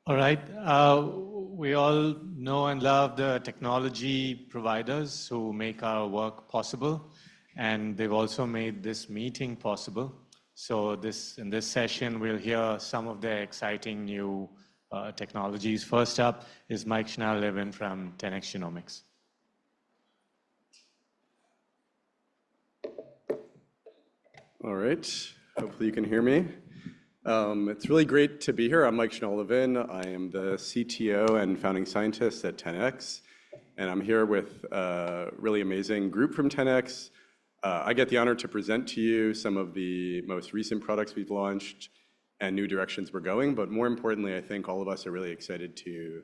All right. We all know and love the technology providers who make our work possible, and they've also made this meeting possible. So in this session, we'll hear some of their exciting new technologies. First up is Mike Schnall-Levin from 10x Genomics. All right, hopefully you can hear me. It's really great to be here. I'm Mike Schnall-Levin. I am the CTO and founding scientist at 10x, and I'm here with a really amazing group from 10x. I get the honor to present to you some of the most recent products we've launched and new directions we're going, but more importantly, I think all of us are really excited to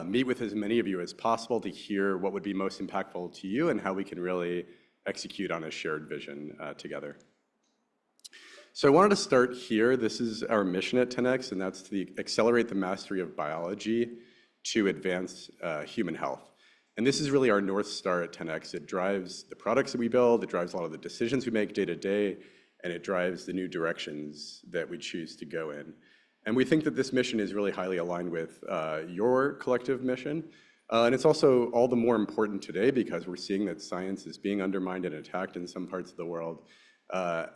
meet with as many of you as possible to hear what would be most impactful to you and how we can really execute on a shared vision together. So I wanted to start here. This is our mission at 10x, and that's to accelerate the mastery of biology to advance human health. And this is really our North Star at 10x. It drives the products that we build, it drives a lot of the decisions we make day to day, and it drives the new directions that we choose to go in. And we think that this mission is really highly aligned with your collective mission. And it's also all the more important today because we're seeing that science is being undermined and attacked in some parts of the world.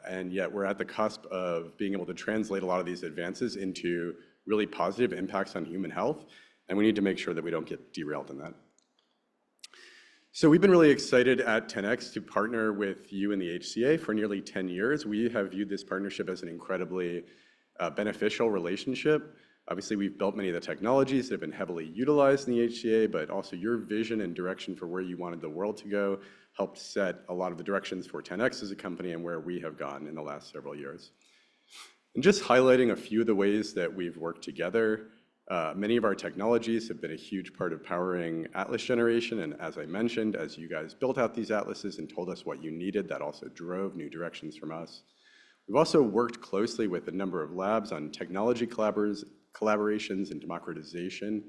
And yet we're at the cusp of being able to translate a lot of these advances into really positive impacts on human health. And we need to make sure that we don't get derailed in that. So we've been really excited at 10x to partner with you and the HCA for nearly 10 years. We have viewed this partnership as an incredibly beneficial relationship. Obviously, we've built many of the technologies that have been heavily utilized in the HCA, but also your vision and direction for where you wanted the world to go helped set a lot of the directions for 10x as a company and where we have gone in the last several years. And just highlighting a few of the ways that we've worked together, many of our technologies have been a huge part of powering atlas generation. And as I mentioned, as you guys built out these atlases and told us what you needed, that also drove new directions from us. We've also worked closely with a number of labs on technology collaborations and democratization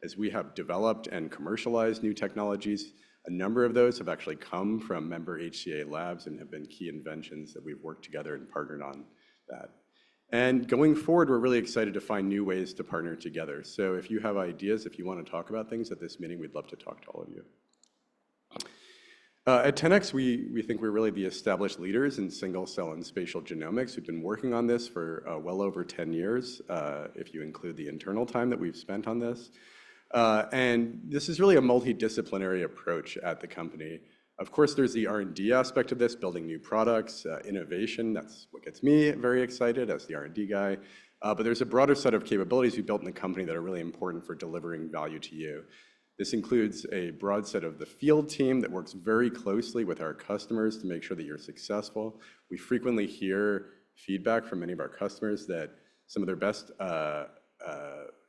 as we have developed and commercialized new technologies. A number of those have actually come from member HCA labs and have been key inventions that we've worked together and partnered on that. And going forward, we're really excited to find new ways to partner together. So if you have ideas, if you want to talk about things at this meeting, we'd love to talk to all of you. At 10x, we think we're really the established leaders in single cell and spatial genomics. We've been working on this for well over 10 years, if you include the internal time that we've spent on this. And this is really a multidisciplinary approach at the company. Of course, there's the R&D aspect of this, building new products, innovation. That's what gets me very excited as the R&D guy. But there's a broader set of capabilities we built in the company that are really important for delivering value to you. This includes a broad set of the field team that works very closely with our customers to make sure that you're successful. We frequently hear feedback from many of our customers that some of their best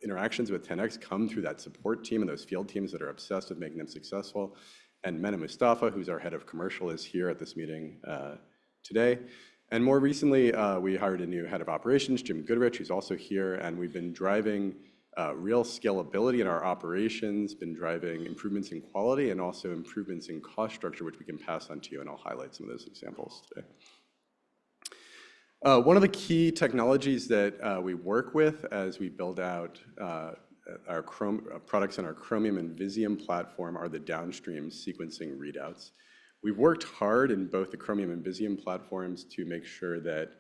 interactions with 10x come through that support team and those field teams that are obsessed with making them successful. And Mena Mustafa, who's our head of commercial, is here at this meeting today. And more recently, we hired a new head of operations, Jim Goodrich, who's also here, and we've been driving real scalability in our operations, been driving improvements in quality and also improvements in cost structure, which we can pass on to you, and I'll highlight some of those examples today. One of the key technologies that we work with as we build out our products on our Chromium and Visium platform are the downstream sequencing readouts. We've worked hard in both the Chromium and Visium platforms to make sure that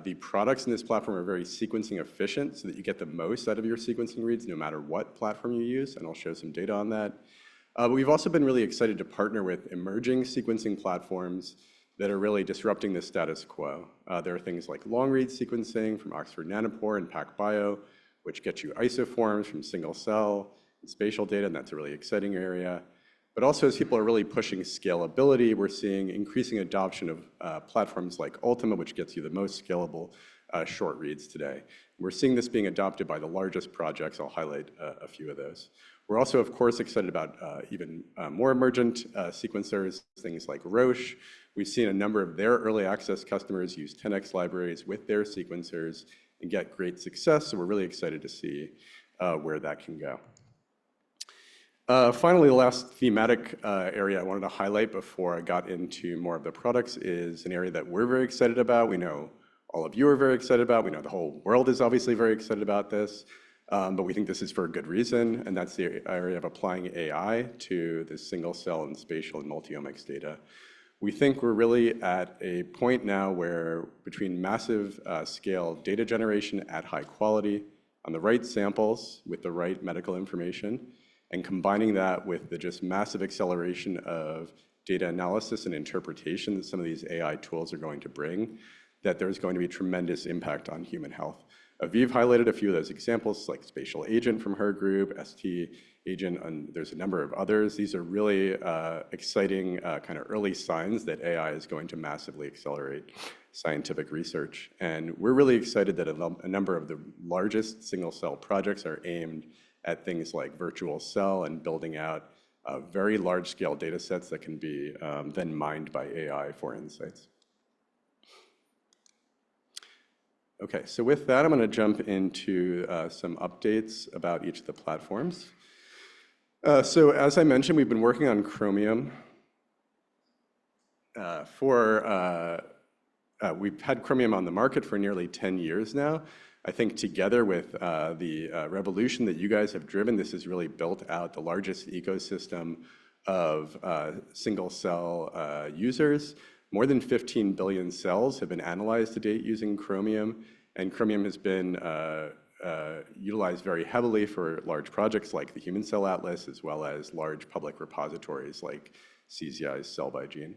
the products in this platform are very sequencing efficient so that you get the most out of your sequencing reads no matter what platform you use, and I'll show some data on that. But we've also been really excited to partner with emerging sequencing platforms that are really disrupting the status quo. There are things like long-read sequencing from Oxford Nanopore and PacBio, which get you isoforms from single cell and spatial data, and that's a really exciting area. But also as people are really pushing scalability, we're seeing increasing adoption of platforms like Ultima, which gets you the most scalable short reads today. We're seeing this being adopted by the largest projects. I'll highlight a few of those. We're also, of course, excited about even more emergent sequencers, things like Roche. We've seen a number of their early access customers use 10x libraries with their sequencers and get great success, so we're really excited to see where that can go. Finally, the last thematic area I wanted to highlight before I got into more of the products is an area that we're very excited about. We know all of you are very excited about. We know the whole world is obviously very excited about this. but we think this is for a good reason, and that's the area of applying AI to the single cell and spatial and multi-omics data. We think we're really at a point now where between massive scale data generation at high quality on the right samples with the right medical information, and combining that with the just massive acceleration of data analysis and interpretation that some of these AI tools are going to bring, that there's going to be tremendous impact on human health. Aviv highlighted a few of those examples, like Spatial Agent from her group, ST Agent, and there's a number of others. These are really exciting kind of early signs that AI is going to massively accelerate scientific research. And we're really excited that a number of the largest single cell projects are aimed at things like virtual cell and building out very large scale data sets that can be then mined by AI for insights. Okay, so with that, I'm going to jump into some updates about each of the platforms. So as I mentioned, we've been working on Chromium we've had Chromium on the market for nearly 10 years now. I think together with the revolution that you guys have driven, this has really built out the largest ecosystem of single cell users. More than 15 billion cells have been analyzed to date using Chromium, and Chromium has been utilized very heavily for large projects like the Human Cell Atlas, as well as large public repositories like CZI's Cell by Gene.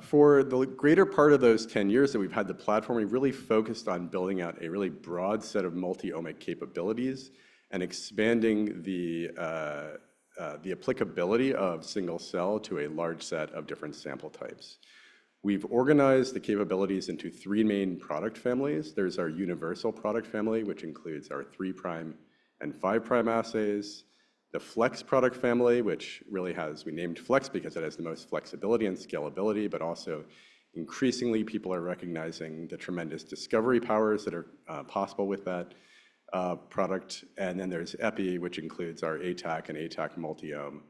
For the greater part of those 10 years that we've had the platform, we really focused on building out a really broad set of multi-omic capabilities and expanding the applicability of single cell to a large set of different sample types. We've organized the capabilities into three main product families. There's our universal product family, which includes our 3' and 5' assays. The Flex product family, which really we named Flex because it has the most flexibility and scalability, but also increasingly people are recognizing the tremendous discovery powers that are possible with that product. And then there's Epi, which includes our ATAC and ATAC multi-ohm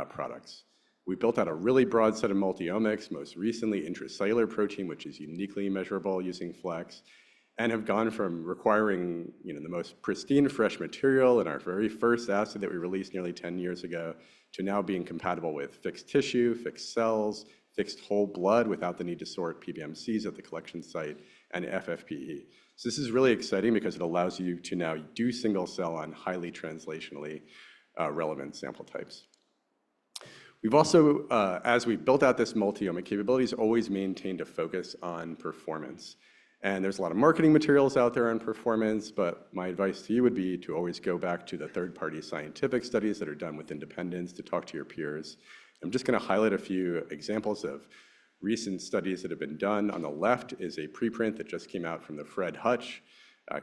products. We built out a really broad set of multi-omics, most recently intracellular protein, which is uniquely measurable using Flex, and have gone from requiring the most pristine fresh material in our very first assay that we released nearly 10 years ago to now being compatible with fixed tissue, fixed cells, fixed whole blood without the need to sort PBMCs at the collection site, and FFPE. So this is really exciting because it allows you to now do single cell on highly translationally relevant sample types. We've also, as we've built out this multi-omic capabilities, always maintained a focus on performance. And there's a lot of marketing materials out there on performance, but my advice to you would be to always go back to the third-party scientific studies that are done with independence to talk to your peers. I'm just going to highlight a few examples of recent studies that have been done. On the left is a preprint that just came out from the Fred Hutch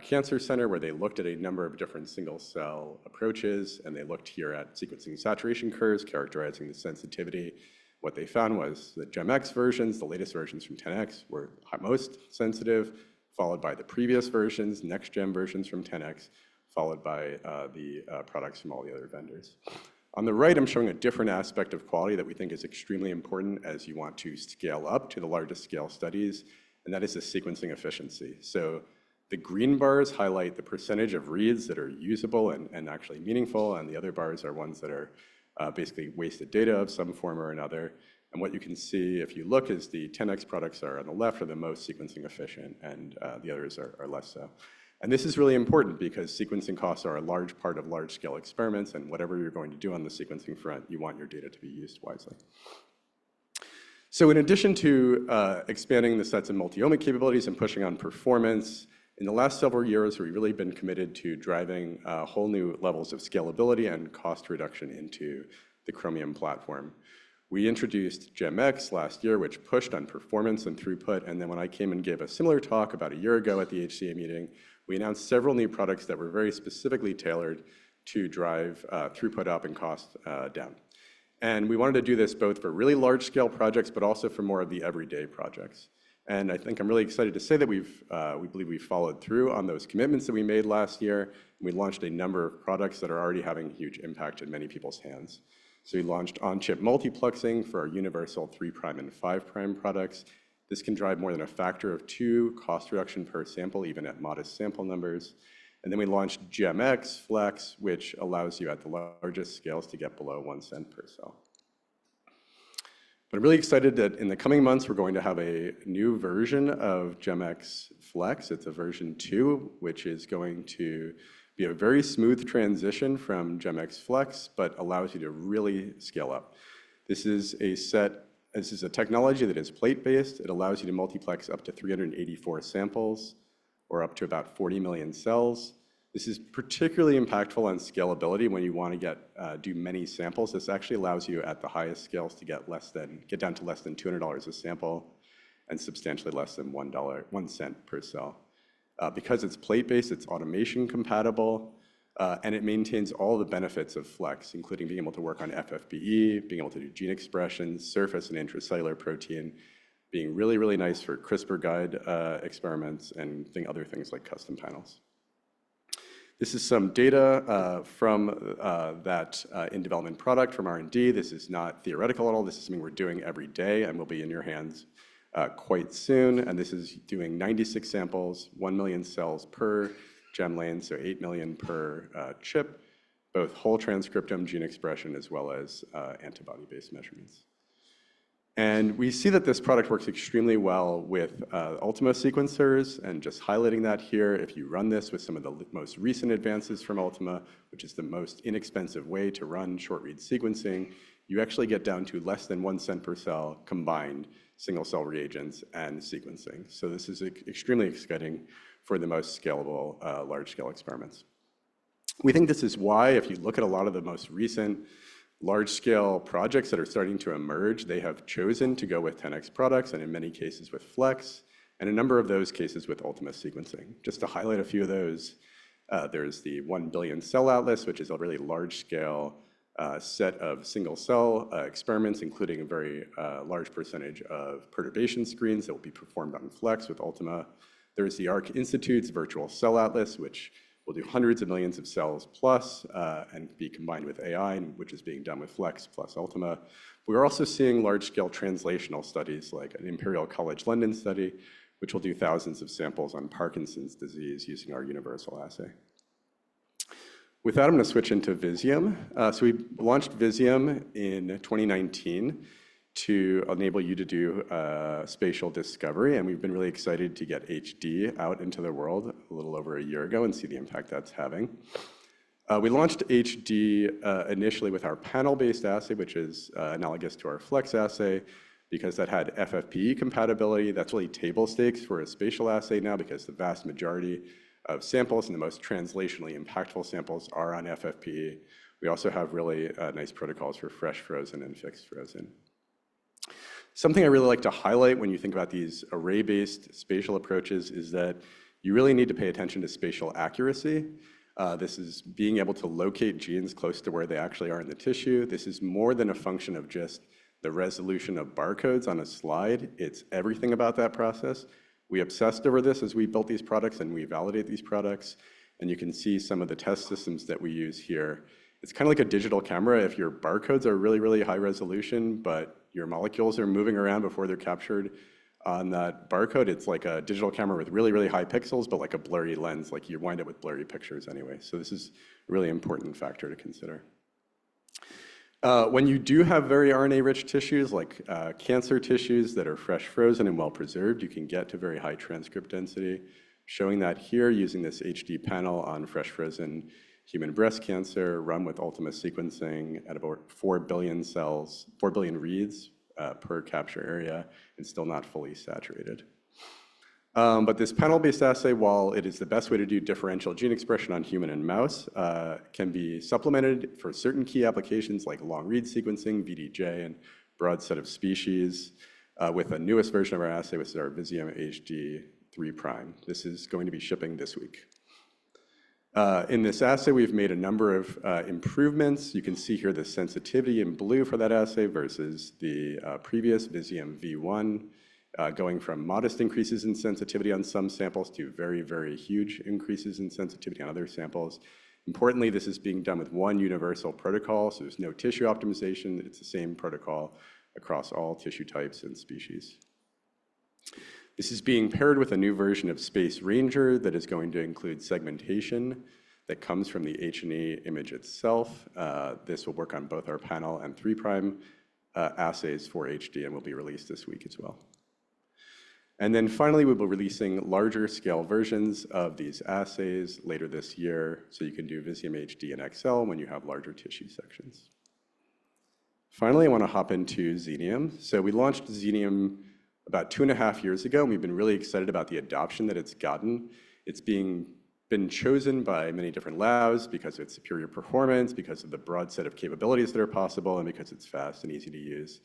Cancer Center, where they looked at a number of different single-cell approaches, and they looked here at sequencing saturation curves, characterizing the sensitivity. What they found was the GEM-X versions, the latest versions from 10X, were most sensitive, followed by the previous versions, next-gen versions from 10X, followed by the products from all the other vendors. On the right, I'm showing a different aspect of quality that we think is extremely important as you want to scale up to the largest scale studies, and that is the sequencing efficiency. So the green bars highlight the percentage of reads that are usable and actually meaningful, and the other bars are ones that are basically wasted data of some form or another. And what you can see if you look is the 10X products are on the left are the most sequencing efficient, and the others are less so. And this is really important because sequencing costs are a large part of large-scale experiments, and whatever you're going to do on the sequencing front, you want your data to be used wisely. So in addition to expanding the sets of multi-omic capabilities and pushing on performance, in the last several years, we've really been committed to driving whole new levels of scalability and cost reduction into the Chromium platform. We introduced GEM-X last year, which pushed on performance and throughput, and then when I came and gave a similar talk about a year ago at the HCA meeting, we announced several new products that were very specifically tailored to drive throughput up and cost down. And we wanted to do this both for really large-scale projects, but also for more of the everyday projects. And I think I'm really excited to say that we believe we've followed through on those commitments that we made last year. We launched a number of products that are already having huge impact in many people's hands. So we launched on-chip multiplexing for our universal 3' and 5' products. This can drive more than a factor of 2 cost reduction per sample, even at modest sample numbers. And then we launched GEM-X Flex, which allows you at the largest scales to get below 1 cent per cell. But I'm really excited that in the coming months, we're going to have a new version of GEM-X Flex. It's a version 2, which is going to be a very smooth transition from GEM-X Flex, but allows you to really scale up. This is a technology that is plate-based. It allows you to multiplex up to 384 samples, or up to about 40 million cells. This is particularly impactful on scalability when you want to do many samples. This actually allows you at the highest scales to get down to less than $200 a sample and substantially less than $1 cent per cell. Because it's plate-based, it's automation compatible, and it maintains all the benefits of Flex, including being able to work on FFPE, being able to do gene expression, surface and intracellular protein, being really, really nice for CRISPR guide experiments and other things like custom panels. This is some data from that in-development product from R&D. This is not theoretical at all. This is something we're doing every day and will be in your hands quite soon. And this is doing 96 samples, 1 million cells per gem lane, so 8 million per chip, both whole transcriptome gene expression as well as antibody-based measurements. And we see that this product works extremely well with Ultima sequencers, and just highlighting that here, if you run this with some of the most recent advances from Ultima, which is the most inexpensive way to run short-read sequencing, you actually get down to less than 1 cent per cell combined single-cell reagents and sequencing. So this is extremely exciting for the most scalable large-scale experiments. We think this is why, if you look at a lot of the most recent large-scale projects that are starting to emerge, they have chosen to go with 10x products, and in many cases with Flex, and a number of those cases with Ultima sequencing. Just to highlight a few of those, there's the 1 billion cell atlas, which is a really large-scale set of single-cell experiments, including a very large percentage of perturbation screens that will be performed on Flex with Ultima. There's the Arc Institute's virtual cell atlas, which will do hundreds of millions of cells plus and be combined with AI, which is being done with Flex plus Ultima. We're also seeing large-scale translational studies like an Imperial College London study, which will do thousands of samples on Parkinson's disease using our universal assay. With that, I'm going to switch into Visium. So we launched Visium in 2019 to enable you to do spatial discovery, and we've been really excited to get HD out into the world a little over a year ago and see the impact that's having. We launched HD initially with our panel-based assay, which is analogous to our Flex assay, because that had FFPE compatibility. That's really table stakes for a spatial assay now, because the vast majority of samples and the most translationally impactful samples are on FFPE. We also have really nice protocols for fresh frozen and fixed frozen. Something I really like to highlight when you think about these array-based spatial approaches is that you really need to pay attention to spatial accuracy. This is being able to locate genes close to where they actually are in the tissue. This is more than a function of just the resolution of barcodes on a slide. It's everything about that process. We obsessed over this as we built these products and we validate these products. And you can see some of the test systems that we use here. It's kind of like a digital camera. If your barcodes are really, really high resolution, but your molecules are moving around before they're captured on that barcode, it's like a digital camera with really, really high pixels, but like a blurry lens, like you wind up with blurry pictures anyway. So this is a really important factor to consider. When you do have very RNA-rich tissues, like cancer tissues that are fresh frozen and well-preserved, you can get to very high transcript density. Showing that here using this HD panel on fresh frozen human breast cancer run with Ultima sequencing at about 4 billion cells, 4 billion reads per capture area, and still not fully saturated. But this panel-based assay, while it is the best way to do differential gene expression on human and mouse, can be supplemented for certain key applications like long-read sequencing, VDJ, and broad set of species with the newest version of our assay, which is our Visium HD 3'. This is going to be shipping this week. In this assay, we've made a number of improvements. You can see here the sensitivity in blue for that assay versus the previous Visium V1, going from modest increases in sensitivity on some samples to very, very huge increases in sensitivity on other samples. Importantly, this is being done with one universal protocol, so there's no tissue optimization. It's the same protocol across all tissue types and species. This is being paired with a new version of Space Ranger that is going to include segmentation that comes from the H&E image itself. This will work on both our panel and 3' assays for HD and will be released this week as well. And then finally, we'll be releasing larger scale versions of these assays later this year, so you can do Visium HD and XL when you have larger tissue sections. Finally, I want to hop into Xenium. So we launched Xenium about 2.5 years ago, and we've been really excited about the adoption that it's gotten. It's been chosen by many different labs because of its superior performance, because of the broad set of capabilities that are possible, and because it's fast and easy to use.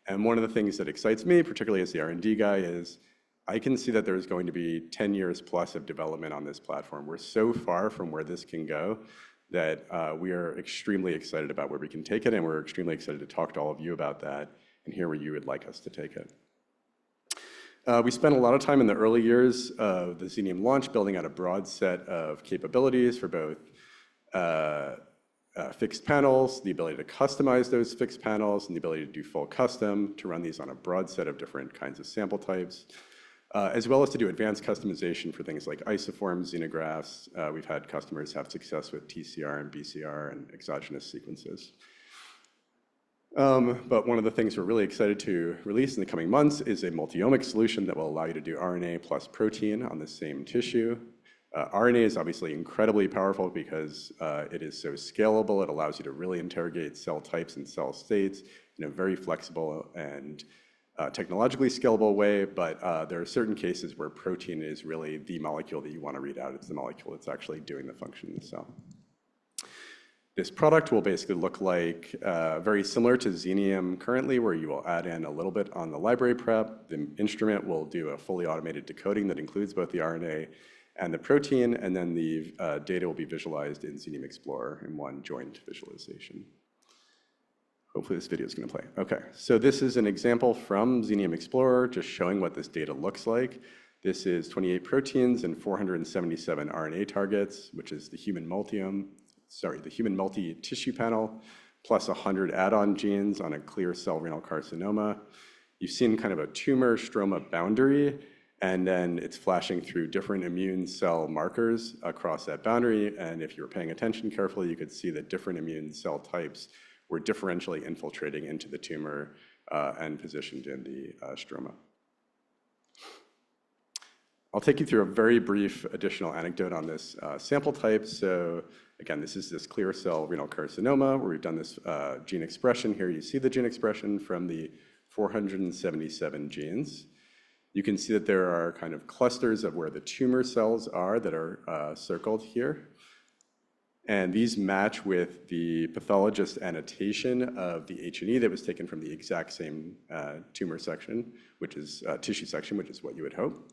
And one of the things that excites me, particularly as the R&D guy, is I can see that there's going to be 10 years plus of development on this platform. We're so far from where this can go that we are extremely excited about where we can take it, and we're extremely excited to talk to all of you about that and hear where you would like us to take it. We spent a lot of time in the early years of the Xenium launch building out a broad set of capabilities for both fixed panels, the ability to customize those fixed panels, and the ability to do full custom, to run these on a broad set of different kinds of sample types, as well as to do advanced customization for things like isoforms, xenografts. We've had customers have success with TCR and BCR and exogenous sequences. But one of the things we're really excited to release in the coming months is a multi-omics solution that will allow you to do RNA plus protein on the same tissue. RNA is obviously incredibly powerful because it is so scalable. It allows you to really interrogate cell types and cell states in a very flexible and technologically scalable way, but there are certain cases where protein is really the molecule that you want to read out. It's the molecule that's actually doing the function in the cell. This product will basically look like very similar to Xenium currently, where you will add in a little bit on the library prep. The instrument will do a fully automated decoding that includes both the RNA and the protein, and then the data will be visualized in Xenium Explorer in one joint visualization. Hopefully this video is going to play. Okay, so this is an example from Xenium Explorer, just showing what this data looks like. This is 28 proteins and 477 RNA targets, which is the human multi-tissue panel, plus 100 add-on genes on a clear cell renal carcinoma. You've seen kind of a tumor stroma boundary, and then it's flashing through different immune cell markers across that boundary. And if you were paying attention carefully, you could see that different immune cell types were differentially infiltrating into the tumor and positioned in the stroma. I'll take you through a very brief additional anecdote on this sample type. So again, this is this clear cell renal carcinoma where we've done this gene expression. Here you see the gene expression from the 477 genes. You can see that there are kind of clusters of where the tumor cells are that are circled here. And these match with the pathologist annotation of the H&E that was taken from the exact same tumor section, which is tissue section, which is what you would hope.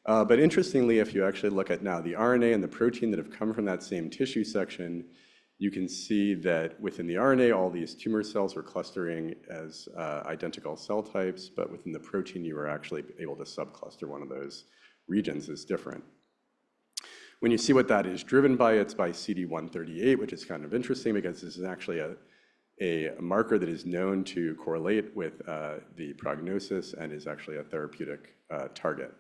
But interestingly, if you actually look at now the RNA and the protein that have come from that same tissue section, you can see that within the RNA, all these tumor cells are clustering as identical cell types, but within the protein, you were actually able to subcluster one of those regions as different. When you see what that is driven by, it's by CD138, which is kind of interesting because this is actually a marker that is known to correlate with the prognosis and is actually a therapeutic target.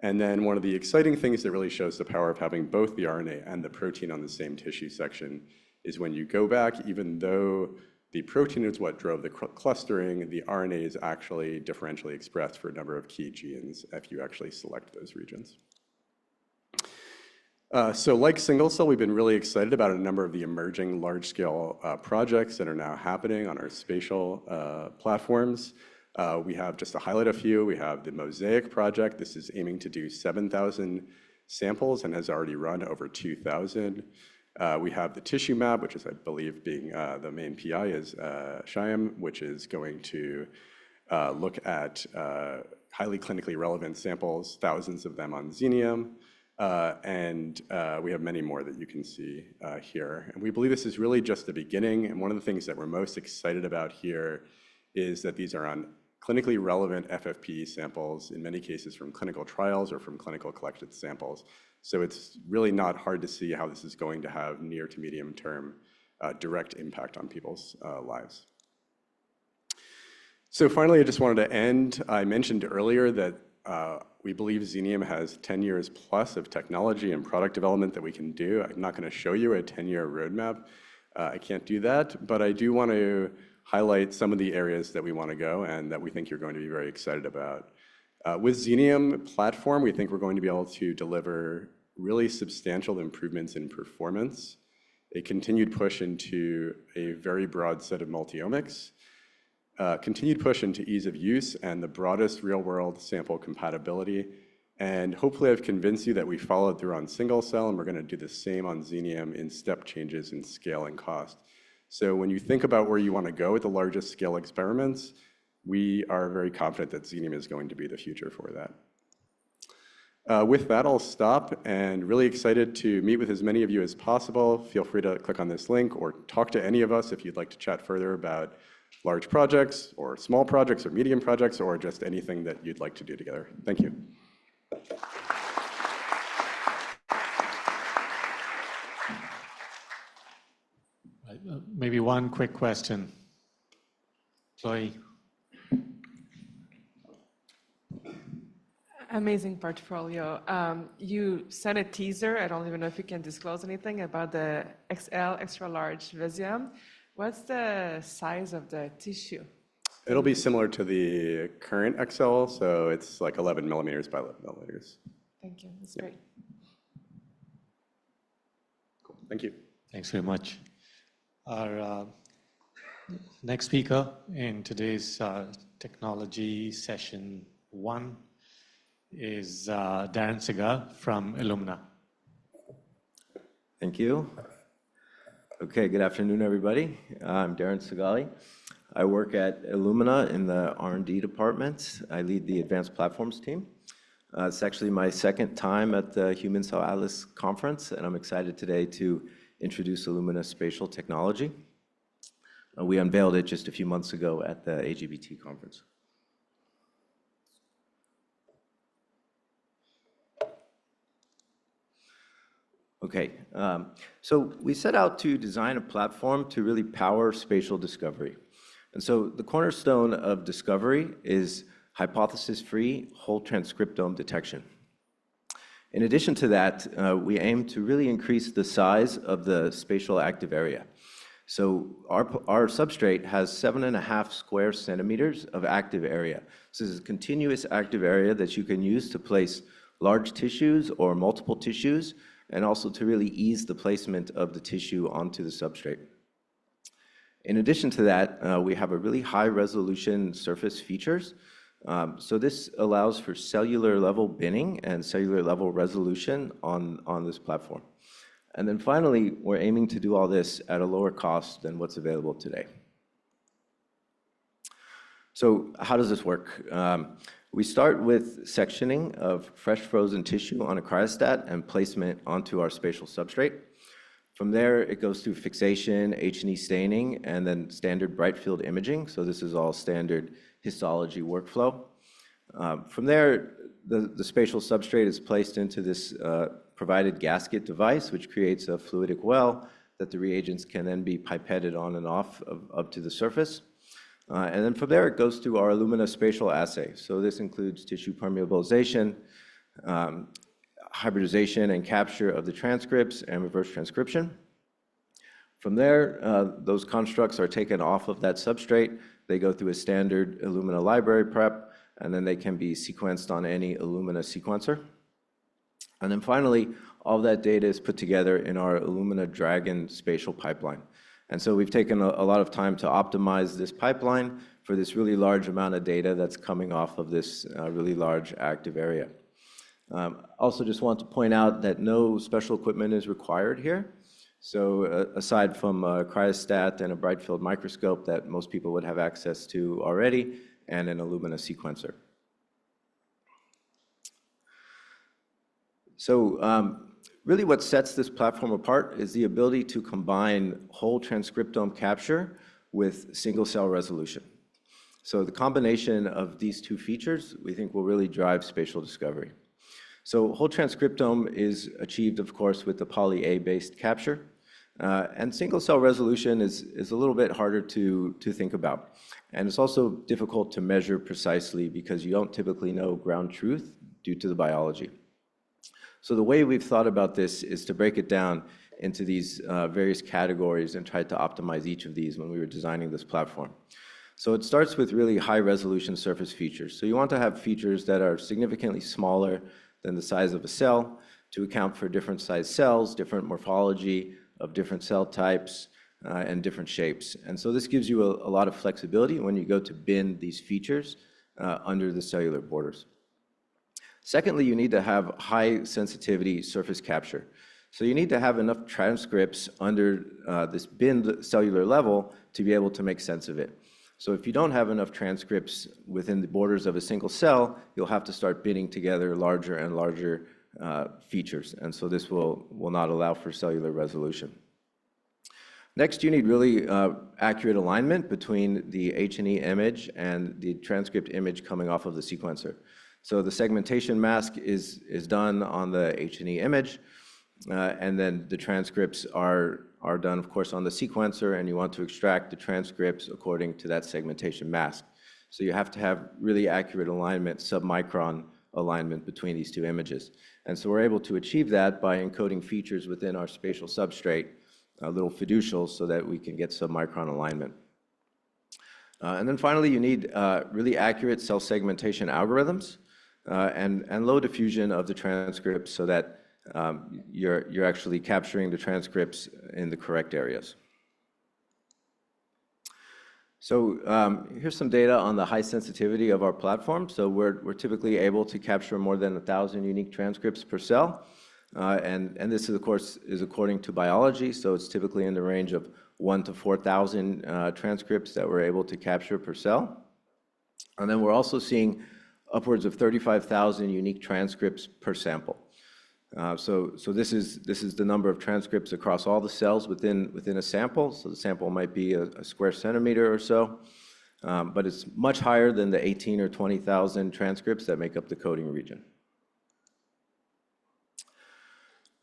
And then one of the exciting things that really shows the power of having both the RNA and the protein on the same tissue section is when you go back, even though the protein is what drove the clustering, the RNA is actually differentially expressed for a number of key genes if you actually select those regions. So like single cell, we've been really excited about a number of the emerging large-scale projects that are now happening on our spatial platforms. We have, just to highlight a few, we have the Mosaic project. This is aiming to do 7,000 samples and has already run over 2,000. We have the Tissue Map, which is, I believe, being the main PI is Shyam, which is going to look at highly clinically relevant samples, thousands of them on Xenium. And we have many more that you can see here. And we believe this is really just the beginning. And one of the things that we're most excited about here is that these are on clinically relevant FFPE samples, in many cases from clinical trials or from clinical collected samples. So it's really not hard to see how this is going to have near to medium term direct impact on people's lives. So finally, I just wanted to end. I mentioned earlier that We believe Xenium has 10 years plus of technology and product development that we can do. I'm not going to show you a 10-year roadmap. I can't do that, but I do want to highlight some of the areas that we want to go and that we think you're going to be very excited about. With Xenium platform, we think we're going to be able to deliver really substantial improvements in performance, a continued push into a very broad set of multi-omics, continued push into ease of use and the broadest real-world sample compatibility. And hopefully I've convinced you that we followed through on single cell, and we're going to do the same on Xenium in step changes in scale and cost. So when you think about where you want to go with the largest scale experiments, we are very confident that Xenium is going to be the future for that. With that, I'll stop, and really excited to meet with as many of you as possible. Feel free to click on this link or talk to any of us if you'd like to chat further about large projects or small projects or medium projects or just anything that you'd like to do together. Thank you. Maybe one quick question. Chloe. Amazing portfolio. You sent a teaser. I don't even know if you can disclose anything about the XL, extra large Vizgen. What's the size of the tissue? It'll be similar to the current XL, so it's like 11 millimeters by 11 millimeters. Thank you. That's great. Cool. Thank you. Thanks very much. Our next speaker in today's technology session 1 is Darren Segale from Illumina. Thank you. Okay, good afternoon, everybody. I'm Darren Segale. I work at Illumina in the R&D department. I lead the Advanced Platforms team. It's actually my second time at the Human Cell Atlas conference, and I'm excited today to introduce Illumina spatial technology. We unveiled it just a few months ago at the AGBT conference. Okay, so we set out to design a platform to really power spatial discovery. And so the cornerstone of discovery is hypothesis-free whole transcriptome detection. In addition to that, we aim to really increase the size of the spatial active area. So our substrate has 7.5 square centimeters of active area. So this is a continuous active area that you can use to place large tissues or multiple tissues, and also to really ease the placement of the tissue onto the substrate. In addition to that, we have a really high resolution surface features. So this allows for cellular level binning and cellular level resolution on this platform. And then finally, we're aiming to do all this at a lower cost than what's available today. So how does this work? We start with sectioning of fresh frozen tissue on a cryostat and placement onto our spatial substrate. From there, it goes through fixation, H&E staining, and then standard bright field imaging. So this is all standard histology workflow. From there, the spatial substrate is placed into this provided gasket device, which creates a fluidic well that the reagents can then be pipetted on and off up to the surface. And then from there, it goes through our Illumina spatial assay. So this includes tissue permeabilization, hybridization and capture of the transcripts, and reverse transcription. From there, those constructs are taken off of that substrate. They go through a standard Illumina library prep, and then they can be sequenced on any Illumina sequencer. And then finally, all that data is put together in our Illumina Dragon spatial pipeline. And so we've taken a lot of time to optimize this pipeline for this really large amount of data that's coming off of this really large active area. Also just want to point out that no special equipment is required here. So aside from a cryostat and a bright field microscope that most people would have access to already, and an Illumina sequencer. So really what sets this platform apart is the ability to combine whole transcriptome capture with single cell resolution. So the combination of these two features, we think, will really drive spatial discovery. So whole transcriptome is achieved, of course, with the poly-A based capture. And single cell resolution is a little bit harder to think about. And it's also difficult to measure precisely because you don't typically know ground truth due to the biology. So the way we've thought about this is to break it down into these various categories and try to optimize each of these when we were designing this platform. So it starts with really high resolution surface features. So you want to have features that are significantly smaller than the size of a cell to account for different size cells, different morphology of different cell types, and different shapes. And so this gives you a lot of flexibility when you go to bin these features under the cellular borders. Secondly, you need to have high sensitivity surface capture. So you need to have enough transcripts under this bin cellular level to be able to make sense of it. So if you don't have enough transcripts within the borders of a single cell, you'll have to start binning together larger and larger features. And so this will not allow for cellular resolution. Next, you need really accurate alignment between the H&E image and the transcript image coming off of the sequencer. So the segmentation mask is done on the H&E image, and then the transcripts are done, of course, on the sequencer, and you want to extract the transcripts according to that segmentation mask. So you have to have really accurate alignment, sub-micron alignment between these two images. And so we're able to achieve that by encoding features within our spatial substrate, little fiducials, so that we can get sub-micron alignment. And then finally, you need really accurate cell segmentation algorithms and low diffusion of the transcripts so that you're actually capturing the transcripts in the correct areas. So here's some data on the high sensitivity of our platform. So we're typically able to capture more than 1,000 unique transcripts per cell. And this, of course, is according to biology. So it's typically in the range of 1 to 4,000 transcripts that we're able to capture per cell. And then we're also seeing upwards of 35,000 unique transcripts per sample. So this is the number of transcripts across all the cells within a sample. So the sample might be a square centimeter or so, but it's much higher than the 18 or 20,000 transcripts that make up the coding region.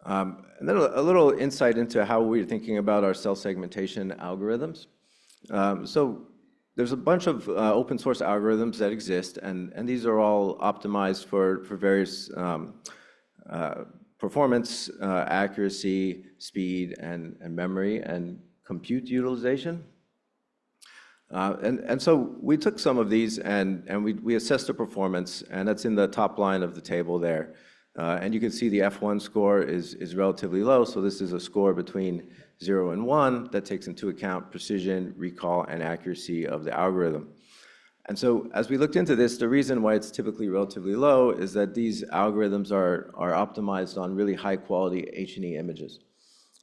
And then a little insight into how we're thinking about our cell segmentation algorithms. So there's a bunch of open source algorithms that exist, and these are all optimized for various performance, accuracy, speed, and memory, and compute utilization. And so we took some of these and we assessed the performance, and that's in the top line of the table there. And you can see the F1 score is relatively low, so this is a score between 0 and 1 that takes into account precision, recall, and accuracy of the algorithm. And so as we looked into this, the reason why it's typically relatively low is that these algorithms are optimized on really high quality H&E images.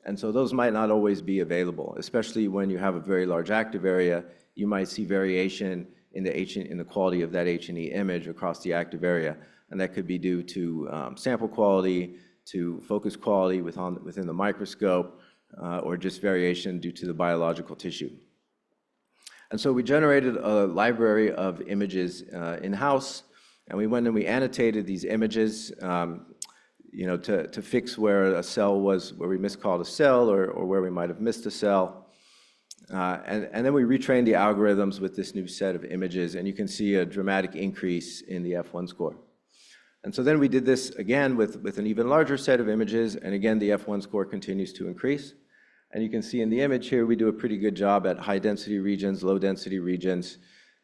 And so those might not always be available, especially when you have a very large active area. You might see variation in the quality of that H&E image across the active area. And that could be due to sample quality, to focus quality within the microscope, or just variation due to the biological tissue. And so we generated a library of images in-house, and we went and we annotated these images, to fix where a cell was, where we miscalled a cell, or where we might have missed a cell. And then we retrained the algorithms with this new set of images, and you can see a dramatic increase in the F1 score. And so then we did this again with an even larger set of images, and again the F1 score continues to increase. And you can see in the image here, we do a pretty good job at high density regions, low density regions,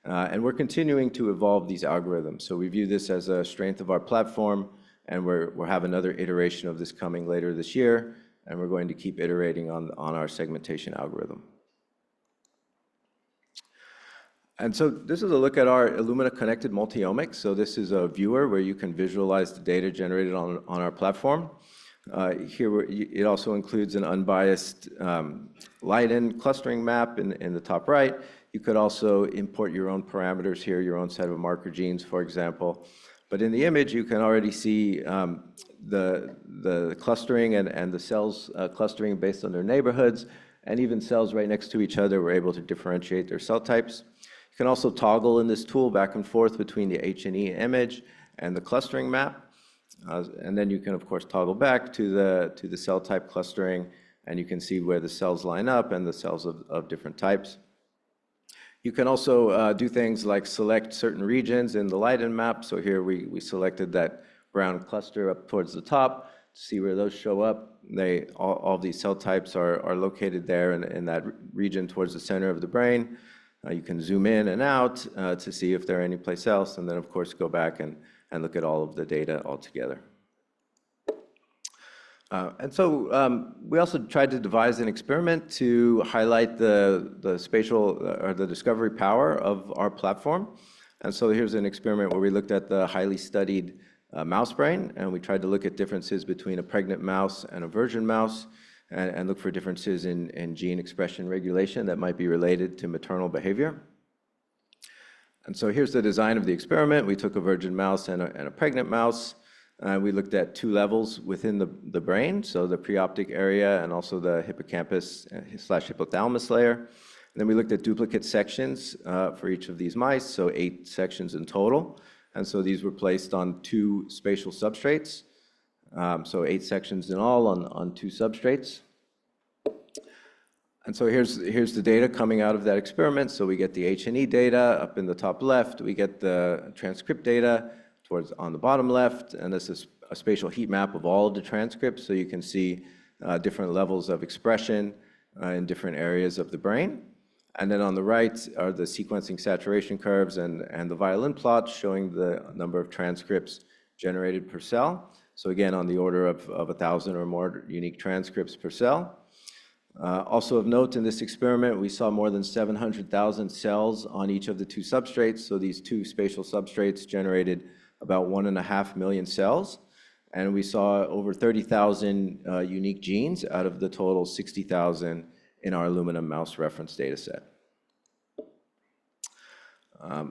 and we're continuing to evolve these algorithms. So we view this as a strength of our platform, and we'll have another iteration of this coming later this year, and we're going to keep iterating on our segmentation algorithm. And so this is a look at our Illumina connected multi-omics. So this is a viewer where you can visualize the data generated on our platform. Here, it also includes an unbiased light-in clustering map in the top right. You could also import your own parameters here, your own set of marker genes, for example. But in the image, you can already see the clustering and the cells clustering based on their neighborhoods, and even cells right next to each other, we're able to differentiate their cell types. You can also toggle in this tool back and forth between the H&E image and the clustering map. And then you can, of course, toggle back to the cell type clustering and you can see where the cells line up and the cells of different types. You can also do things like select certain regions in the light-in map. So here we selected that brown cluster up towards the top to see where those show up. All of these cell types are located there in that region towards the center of the brain. You can zoom in and out to see if they're anyplace else, and then of course go back and look at all of the data all together. And so we also tried to devise an experiment to highlight the spatial or the discovery power of our platform. And so here's an experiment where we looked at the highly studied mouse brain, and we tried to look at differences between a pregnant mouse and a virgin mouse, and look for differences in gene expression regulation that might be related to maternal behavior. And so here's the design of the experiment. We took a virgin mouse and a pregnant mouse. We looked at two levels within the brain, so the preoptic area and also the hippocampus/hypothalamus layer. And then we looked at duplicate sections for each of these mice, so 8 sections in total. And so these were placed on 2 spatial substrates, so 8 sections in all on 2 substrates. And so here's the data coming out of that experiment. So we get the H&E data up in the top left. We get the transcript data on the bottom left, and this is a spatial heat map of all of the transcripts, so you can see different levels of expression in different areas of the brain. And then on the right are the sequencing saturation curves and the violin plot showing the number of transcripts generated per cell. So again, on the order of 1,000 or more unique transcripts per cell. Also of note in this experiment, we saw more than 700,000 cells on each of the 2 substrates. So these 2 spatial substrates generated about 1.5 million cells, and we saw over 30,000 unique genes out of the total 60,000 in our Illumina mouse reference data set.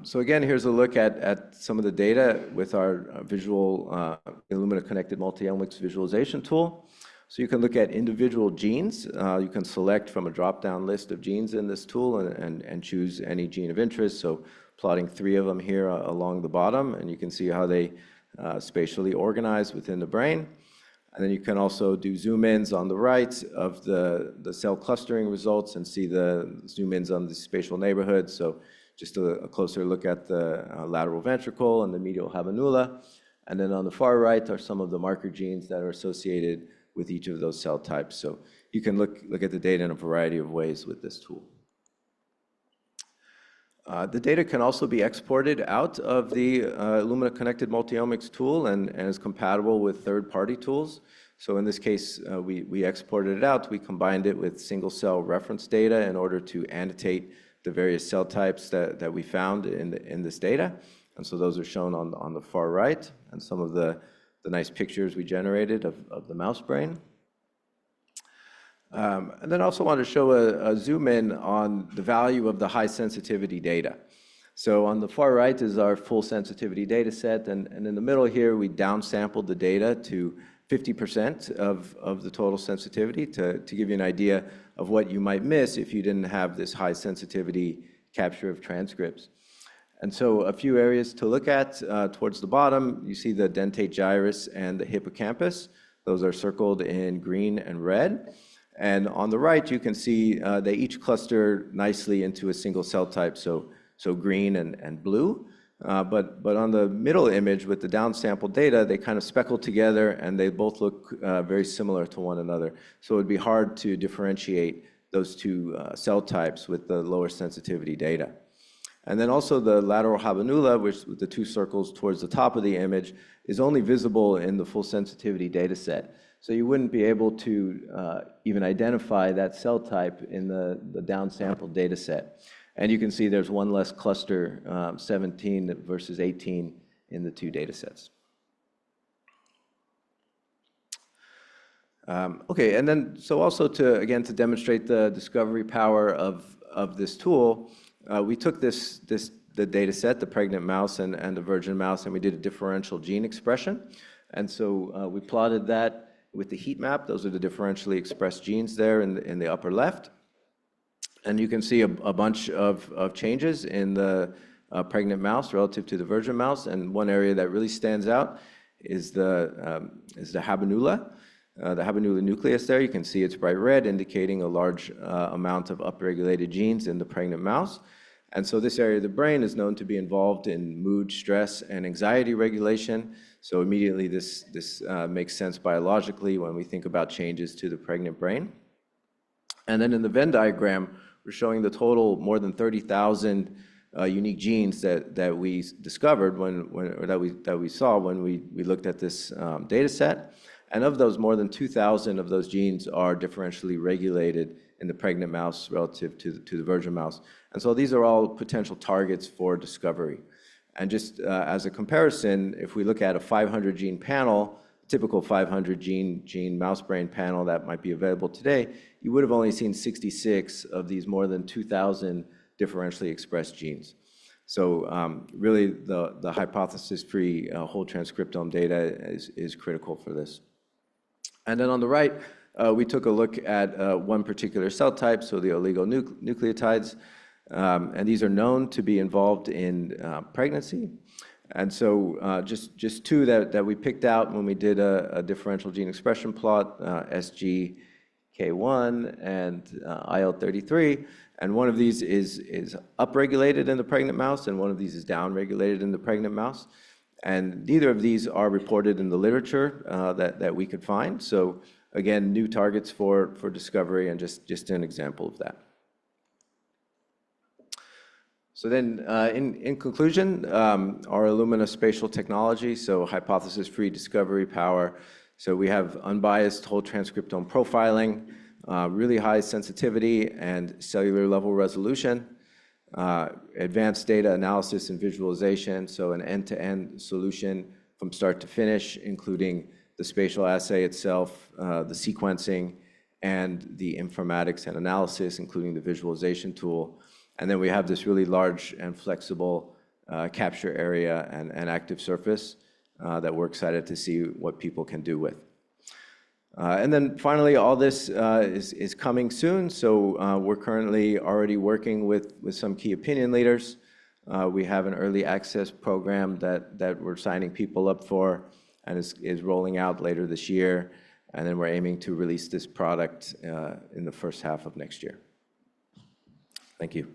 So again, here's a look at some of the data with our visual Illumina Connected Multi-Omics visualization tool. So you can look at individual genes. You can select from a drop-down list of genes in this tool and choose any gene of interest. So plotting 3 of them here along the bottom, and you can see how they spatially organize within the brain. And then you can also do zoom-ins on the right of the cell clustering results and see the zoom-ins on the spatial neighborhood. So just a closer look at the lateral ventricle and the medial habenula. And then on the far right are some of the marker genes that are associated with each of those cell types. So you can look at the data in a variety of ways with this tool. The data can also be exported out of the Illumina Connected Multi-Omics tool and is compatible with third-party tools. So in this case, we exported it out. We combined it with single-cell reference data in order to annotate the various cell types that we found in this data. And so those are shown on the far right, and some of the nice pictures we generated of the mouse brain. And then I also want to show a zoom in on the value of the high sensitivity data. So on the far right is our full sensitivity data set, and in the middle here we downsampled the data to 50% of the total sensitivity to give you an idea of what you might miss if you didn't have this high sensitivity capture of transcripts. And so a few areas to look at towards the bottom, you see the dentate gyrus and the hippocampus. Those are circled in green and red. And on the right, you can see they each cluster nicely into a single cell type, so green and blue. But on the middle image with the downsampled data, they kind of speckle together and they both look very similar to one another. So it would be hard to differentiate those 2 cell types with the lower sensitivity data. And then also the lateral habenula, which with the 2 circles towards the top of the image, is only visible in the full sensitivity data set. So you wouldn't be able to even identify that cell type in the downsampled data set. And you can see there's one less cluster, 17 versus 18 in the 2 data sets. Okay, and then so also to demonstrate the discovery power of this tool, we took the data set, the pregnant mouse and the virgin mouse, and we did a differential gene expression. And so we plotted that with the heat map. Those are the differentially expressed genes there in the upper left. And you can see a bunch of changes in the pregnant mouse relative to the virgin mouse. And one area that really stands out is the habenula. the habenular nucleus there. You can see it's bright red, indicating a large amount of upregulated genes in the pregnant mouse. And so this area of the brain is known to be involved in mood, stress, and anxiety regulation. So immediately this makes sense biologically when we think about changes to the pregnant brain. And then in the Venn diagram, we're showing the total more than 30,000 unique genes that we discovered that we saw when we looked at this data set. And of those, more than 2,000 of those genes are differentially regulated in the pregnant mouse relative to the virgin mouse. And so these are all potential targets for discovery. And just as a comparison, if we look at a 500 gene panel, typical 500 gene mouse brain panel that might be available today, you would have only seen 66 of these more than 2,000 differentially expressed genes. So really the hypothesis-free whole transcriptome data is critical for this. And then on the right, we took a look at one particular cell type, so the oligonucleotides, and these are known to be involved in pregnancy. And so just two that we picked out when we did a differential gene expression plot, SGK1 and IL-33. And one of these is upregulated in the pregnant mouse, and one of these is downregulated in the pregnant mouse. And neither of these are reported in the literature that we could find. So again, new targets for discovery, and just an example of that. So then in conclusion, our Illumina spatial technology, so hypothesis-free discovery power. So we have unbiased whole transcriptome profiling, really high sensitivity and cellular level resolution, advanced data analysis and visualization, so an end-to-end solution from start to finish, including the spatial assay itself, the sequencing, and the informatics and analysis, including the visualization tool. And then we have this really large and flexible capture area and active surface that we're excited to see what people can do with. And then finally, all this is coming soon. So we're currently already working with some key opinion leaders. We have an early access program that we're signing people up for and is rolling out later this year. And then we're aiming to release this product in the first half of next year. Thank you.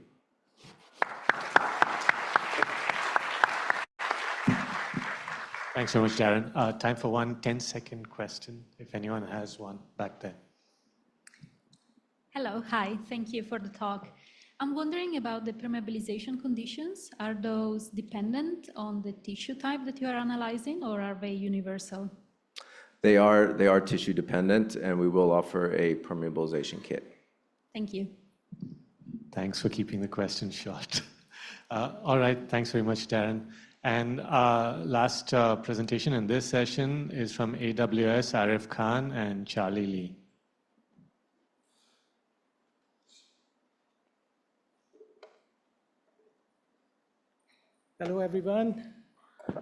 Thanks so much, Darren. Time for one 10-second question, if anyone has one back there. Hello, hi, thank you for the talk. I'm wondering about the permeabilization conditions. Are those dependent on the tissue type that you are analyzing, or are they universal? They are tissue dependent, and we will offer a permeabilization kit. Thank you. Thanks for keeping the question short. All right, thanks very much, Darren. And last presentation in this session is from AWS, Arif Khan and Charlie Lee. Hello, everyone.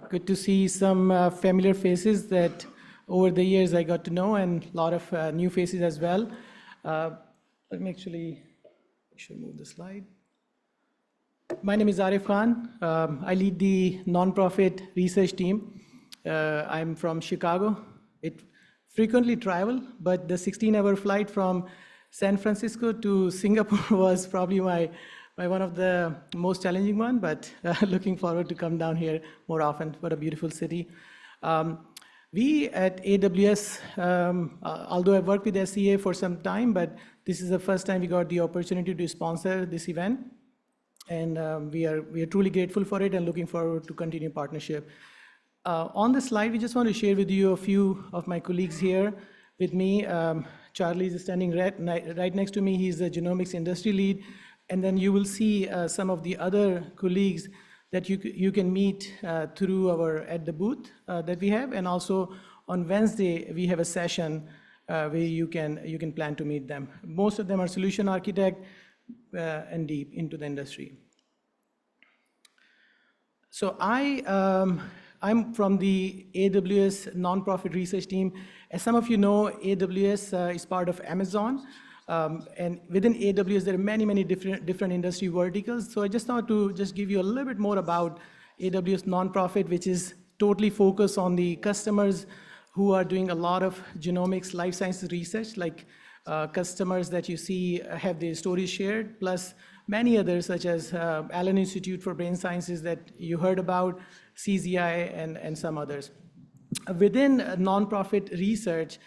Good to see some familiar faces that over the years I got to know, and a lot of new faces as well. Let me actually move the slide. My name is Arif Khan. I lead the nonprofit research team. I'm from Chicago. It frequently travel, but the 16-hour flight from San Francisco to Singapore was probably my one of the most challenging one, but looking forward to come down here more often. What a beautiful city. We at AWS, although I've worked with HCA for some time, but this is the first time we got the opportunity to sponsor this event. And we are truly grateful for it and looking forward to continue partnership. On the slide, we just want to share with you a few of my colleagues here with me. Charlie is standing right next to me. He's the genomics industry lead. And then you will see some of the other colleagues that you can meet through at the booth that we have. And also on Wednesday, we have a session where you can plan to meet them. Most of them are solution architect and deep into the industry. So I'm from the AWS nonprofit research team. As some of you know, AWS is part of Amazon. And within AWS, there are many different industry verticals. So I just thought to just give you a little bit more about AWS nonprofit, which is totally focused on the customers who are doing a lot of genomics, life sciences research, like customers that you see have their stories shared, plus many others such as Allen Institute for Brain Sciences that you heard about, CZI, and some others. Within nonprofit research,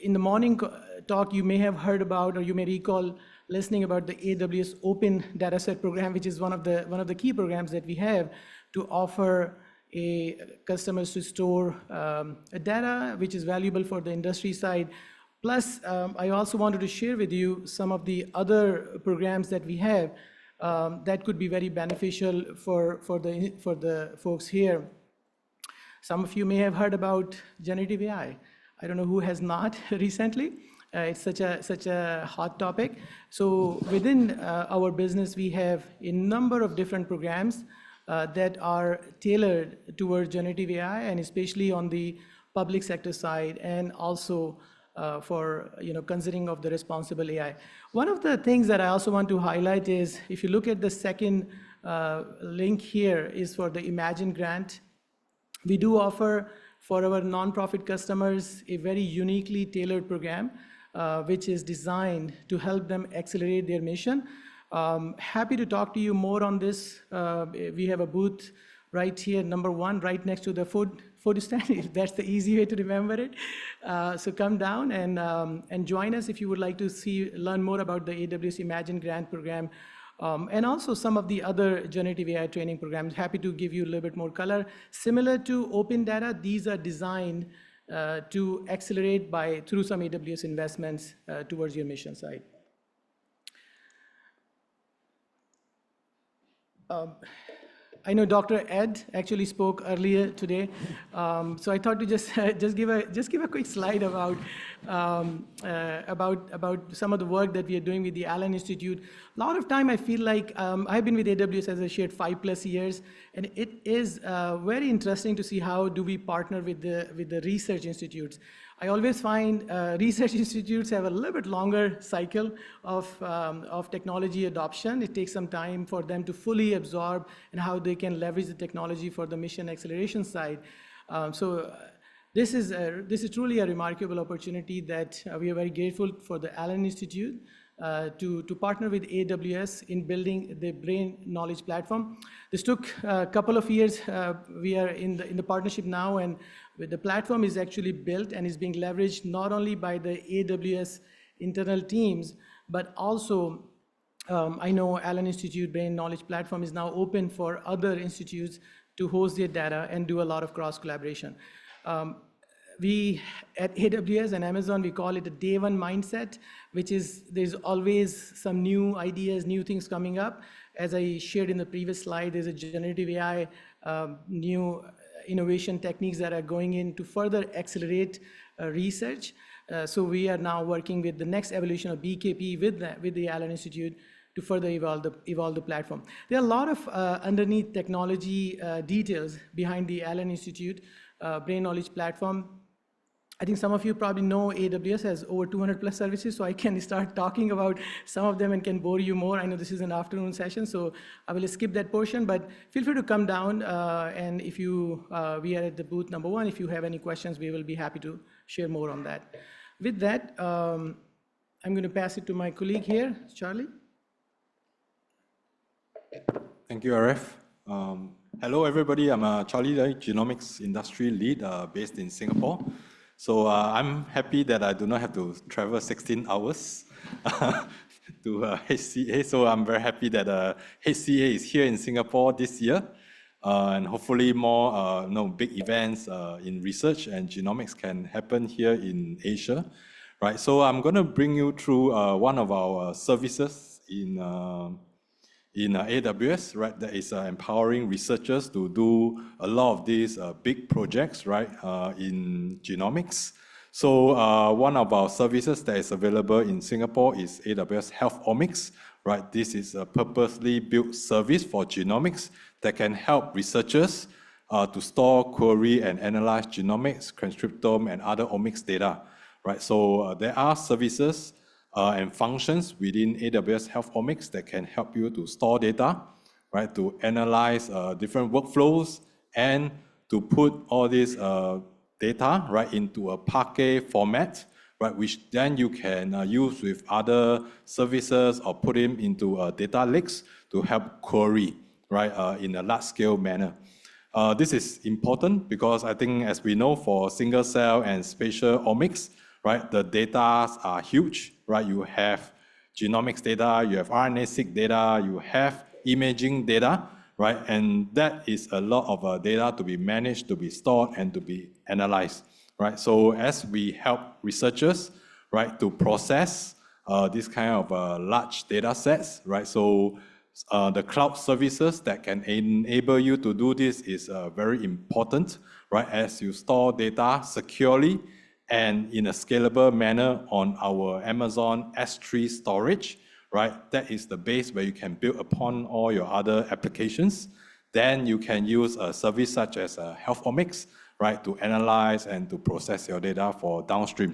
in the morning talk, you may have heard about, or you may recall listening about the AWS Open Dataset program, which is one of the key programs that we have to offer customers to store data, which is valuable for the industry side. Plus, I also wanted to share with you some of the other programs that we have that could be very beneficial for the folks here. Some of you may have heard about generative AI. I don't know who has not recently. It's such a hot topic. So within our business, we have a number of different programs that are tailored towards generative AI, and especially on the public sector side, and also for considering of the responsible AI. One of the things that I also want to highlight is, if you look at the second link here, is for the Imagine grant. We do offer for our nonprofit customers a very uniquely tailored program, which is designed to help them accelerate their mission. Happy to talk to you more on this. We have a booth right here, number 1, right next to the food stand. That's the easy way to remember it. So come down and join us if you would like to learn more about the AWS Imagine grant program. And also some of the other generative AI training programs. Happy to give you a little bit more color. Similar to Open Data, these are designed to accelerate through some AWS investments towards your mission side. I know Dr. Ed actually spoke earlier today, so I thought to just give a quick slide about some of the work that we are doing with the Allen Institute. A lot of time I feel like I've been with AWS, as I shared, 5+ years, and it is very interesting to see how do we partner with the research institutes. I always find research institutes have a little bit longer cycle of technology adoption. It takes some time for them to fully absorb and how they can leverage the technology for the mission acceleration side. So this is truly a remarkable opportunity that we are very grateful for the Allen Institute to partner with AWS in building the brain knowledge platform. This took a couple of years. We are in the partnership now, and the platform is actually built and is being leveraged not only by the AWS internal teams, but also I know Allen Institute Brain Knowledge Platform is now open for other institutes to host their data and do a lot of cross collaboration. We at AWS and Amazon, we call it a day one mindset, which is there's always some new ideas, new things coming up. As I shared in the previous slide, there's a generative AI, new innovation techniques that are going in to further accelerate research. So we are now working with the next evolution of BKP with the Allen Institute to further evolve the platform. There are a lot of underneath technology details behind the Allen Institute Brain Knowledge Platform. I think some of you probably know AWS has over 200+ services, so I can start talking about some of them and can bore you more. I know this is an afternoon session, so I will skip that portion, but feel free to come down, and if we are at the booth number 1, if you have any questions, we will be happy to share more on that. With that, I'm going to pass it to my colleague here, Charlie. Thank you, Arif. Hello, everybody. I'm Charlie, the Genomics Industry Lead based in Singapore. So I'm happy that I do not have to travel 16 hours to HCA. So I'm very happy that HCA is here in Singapore this year. And hopefully more big events in research and genomics can happen here in Asia. Right. So I'm going to bring you through one of our services in AWS, right, that is empowering researchers to do a lot of these big projects, right, in genomics. So one of our services that is available in Singapore is AWS Health-Omics, right? This is a purposely built service for genomics that can help researchers to store, query, and analyze genomics, transcriptome, and other omics data, right? So there are services and functions within AWS Health-Omics that can help you to store data, right, to analyze different workflows, and to put all these data, right, into a Parquet format, right, which then you can use with other services or put them into data lakes to help query, right, in a large-scale manner. This is important because I think, as we know, for single-cell and spatial omics, right, the data are huge, right? You have genomics data, you have RNA-seq data, you have imaging data, right? And that is a lot of data to be managed, to be stored, and to be analyzed, right? So as we help researchers, right, to process this kind of large data sets, right? So the cloud services that can enable you to do this is very important, right? As you store data securely and in a scalable manner on our Amazon S3 storage, right? That is the base where you can build upon all your other applications. Then you can use a service such as Health Omics, right, to analyze and to process your data for downstream.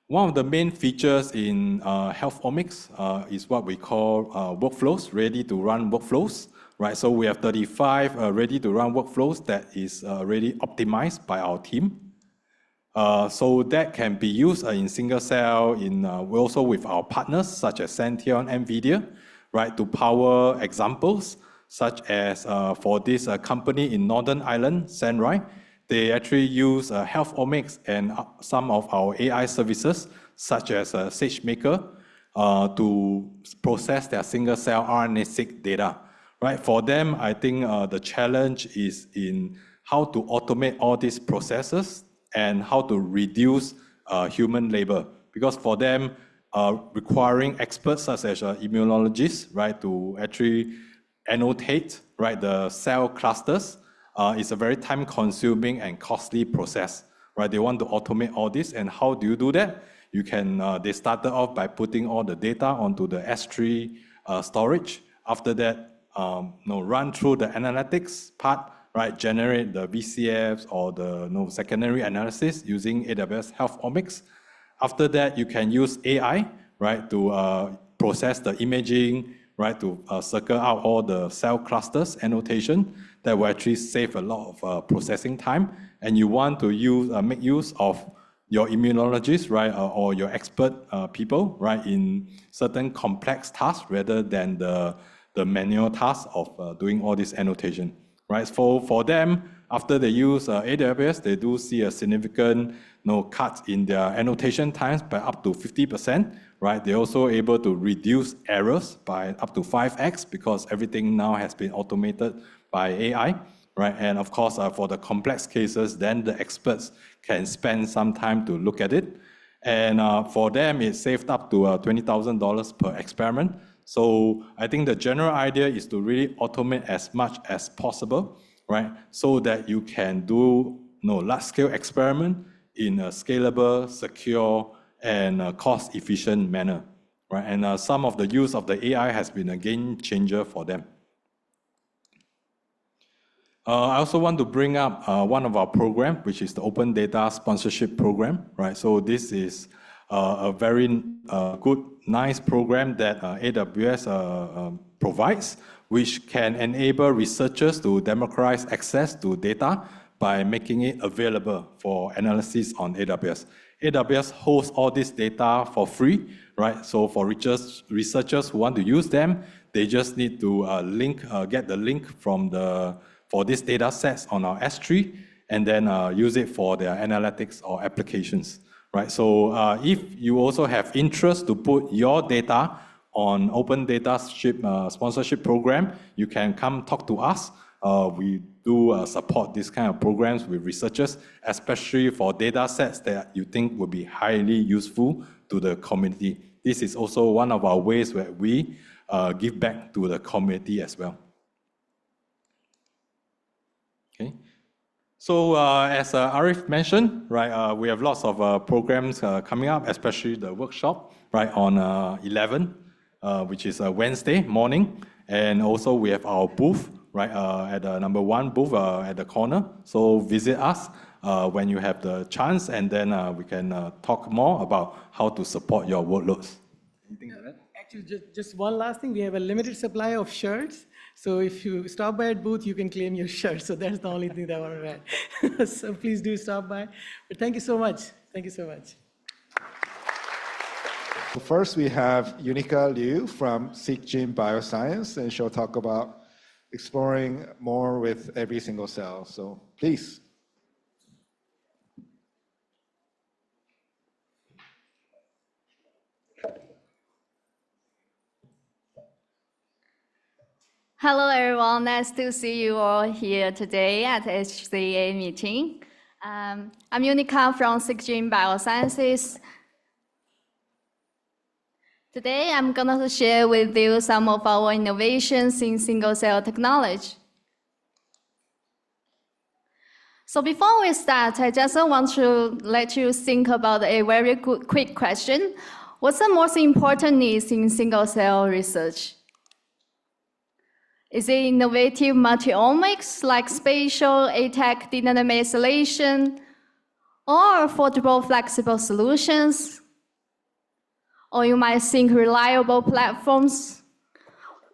One of the main features in Health Omics is what we call workflows, ready-to-run workflows, right? So we have 35 ready-to-run workflows that is already optimized by our team. So that can be used in single cell, we also with our partners such as Sciention, NVIDIA, right, to power examples such as for this company in Northern Ireland, Sunrise. They actually use Health Omics and some of our AI services, such as SageMaker, to process their single-cell RNA-seq data. Right? For them, I think the challenge is in how to automate all these processes and how to reduce human labor. Because for them, requiring experts such as immunologists, right, to actually annotate, right, the cell clusters, it's a very time-consuming and costly process, right? They want to automate all this, and how do you do that? You can. They started off by putting all the data onto the S3 storage. After that, run through the analytics part, right? Generate the VCFs or the secondary analysis using AWS Health Omics. After that, you can use AI, right, to process the imaging, right, to circle out all the cell clusters annotation. That will actually save a lot of processing time. And you want to make use of your immunologists, right, or your expert people, right, in certain complex tasks rather than the manual task of doing all this annotation, right? For them, after they use AWS, they do see a significant cut in their annotation times by up to 50%, right? They're also able to reduce errors by up to 5x because everything now has been automated by AI, right? And of course, for the complex cases, then the experts can spend some time to look at it. And for them, it saved up to $20,000 per experiment. So I think the general idea is to really automate as much as possible, right? So that you can do large-scale experiment in a scalable, secure, and cost-efficient manner, right? And some of the use of the AI has been a game changer for them. I also want to bring up one of our programs, which is the Open Data Sponsorship Program, right? So this is a very good, nice program that AWS provides, which can enable researchers to democratize access to data by making it available for analysis on AWS. AWS hosts all this data for free, right? So for researchers who want to use them, they just need to get the link for these data sets on our S3 and then use it for their analytics or applications, right? So if you also have interest to put your data on Open Data Sponsorship Program, you can come talk to us. We do support this kind of programs with researchers, especially for data sets that you think would be highly useful to the community. This is also one of our ways where we give back to the community as well. Okay. So as Arif mentioned, right, we have lots of programs coming up, especially the workshop, right, on 11, which is a Wednesday morning. And also we have our booth, right, at the number 1 booth at the corner. So visit us when you have the chance, and then we can talk more about how to support your workloads. Anything like that? Actually, just one last thing. We have a limited supply of shirts. So if you stop by at booth, you can claim your shirt. So that's the only thing that I want to add. So please do stop by. But thank you so much. Thank you so much. First, we have Yunica Liu from Seekgene Bioscience, and she'll talk about exploring more with every single cell. So please. Hello, everyone. Nice to see you all here today at HCA meeting. I'm Yunica from Seekgene Biosciences. Today, I'm going to share with you some of our innovations in single-cell technology. So before we start, I just want to let you think about a very quick question. What's the most important needs in single-cell research? Is it innovative multi-omics like spatial, ATAC, dynamic methylation, or affordable flexible solutions? Or you might think reliable platforms,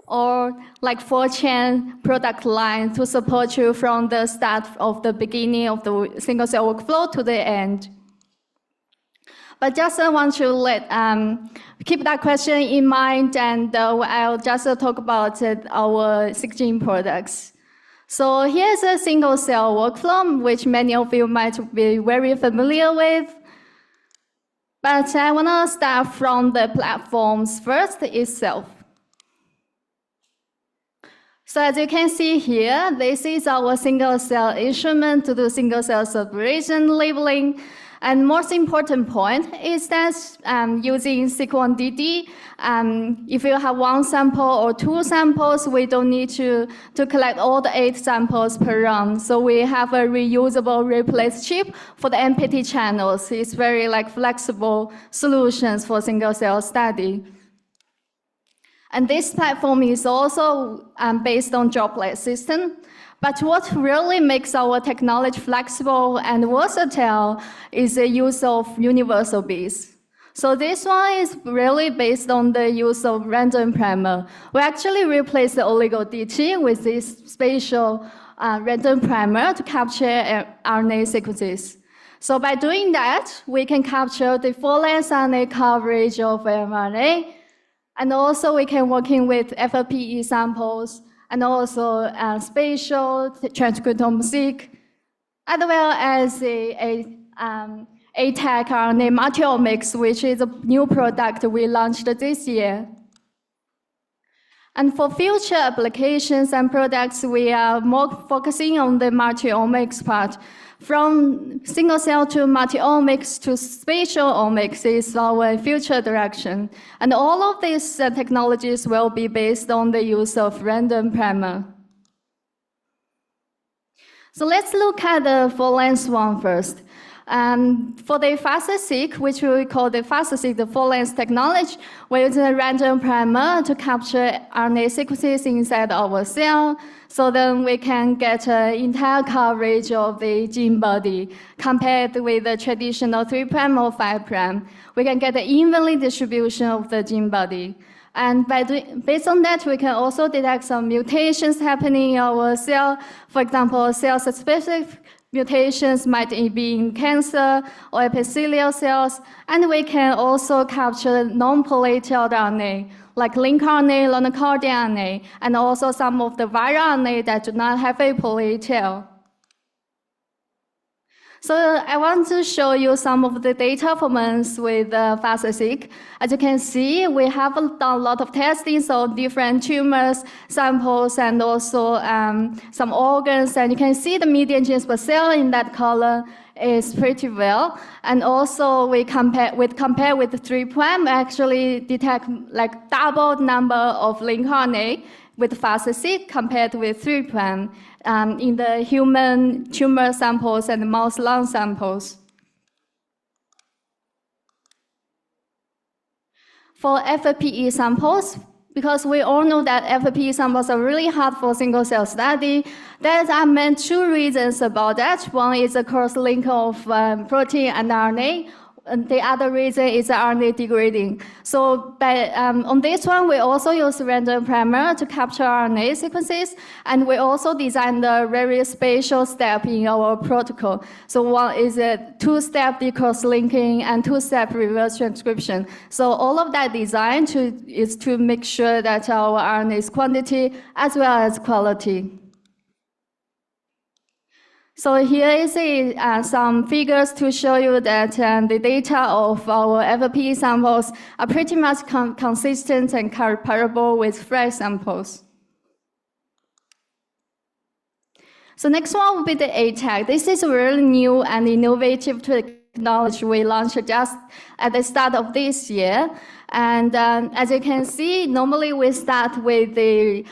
or like 4-chain product line to support you from the start of the beginning of the single-cell workflow to the end. But just want to keep that question in mind, and I'll just talk about our Seekgene products. So here's a single-cell workflow, which many of you might be very familiar with. But I want to start from the platforms first itself. So as you can see here, this is our single-cell instrument to do single-cell separation labeling. And most important point is that using Seq1DD, if you have 1 sample or 2 samples, we don't need to collect all the 8 samples per run. So we have a reusable replace chip for the MPT channels. It's very flexible solutions for single-cell study. And this platform is also based on droplet system. But what really makes our technology flexible and versatile is the use of universal beads. So this one is really based on the use of random primer. We actually replace the oligo-DT with this spatial random primer to capture RNA sequences. So by doing that, we can capture the full-length RNA coverage of mRNA, and also we can work in with FLPE samples, and also spatial transcriptome-seq, as well as a ATAC RNA Multi-Omics, which is a new product we launched this year. And for future applications and products, we are more focusing on the multi-omics part. From single cell to multi-omics to spatial omics is our future direction. And all of these technologies will be based on the use of random primer. So let's look at the full-length one first. For the FastSeq, which we call the FastSeq, the full-length technology, we use a random primer to capture RNA sequences inside our cell. So then we can get entire coverage of the gene body compared with the traditional 3' or 5'. We can get the evenly distribution of the gene body. And based on that, we can also detect some mutations happening in our cell. For example, cell-specific mutations might be in cancer or epithelial cells. And we can also capture non-polytailed RNA, like link RNA, lonocardin RNA, and also some of the viral RNA that do not have a polytail. So I want to show you some of the data performance with FastSeq. As you can see, we have done a lot of testing on different tumors, samples, and also some organs. And you can see the median genes per cell in that color is pretty well. And also we compare with 3' actually detect like double number of link RNA with FastSeq compared with 3' in the human tumor samples and mouse lung samples. For FLPE samples, because we all know that FLPE samples are really hard for single-cell study, there are meant 2 reasons about that. One is the cross-link of protein and RNA. And the other reason is RNA degrading. So on this one, we also use random primer to capture RNA sequences, and we also designed the various spatial steps in our protocol. So one is a two-step cross-linking and two-step reverse transcription. So all of that design is to make sure that our RNA is quantity as well as quality. So here is some figures to show you that the data of our FP samples are pretty much consistent and comparable with fresh samples. So next one will be the ATAC. This is a really new and innovative technology we launched just at the start of this year. And as you can see, normally we start with the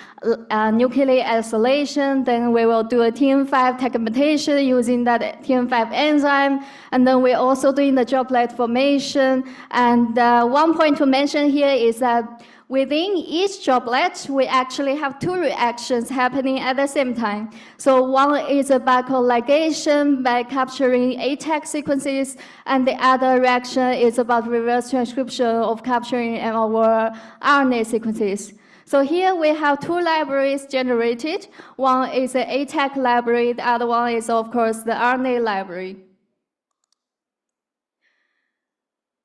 nucleic isolation, then we will do a TM5 segmentation using that TM5 enzyme, and then we're also doing the droplet formation. And one point to mention here is that within each droplet, we actually have two reactions happening at the same time. So one is a bioligation by capturing ATAC sequences, and the other reaction is about reverse transcription of capturing our RNA sequences. So here we have two libraries generated. One is the ATAC library, the other one is, of course, the RNA library.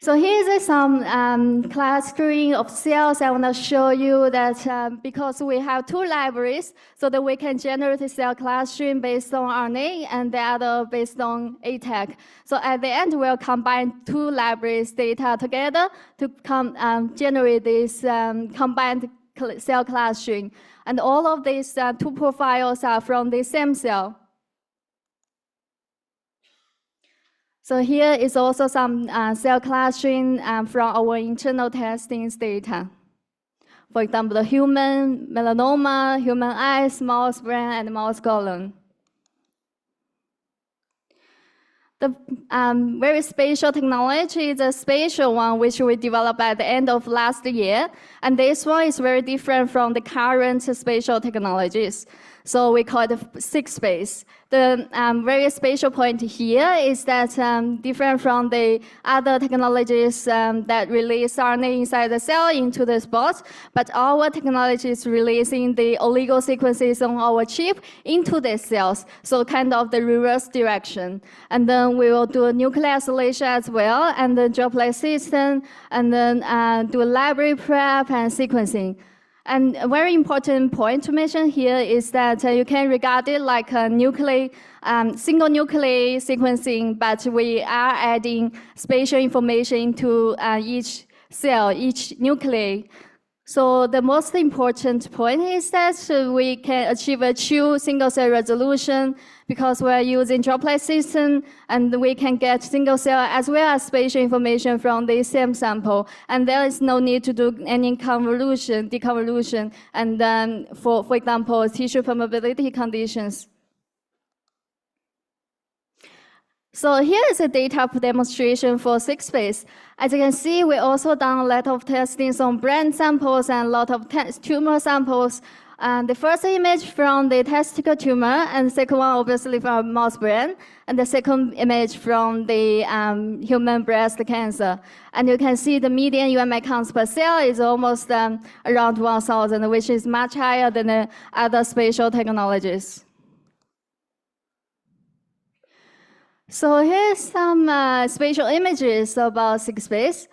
So here's some clustering of cells. I want to show you that because we have two libraries, so that we can generate a cell clustering based on RNA and the other based on ATAC. So at the end, we'll combine two libraries data together to generate this combined cell clustering. And all of these two profiles are from the same cell. So here is also some cell clustering from our internal testings data. For example, the human melanoma, human eyes, mouse brain, and mouse colon. The very spatial technology is a spatial one which we developed at the end of last year. And this one is very different from the current spatial technologies. So we call it Seek-space. The very spatial point here is that different from the other technologies that release RNA inside the cell into the spot, but our technology is releasing the oligo sequences on our chip into the cells, so kind of the reverse direction. And then we will do a nucleic isolation as well, and the droplet system, and then do library prep and sequencing. And a very important point to mention here is that you can regard it like a single nuclei sequencing, but we are adding spatial information into each cell, each nuclei. So the most important point is that we can achieve a true single cell resolution because we're using droplet system, and we can get single cell as well as spatial information from the same sample. And there is no need to do any deconvolution, and then for example, tissue permeability conditions. So here is a data demonstration for Seek-space. As you can see, we also done a lot of testings on brain samples and a lot of tumor samples. The first image from the testicle tumor, and the second one obviously from mouse brain, and the second image from the human breast cancer. And you can see the median UMI counts per cell is almost around 1,000, which is much higher than the other spatial technologies. So here's some spatial images about Seek-space.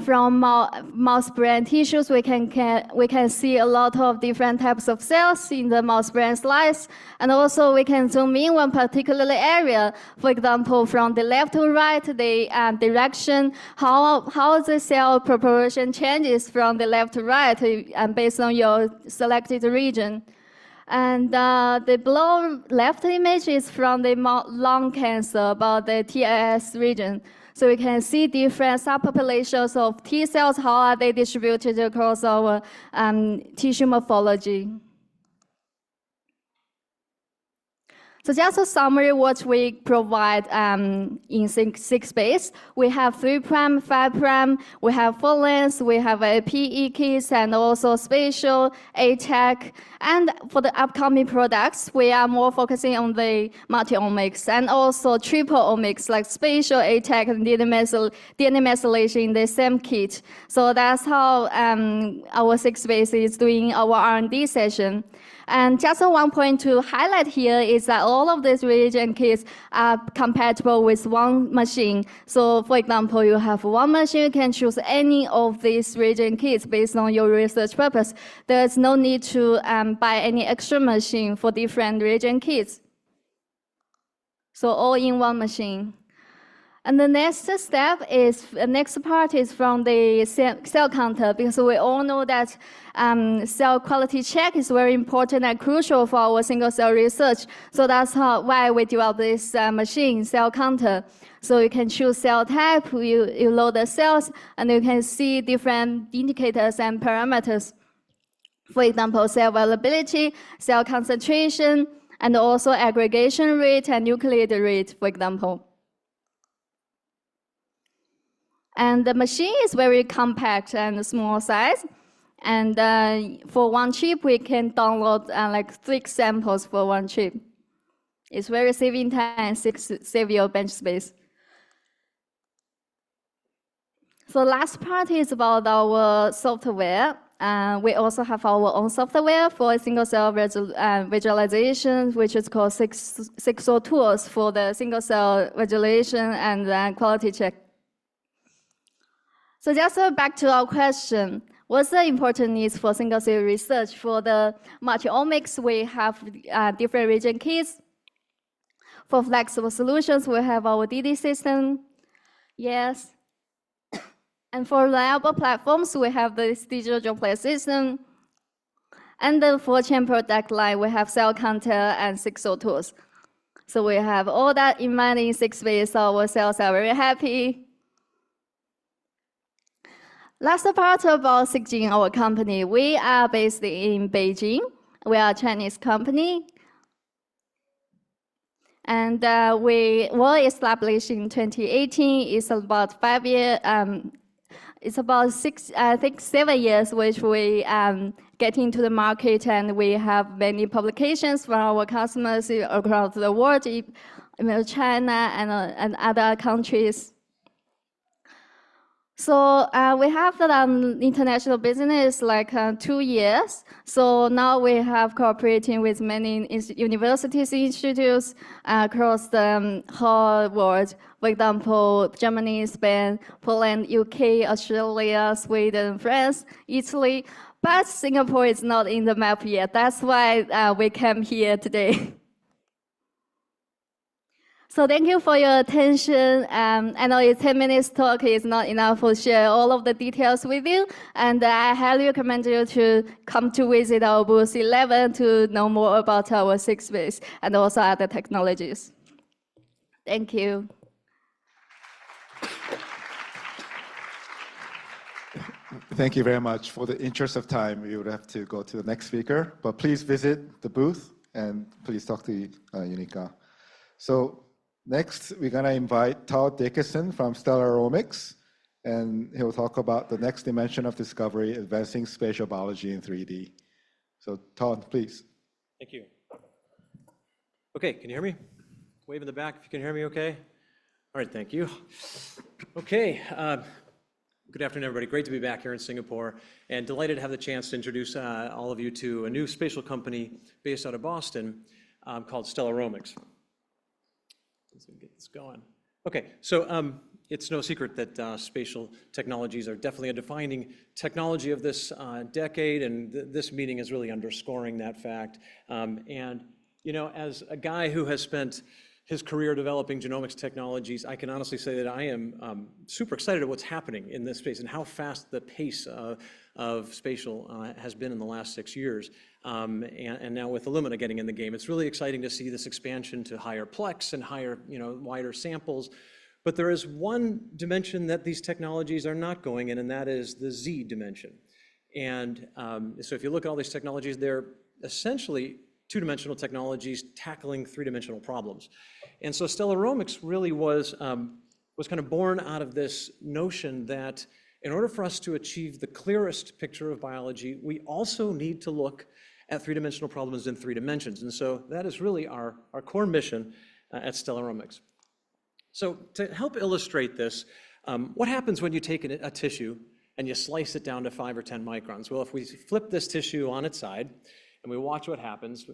From mouse brain tissues, we can see a lot of different types of cells in the mouse brain slice, and also we can zoom in one particular area. For example, from the left to right, the direction, how the cell proportion changes from the left to right based on your selected region. And the below left image is from the lung cancer, about the TIS region. So we can see different subpopulations of T cells, how are they distributed across our tissue morphology. So just a summary what we provide in Seekgene. We have 3', 5', we have full length, we have a PE kits, and also spatial, ATAC. And for the upcoming products, we are more focusing on the multi-omics and also triple omics like spatial, ATAC, and DNA methylation in the same kit. So that's how our Seekgene is doing our R&D session. And just one point to highlight here is that all of these reagent kits are compatible with one machine. So for example, you have one machine, you can choose any of these reagent kits based on your research purpose. There's no need to buy any extra machine for different reagent kits. So all in one machine. And the next step is, the next part is from the cell counter, because we all know that cell quality check is very important and crucial for our single cell research. So that's why we developed this machine, cell counter. So you can choose cell type, you load the cells, and you can see different indicators and parameters. For example, cell availability, cell concentration, and also aggregation rate and nucleate rate, for example. And the machine is very compact and small size. And for one chip, we can download like 6 samples for one chip. It's very saving time and save your bench space. So last part is about our software. We also have our own software for single cell visualization, which is called Seekgene tools for the single cell visualization and quality check. So just back to our question, what's the important needs for single cell research? For the multi-omics, we have different reagent kits. For flexible solutions, we have our DD system. Yes. And for reliable platforms, we have the digital droplet system. And then for chain product line, we have cell counter and Seekgene tools. So we have all that in mind in Seekgene, so our cells are very happy. Last part about Seekgene, our company. We are based in Beijing. We are a Chinese company. And we were established in 2018. It's about 5 years. It's about 7 years, which we get into the market, and we have many publications from our customers across the world, China and other countries. So we have done international business like 2 years. So now we have cooperating with many universities, institutes across the whole world. For example, Germany, Spain, Poland, UK, Australia, Sweden, France, Italy. But Singapore is not in the map yet. That's why we came here today. So thank you for your attention. I know a 10 minutes talk is not enough to share all of the details with you. And I highly recommend you to come to visit our booth 11 to know more about our Seekgene and also other technologies. Thank you. Thank you very much. For the interest of time, we would have to go to the next speaker. But please visit the booth and please talk to Yunica. So next, we're going to invite Todd Dickinson from Stellaromics, and he'll talk about the next dimension of discovery, advancing spatial biology in 3D. So Todd, please. Thank you. Okay, can you hear me? Wave in the back if you can hear me okay. All right, thank you. Okay, good afternoon, everybody. Great to be back here in Singapore, and delighted to have the chance to introduce all of you to a new spatial company based out of Boston called Stellaromics. Let's get this going. Okay, so it's no secret that spatial technologies are definitely a defining technology of this decade, and this meeting is really underscoring that fact. And you know, as a guy who has spent his career developing genomics technologies, I can honestly say that I am super excited at what's happening in this space and how fast the pace of spatial has been in the last 6 years. And now with Illumina getting in the game, it's really exciting to see this expansion to higher plex and higher, wider samples. But there is one dimension that these technologies are not going in, and that is the Z dimension. And so if you look at all these technologies, they're essentially two-dimensional technologies tackling three-dimensional problems. And so Stellaromics really was kind of born out of this notion that in order for us to achieve the clearest picture of biology, we also need to look at three-dimensional problems in 3 dimensions. And so that is really our core mission at Stellaromics. So to help illustrate this, what happens when you take a tissue and you slice it down to 5 or 10 microns? Well, if we flip this tissue on its side and we watch what happens,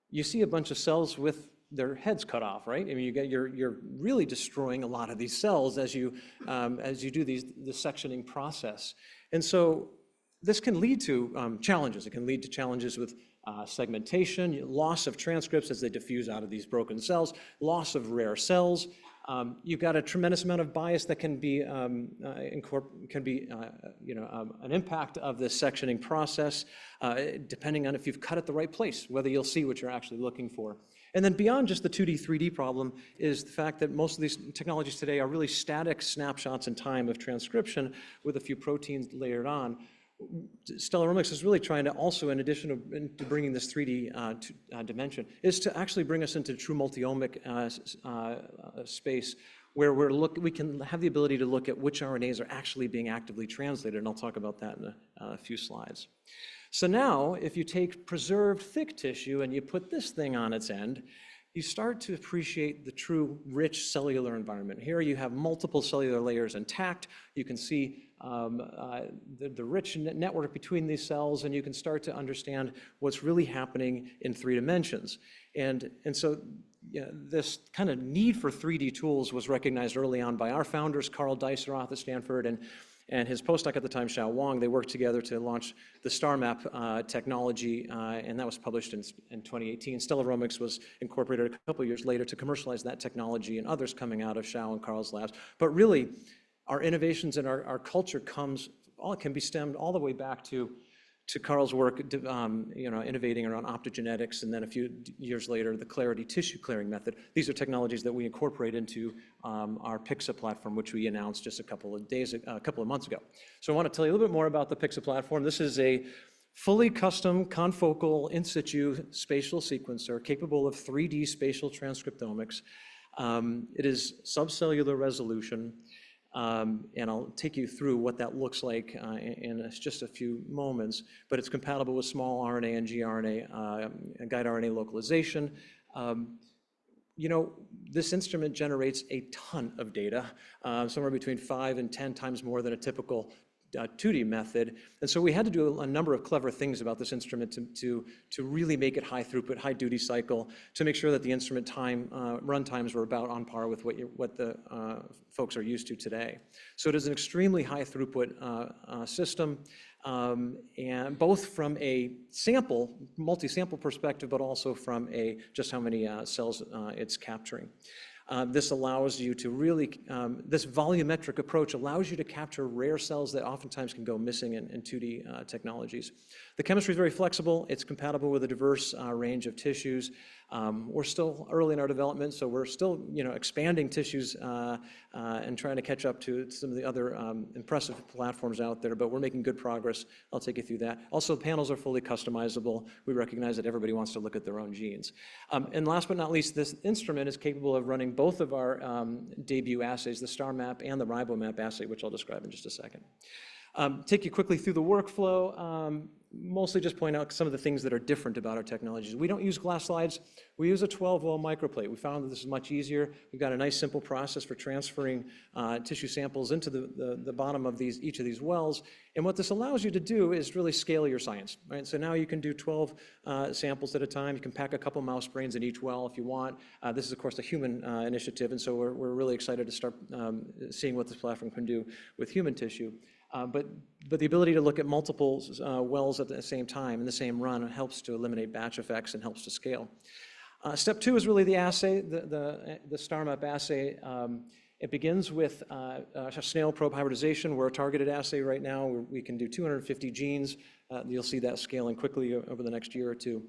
you see a bunch of cells with their heads cut off, right? I mean, you're really destroying a lot of these cells as you do the sectioning process. And so this can lead to challenges. It can lead to challenges with segmentation, loss of transcripts as they diffuse out of these broken cells, loss of rare cells. You've got a tremendous amount of bias that can be an impact of the sectioning process, depending on if you've cut at the right place, whether you'll see what you're actually looking for. And then beyond just the 2D, 3D problem is the fact that most of these technologies today are really static snapshots in time of transcription with a few proteins layered on. Stellaromics is really trying to also, in addition to bringing this 3D dimension, is to actually bring us into true multi-omic space where we can have the ability to look at which RNAs are actually being actively translated, and I'll talk about that in a few slides. So now, if you take preserved thick tissue and you put this thing on its end, you start to appreciate the true rich cellular environment. Here you have multiple cellular layers intact. You can see the rich network between these cells, and you can start to understand what's really happening in 3 dimensions. And so this kind of need for 3D tools was recognized early on by our founders, Carl Dijsselroth at Stanford, and his postdoc at the time, Xiao Wang. They worked together to launch the StarMap technology, and that was published in 2018. Stellaromics was incorporated a couple of years later to commercialize that technology, and others coming out of Xiao and Carl's labs. But really, our innovations and our culture can be stemmed all the way back to Carl's work, innovating around optogenetics, and then a few years later, the Clarity tissue clearing method. These are technologies that we incorporate into our PIXA platform, which we announced just a couple of months ago. So I want to tell you a little bit more about the PIXA platform. This is a fully custom confocal in situ spatial sequencer capable of 3D spatial transcriptomics. It is subcellular resolution. And I'll take you through what that looks like in just a few moments, but it's compatible with small RNA and gRNA, guide RNA localization. This instrument generates a ton of data, somewhere between 5 and 10 times more than a typical 2D method. And so we had to do a number of clever things about this instrument to really make it high throughput, high duty cycle, to make sure that the instrument run times were about on par with what the folks are used to today. So it is an extremely high throughput system, and both from a multi-sample perspective, but also from just how many cells it's capturing. This allows you to really, this volumetric approach allows you to capture rare cells that oftentimes can go missing in 2D technologies. The chemistry is very flexible. It's compatible with a diverse range of tissues. We're still early in our development, so we're still expanding tissues and trying to catch up to some of the other impressive platforms out there, but we're making good progress. I'll take you through that. Also, the panels are fully customizable. We recognize that everybody wants to look at their own genes. And last but not least, this instrument is capable of running both of our debut assays, the StarMap and the RiboMap assay, which I'll describe in just a second. Take you quickly through the workflow. Mostly just point out some of the things that are different about our technologies. We don't use glass slides. We use a 12-well microplate. We found that this is much easier. We've got a nice simple process for transferring tissue samples into the bottom of each of these wells. And what this allows you to do is really scale your science, right? So now you can do 12 samples at a time. You can pack a couple mouse brains in each well if you want. This is, of course, a human initiative, and so we're really excited to start seeing what this platform can do with human tissue. But the ability to look at multiple wells at the same time in the same run helps to eliminate batch effects and helps to scale. Step 2 is really the assay, the StarMap assay. It begins with a snail probe hybridization. We're a targeted assay right now. We can do 250 genes. You'll see that scaling quickly over the next year or two.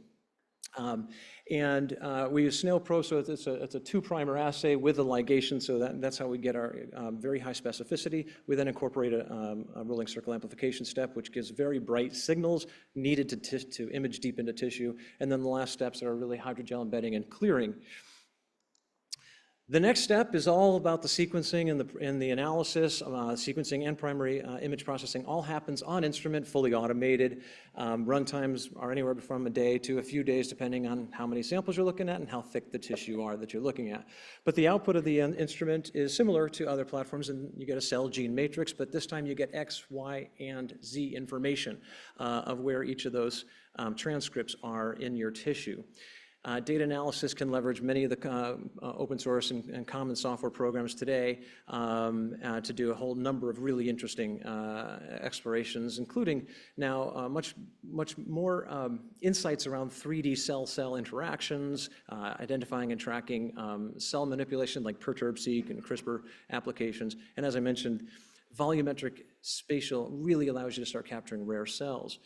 We use Snail-Pro, so it's a two-primer assay with a ligation, so that's how we get our very high specificity. We then incorporate a rolling circle amplification step, which gives very bright signals needed to image deep into tissue. And then the last steps are really hydrogel embedding and clearing. The next step is all about the sequencing and the analysis. Sequencing and primary image processing all happens on instrument, fully automated. Run times are anywhere from a day to a few days, depending on how many samples you're looking at and how thick the tissue are that you're looking at. But the output of the instrument is similar to other platforms, and you get a cell gene matrix, but this time you get X, Y, and Z information of where each of those transcripts are in your tissue. Data analysis can leverage many of the open source and common software programs today to do a whole number of really interesting explorations, including now much more insights around 3D cell-cell interactions, identifying and tracking cell manipulation like Perturb-seq and CRISPR applications. And as I mentioned, volumetric spatial really allows you to start capturing rare cells.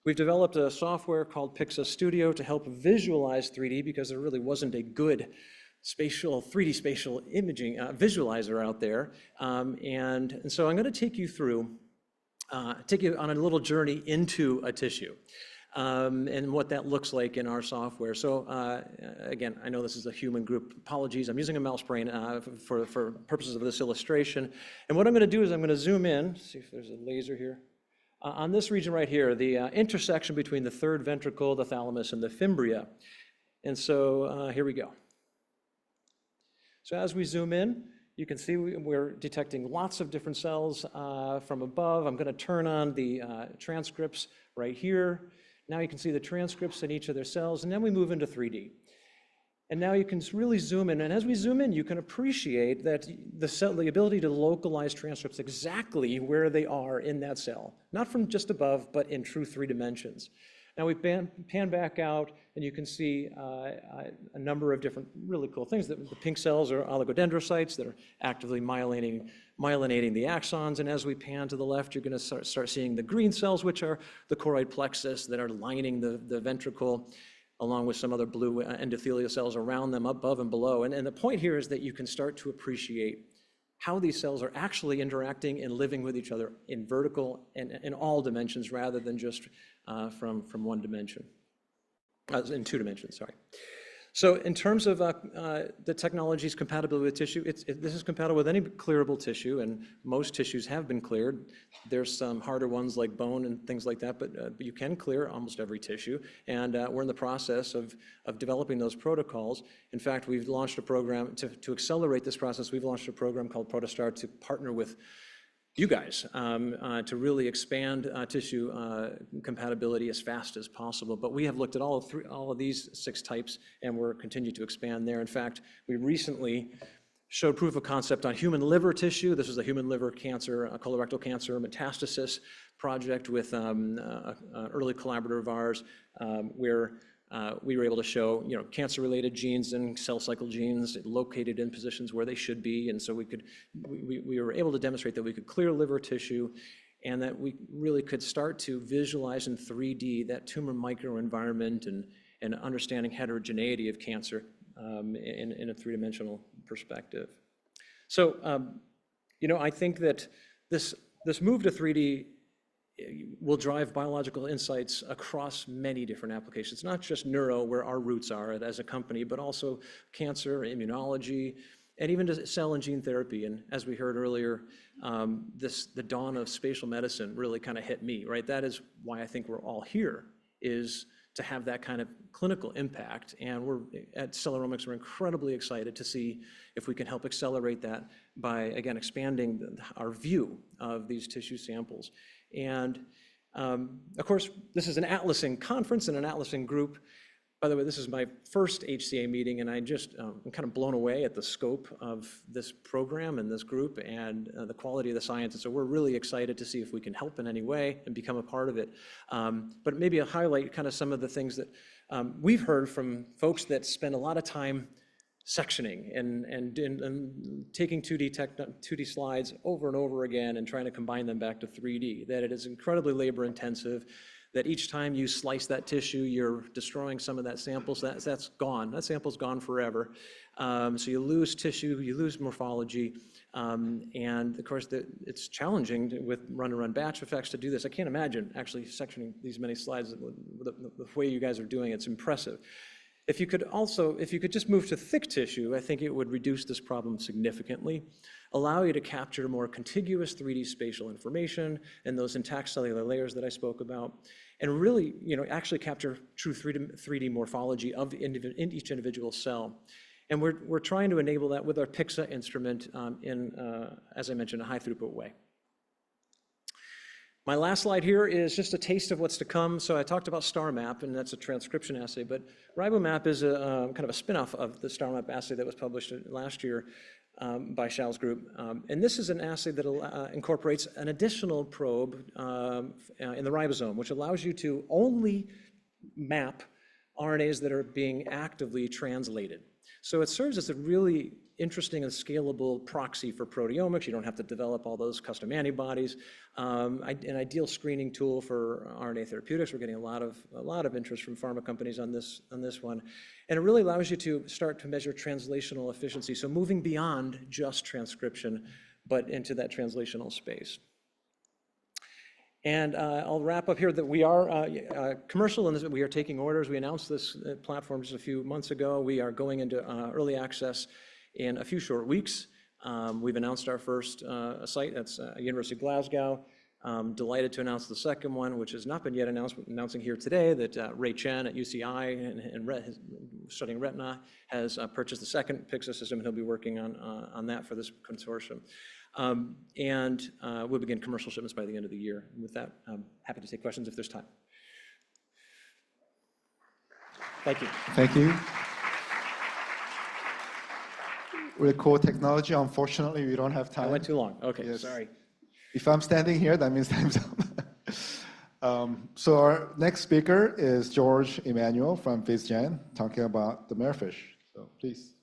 We've developed a software called Pixa Studio to help visualize 3D because there really wasn't a good 3D spatial imaging visualizer out there. And so I'm going to take you on a little journey into a tissue and what that looks like in our software. So again, I know this is a human group. Apologies, I'm using a mouse brain for purposes of this illustration. And what I'm going to do is I'm going to zoom in, see if there's a laser here. On this region right here, the intersection between the third ventricle, the thalamus, and the fimbria. And so here we go. So as we zoom in, you can see we're detecting lots of different cells from above. I'm going to turn on the transcripts right here. Now you can see the transcripts in each of their cells, and then we move into 3D. And now you can really zoom in, and as we zoom in, you can appreciate that the ability to localize transcripts exactly where they are in that cell, not from just above, but in true 3 dimensions. Now we pan back out, and you can see a number of different really cool things. The pink cells are oligodendrocytes that are actively myelinating the axons, and as we pan to the left, you're going to start seeing the green cells, which are the choroid plexus that are lining the ventricle, along with some other blue endothelial cells around them, above and below. And the point here is that you can start to appreciate how these cells are actually interacting and living with each other in vertical and in all dimensions rather than just from one dimension, in 2 dimensions, sorry. So in terms of the technology's compatibility with tissue, this is compatible with any clearable tissue, and most tissues have been cleared. There's some harder ones like bone and things like that, but you can clear almost every tissue, and we're in the process of developing those protocols. In fact, we've launched a program to accelerate this process. We've launched a program called Protostar to partner with you guys to really expand tissue compatibility as fast as possible. But we have looked at all of these 6 types, and we're continuing to expand there. In fact, we recently showed proof of concept on human liver tissue. This is a human liver cancer, a colorectal cancer metastasis project with an early collaborator of ours, where we were able to show, cancer-related genes and cell cycle genes located in positions where they should be, and so we were able to demonstrate that we could clear liver tissue, and that we really could start to visualize in 3D that tumor microenvironment and understanding heterogeneity of cancer in a 3-dimensional perspective. So, I think that this move to 3D will drive biological insights across many different applications, not just neuro, where our roots are as a company, but also cancer, immunology, and even to cell and gene therapy. And as we heard earlier, the dawn of spatial medicine really kind of hit me, right? That is why I think we're all here, is to have that kind of clinical impact. And we're at Stellaromics, we're incredibly excited to see if we can help accelerate that by, again, expanding our view of these tissue samples. And of course, this is an atlasing conference and an atlasing group. By the way, this is my first HCA meeting, and I'm kind of blown away at the scope of this program and this group and the quality of the science. And so we're really excited to see if we can help in any way and become a part of it. But maybe a highlight kind of some of the things that we've heard from folks that spend a lot of time sectioning and taking 2D slides over and over again and trying to combine them back to 3D, that it is incredibly labor intensive. that each time you slice that tissue, you're destroying some of that sample, so that's gone. That sample's gone forever. So you lose tissue, you lose morphology, and of course, it's challenging with run-to-run batch effects to do this. I can't imagine actually sectioning these many slides the way you guys are doing. It's impressive. If you could just move to thick tissue, I think it would reduce this problem significantly, allow you to capture more contiguous 3D spatial information and those intact cellular layers that I spoke about, and really, actually capture true 3D morphology of in each individual cell. And we're trying to enable that with our PIXA instrument as I mentioned, a high throughput way. My last slide here is just a taste of what's to come. So I talked about StarMap, and that's a transcription assay, but RiboMap is a kind of a spin-off of the StarMap assay that was published last year by Xiao's group. And this is an assay that incorporates an additional probe in the ribosome, which allows you to only map RNAs that are being actively translated. So it serves as a really interesting and scalable proxy for proteomics. You don't have to develop all those custom antibodies. An ideal screening tool for RNA therapeutics. We're getting a lot of interest from pharma companies on this one. And it really allows you to start to measure translational efficiency. So moving beyond just transcription, but into that translational space. And I'll wrap up here that we are commercial and we are taking orders. We announced this platform just a few months ago. We are going into early access in a few short weeks. We've announced our first site, that's University of Glasgow. Delighted to announce the second one, which has not been yet announced, but announcing here today that Ray Chen at UCI and studying retina has purchased the second PIXA system, and he'll be working on that for this consortium. And we'll begin commercial shipments by the end of the year. And with that, I'm happy to take questions if there's time. Thank you. Thank you. With core technology, unfortunately, we don't have time. I went too long. Okay, Yes. sorry. If I'm standing here, that means time's up. So our next speaker is George Emaunel from Vizgen, talking about the MERFISH. So please.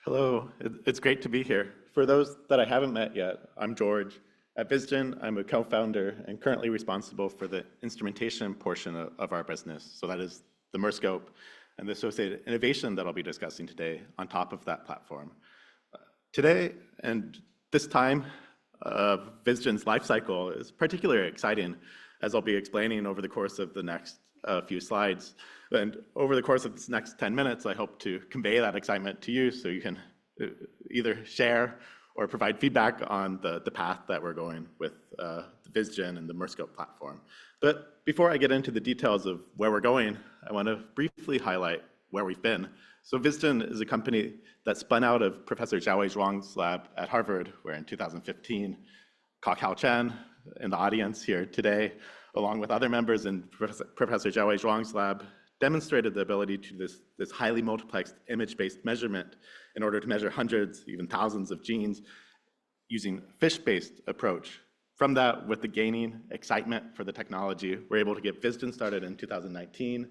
Hello, it's great to be here. For those that I haven't met yet, I'm George. At Vizgen, I'm a co-founder and currently responsible for the instrumentation portion of our business. So that is the MERSCOPE and the associated innovation that I'll be discussing today on top of that platform. Today and this time of Vizgen's life cycle is particularly exciting, as I'll be explaining over the course of the next few slides. And over the course of this next 10 minutes, I hope to convey that excitement to you so you can either share or provide feedback on the path that we're going with the Vizgen and the MERSCOPE platform. But before I get into the details of where we're going, I want to briefly highlight where we've been. So Vizgen is a company that spun out of Professor Xiaowei Zhuang's lab at Harvard, where in 2015, Kakao Chen in the audience here today, along with other members in Professor Xiaowei Zhuang's lab, demonstrated the ability to do this highly multiplexed image-based measurement in order to measure hundreds, even thousands of genes using fish-based approach. From that, with the gaining excitement for the technology, we're able to get Vizgen started in 2019.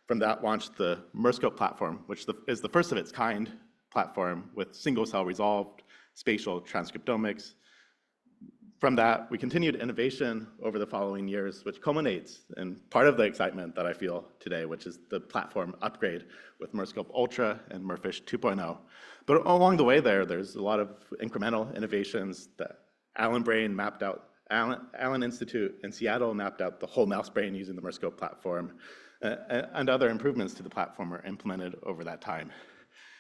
From that, launched the MERSCOPE platform, which is the first of its kind platform with single-cell resolved spatial transcriptomics. From that, we continued innovation over the following years, which culminates in part of the excitement that I feel today, which is the platform upgrade with MERSCOPE Ultra and MERFISH 2.0. But along the way there's a lot of incremental innovations that Allen Institute in Seattle mapped out the whole mouse brain using the MERSCOPE platform, and other improvements to the platform were implemented over that time.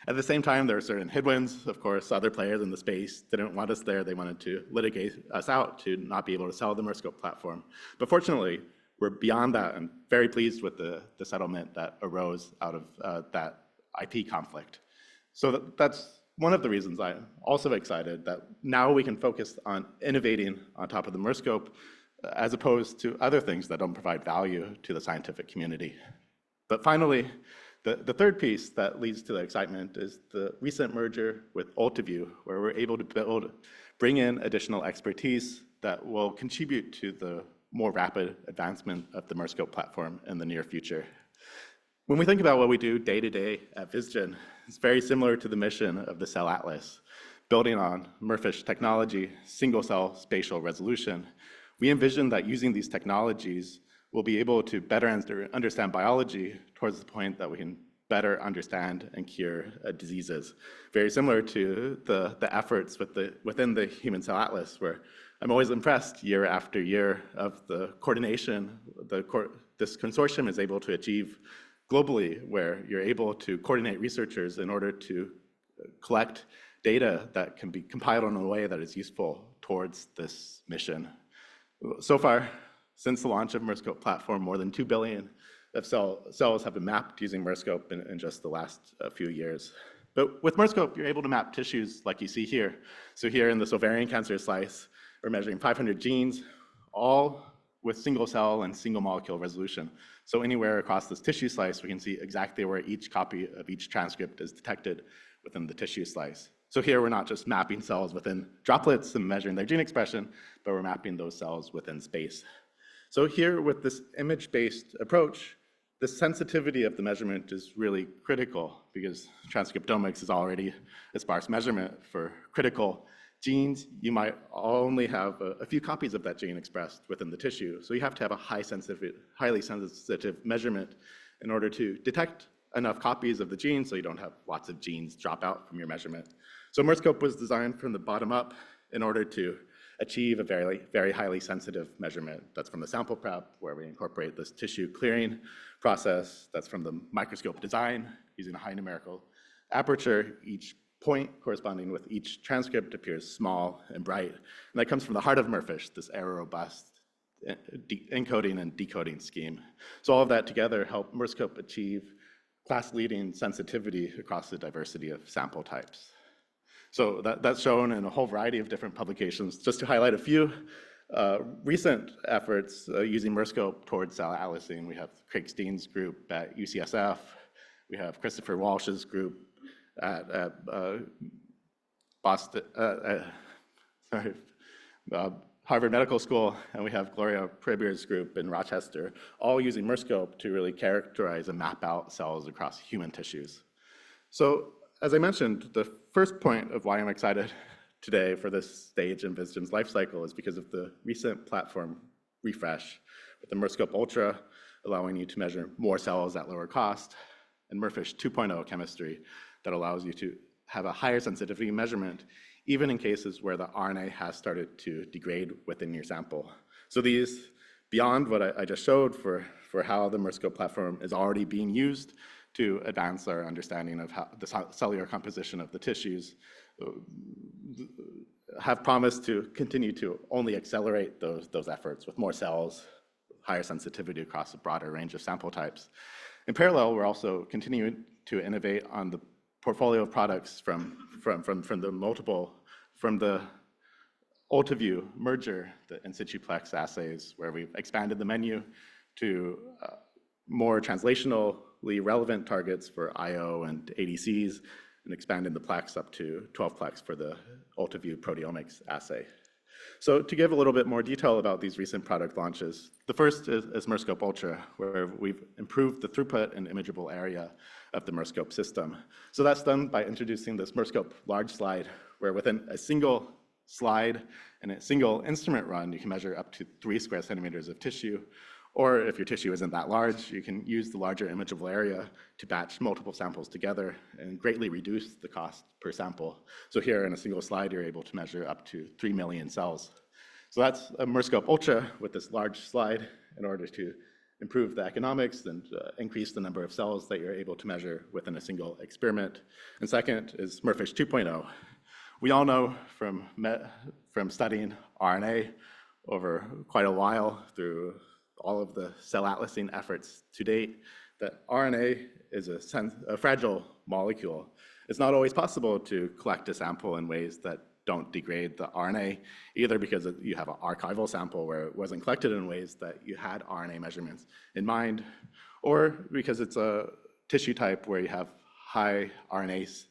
At the same time, there are certain headwinds. Of course, other players in the space didn't want us there. They wanted to litigate us out to not be able to sell the MERSCOPE platform. But fortunately, we're beyond that and very pleased with the settlement that arose out of that IP conflict. So that's one of the reasons I'm also excited that now we can focus on innovating on top of the MERSCOPE as opposed to other things that don't provide value to the scientific community. But finally, the third piece that leads to the excitement is the recent merger with UltraView, where we're able to bring in additional expertise that will contribute to the more rapid advancement of the MERSCOPE platform in the near future. When we think about what we do day to day at Vizgen, it's very similar to the mission of the Cell Atlas. Building on MERFISH technology, single-cell spatial resolution, we envision that using these technologies, we'll be able to better understand biology towards the point that we can better understand and cure diseases. Very similar to the efforts within the Human Cell Atlas, where I'm always impressed year after year of the coordination this consortium is able to achieve globally, where you're able to coordinate researchers in order to collect data that can be compiled in a way that is useful towards this mission. So far, since the launch of MERSCOPE platform, more than 2 billion of cells have been mapped using MERSCOPE in just the last few years. But with MERSCOPE, you're able to map tissues like you see here. So here in this ovarian cancer slice, we're measuring 500 genes, all with single cell and single molecule resolution. So anywhere across this tissue slice, we can see exactly where each copy of each transcript is detected within the tissue slice. So here we're not just mapping cells within droplets and measuring their gene expression, but we're mapping those cells within space. So here with this image-based approach, the sensitivity of the measurement is really critical because transcriptomics is already a sparse measurement for critical genes. You might only have a few copies of that gene expressed within the tissue. So you have to have a highly sensitive measurement in order to detect enough copies of the gene so you don't have lots of genes drop out from your measurement. So MERSCOPE was designed from the bottom up in order to achieve a very, very highly sensitive measurement. That's from the sample prep, where we incorporate this tissue clearing process. That's from the microscope design, using a high numerical aperture. Each point corresponding with each transcript appears small and bright. And that comes from the heart of MERFISH, this error-robust encoding and decoding scheme. So all of that together helped MERSCOPE achieve class-leading sensitivity across the diversity of sample types. So that's shown in a whole variety of different publications. Just to highlight a few recent efforts using MERSCOPE towards cell atlasing, we have Craig Steen's group at UCSF, we have Christopher Walsh's group at Harvard Medical School, and we have Gloria Prebier's group in Rochester, all using MERSCOPE to really characterize and map out cells across human tissues. So, as I mentioned, the first point of why I'm excited today for this stage in Vizgen's life cycle is because of the recent platform refresh with the MERSCOPE Ultra, allowing you to measure more cells at lower cost, and MERFISH 2.0 chemistry that allows you to have a higher sensitivity measurement, even in cases where the RNA has started to degrade within your sample. So these, beyond what I just showed for how the MERSCOPE platform is already being used to advance our understanding of how the cellular composition of the tissues, have promised to continue to only accelerate those efforts with more cells, higher sensitivity across a broader range of sample types. In parallel, we're also continuing to innovate on the portfolio of products from the UltraView merger, the in situplex assays, where we've expanded the menu to more translationally relevant targets for IO and ADCs, and expanded the plex up to 12 plex for the UltraView proteomics assay. So to give a little bit more detail about these recent product launches, the first is MERSCOPE Ultra, where we've improved the throughput and imageable area of the MERSCOPE system. So that's done by introducing this MERSCOPE large slide, where within a single slide and a single instrument run, you can measure up to 3 square centimeters of tissue. Or if your tissue isn't that large, you can use the larger imageable area to batch multiple samples together and greatly reduce the cost per sample. So here in a single slide, you're able to measure up to 3 million cells. So that's a MERSCOPE Ultra with this large slide in order to improve the economics and increase the number of cells that you're able to measure within a single experiment. And second is MERFISH 2.0. We all know from studying RNA over quite a while through all of the cell atlasing efforts to date, that RNA is a fragile molecule. It's not always possible to collect a sample in ways that don't degrade the RNA, either because you have an archival sample where it wasn't collected in ways that you had RNA measurements in mind, or because it's a tissue type where you have high RNase,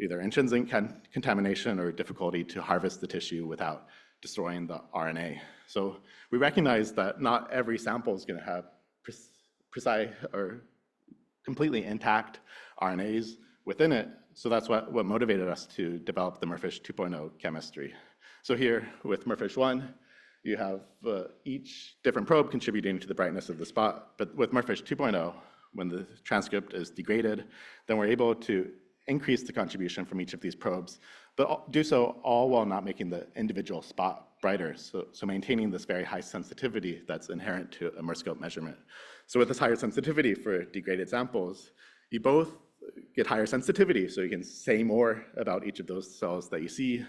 either intrinsic contamination or difficulty to harvest the tissue without destroying the RNA. So we recognize that not every sample is going to have precise or completely intact RNAs within it. So that's what motivated us to develop the MERFISH 2.0 chemistry. So here with MERFISH 1, you have each different probe contributing to the brightness of the spot. But with MERFISH 2.0, when the transcript is degraded, then we're able to increase the contribution from each of these probes, but do so all while not making the individual spot brighter. So maintaining this very high sensitivity that's inherent to a MERSCOPE measurement. So with this higher sensitivity for degraded samples, you both get higher sensitivity, so you can say more about each of those cells that you see,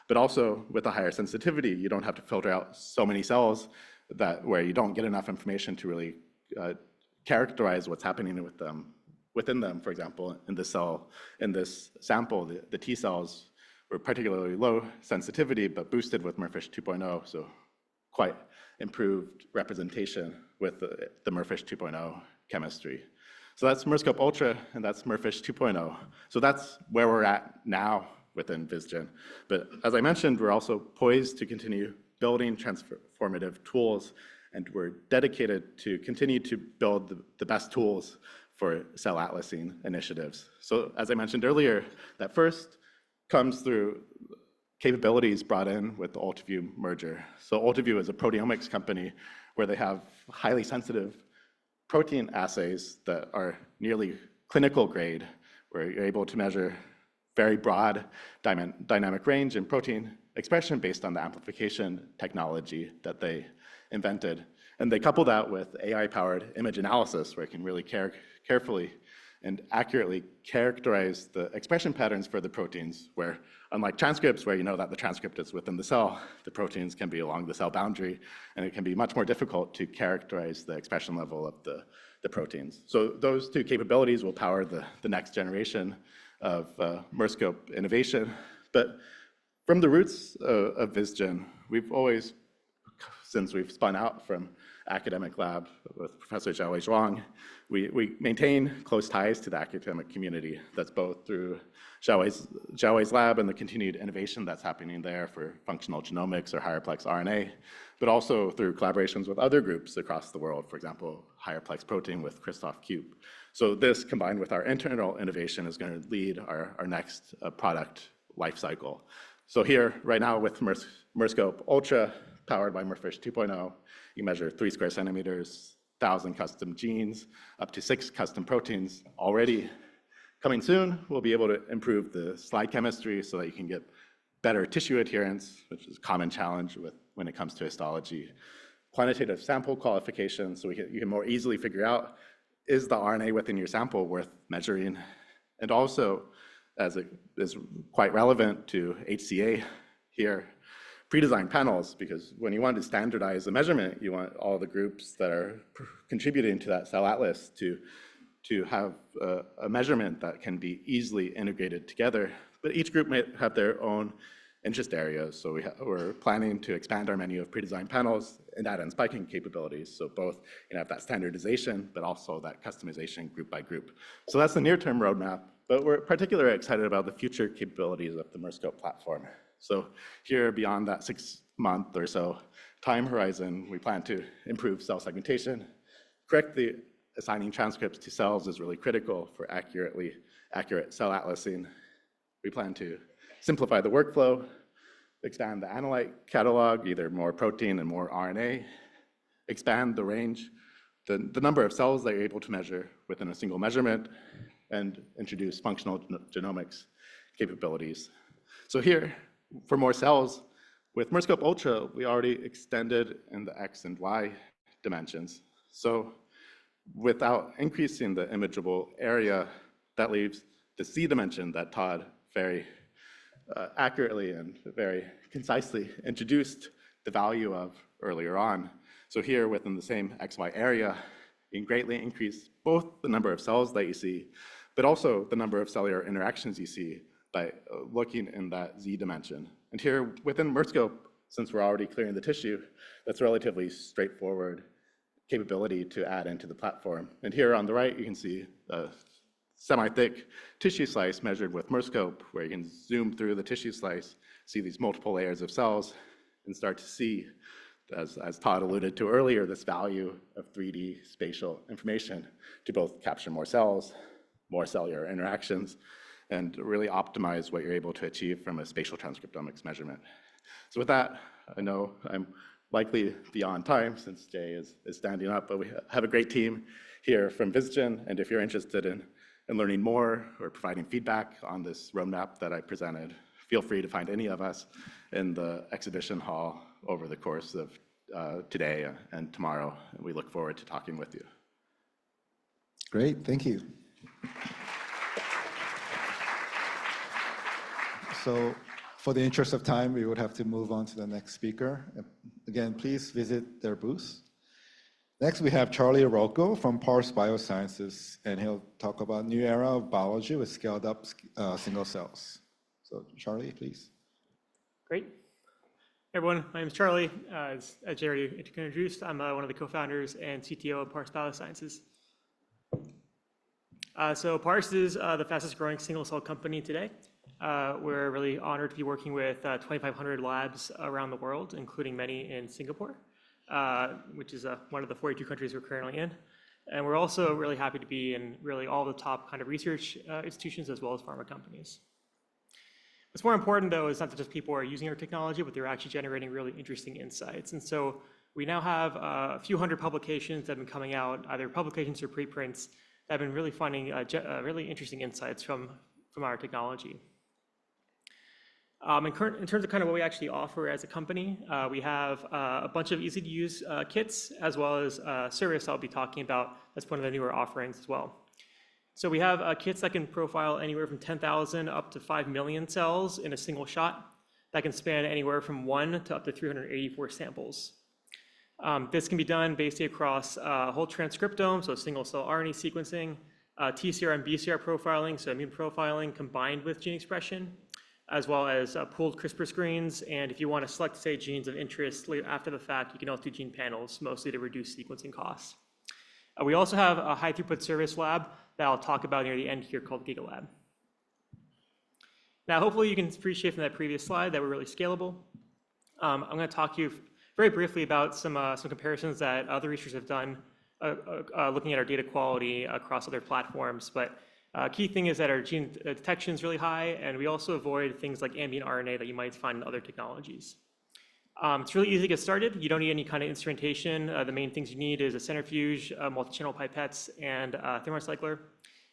but also with a higher sensitivity, you don't have to filter out so many cells where you don't get enough information to really characterize what's happening with them, within them. For example, in this sample, the T cells were particularly low sensitivity, but boosted with MERFISH 2.0, so quite improved representation with the MERFISH 2.0 chemistry. So that's MERSCOPE Ultra, and that's MERFISH 2.0. So that's where we're at now within Vizgen. But as I mentioned, we're also poised to continue building transformative tools, and we're dedicated to continue to build the best tools for cell atlasing initiatives. So as I mentioned earlier, that first comes through capabilities brought in with the UltraView merger. So UltraView is a proteomics company where they have highly sensitive protein assays that are nearly clinical grade, where you're able to measure very broad dynamic range in protein expression based on the amplification technology that they invented. And they couple that with AI-powered image analysis, where it can really carefully and accurately characterize the expression patterns for the proteins, where unlike transcripts, where you know that the transcript is within the cell, the proteins can be along the cell boundary, and it can be much more difficult to characterize the expression level of the proteins. So those two capabilities will power the next generation of MERSCOPE innovation. But from the roots of Vizgen, we've always, since we've spun out from academic lab with Professor Xiaowei Zhuang, we maintain close ties to the academic community. That's both through Xiaowei's lab and the continued innovation that's happening there for functional genomics or higher-plex RNA, but also through collaborations with other groups across the world, for example, higher-plex protein with Christoph Cube. So this, combined with our internal innovation, is going to lead our next product life cycle. So here, right now, with MERSCOPE Ultra, powered by MERFISH 2.0, you measure 3 square centimeters, 1,000 custom genes, up to 6 custom proteins. Already coming soon, we'll be able to improve the slide chemistry so that you can get better tissue adherence, which is a common challenge when it comes to histology. Quantitative sample qualification, so you can more easily figure out, is the RNA within your sample worth measuring? And also, as it is quite relevant to HCA here, pre-designed panels, because when you want to standardize the measurement, you want all the groups that are contributing to that cell atlas to have a measurement that can be easily integrated together. But each group might have their own interest areas. So we're planning to expand our menu of pre-designed panels and add in spiking capabilities. So both have that standardization, but also that customization group by group. So that's the near-term roadmap, but we're particularly excited about the future capabilities of the MERSCOPE platform. So here, beyond that 6-month or so time horizon, we plan to improve cell segmentation. Correctly assigning transcripts to cells is really critical for accurate cell atlasing. We plan to simplify the workflow, expand the analyte catalog, either more protein and more RNA, expand the range, the number of cells that you're able to measure within a single measurement, and introduce functional genomics capabilities. So here, for more cells, with MERSCOPE Ultra, we already extended in the X and Y dimensions. So without increasing the imageable area, that leaves the C dimension that Todd very accurately and very concisely introduced the value of earlier on. So here, within the same XY area, you can greatly increase both the number of cells that you see, but also the number of cellular interactions you see by looking in that Z dimension. And here, within MERSCOPE, since we're already clearing the tissue, that's a relatively straightforward capability to add into the platform. And here on the right, you can see a semi-thick tissue slice measured with MERSCOPE, where you can zoom through the tissue slice, see these multiple layers of cells, and start to see as Todd alluded to earlier, this value of 3D spatial information to both capture more cells, more cellular interactions, and really optimize what you're able to achieve from a spatial transcriptomics measurement. So with that, I know I'm likely beyond time since Jay is standing up, but we have a great team here from Vizgen, and if you're interested in learning more or providing feedback on this roadmap that I presented, feel free to find any of us in the exhibition hall over the course of today and tomorrow, and we look forward to talking with you. Great, thank you. So for the interest of time, we would have to move on to the next speaker. Again, please visit their booth. Next, we have Charlie Roco from Parse Biosciences, and he'll talk about new era of biology with scaled up single cells. So Charlie, please. Great. Hey everyone, my name is Charlie. As Jay already introduced, I'm one of the co-founders and CTO of Parse Biosciences. So Parse is the fastest growing single cell company today. We're really honored to be working with 2,500 labs around the world, including many in Singapore, which is one of the 42 countries we're currently in. And we're also really happy to be in really all the top kind of research institutions as well as pharma companies. What's more important though is not that just people are using our technology, but they're actually generating really interesting insights. And so we now have a few hundred publications that have been coming out, either publications or preprints, that have been really finding really interesting insights from our technology. In terms of kind of what we actually offer as a company, we have a bunch of easy to use kits as well as service I'll be talking about. That's one of the newer offerings as well. So we have kits that can profile anywhere from 10,000 up to 5 million cells in a single shot. That can span anywhere from 1 to up to 384 samples. This can be done basically across whole transcriptome, so single cell RNA sequencing, TCR and BCR profiling, so immune profiling combined with gene expression, as well as pooled CRISPR screens. And if you want to select, say, genes of interest after the fact, you can also do gene panels, mostly to reduce sequencing costs. We also have a high throughput service lab that I'll talk about near the end here called GigaLab. Now, hopefully you can appreciate from that previous slide that we're really scalable. I'm going to talk to you very briefly about some comparisons that other researchers have done looking at our data quality across other platforms. But key thing is that our gene detection is really high, and we also avoid things like ambient RNA that you might find in other technologies. It's really easy to get started. You don't need any kind of instrumentation. The main things you need is a centrifuge, multi-channel pipettes, and a thermocycler.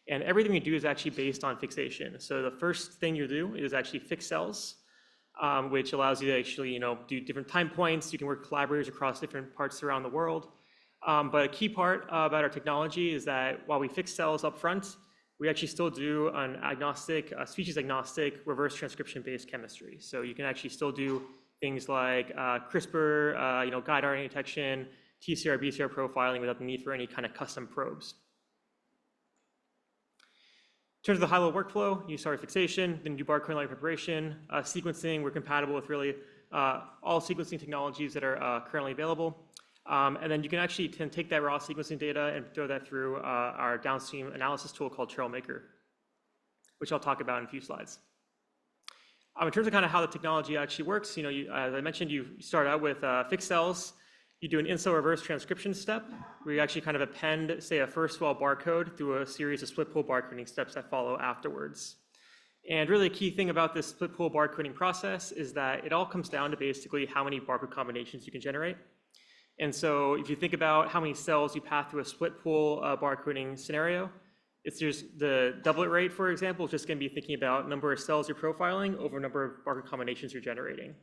And everything we do is actually based on fixation. So the first thing you do is actually fix cells, which allows you to actually do different time points. You can work with collaborators across different parts around the world. But a key part about our technology is that while we fix cells up front, we actually still do an agnostic, species agnostic, reverse transcription-based chemistry. So you can actually still do things like CRISPR, guide RNA detection, TCR, BCR profiling without the need for any kind of custom probes. In terms of the high-level workflow, you start with fixation, then you do barcode line preparation, sequencing. We're compatible with really all sequencing technologies that are currently available. And then you can actually take that raw sequencing data and throw that through our downstream analysis tool called TrailMaker, which I'll talk about in a few slides. In terms of kind of how the technology actually works, as I mentioned, you start out with fixed cells. You do an in-cell reverse transcription step, where you actually kind of append, say, a first wall barcode through a series of split pool barcoding steps that follow afterwards. And really a key thing about this split pool barcoding process is that it all comes down to basically how many barcode combinations you can generate. And so if you think about how many cells you pass through a split pool barcoding scenario, it's just the doublet rate, for example, is just going to be thinking about number of cells you're profiling over number of barcode combinations you're generating.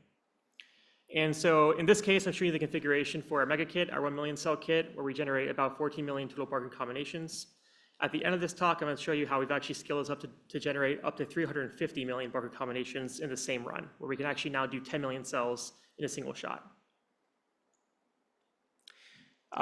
And so in this case, I'm showing you the configuration for our mega kit, our 1 million cell kit, where we generate about 14 million total barcode combinations. At the end of this talk, I'm going to show you how we've actually scaled this up to generate up to 350 million barcode combinations in the same run, where we can actually now do 10 million cells in a single shot.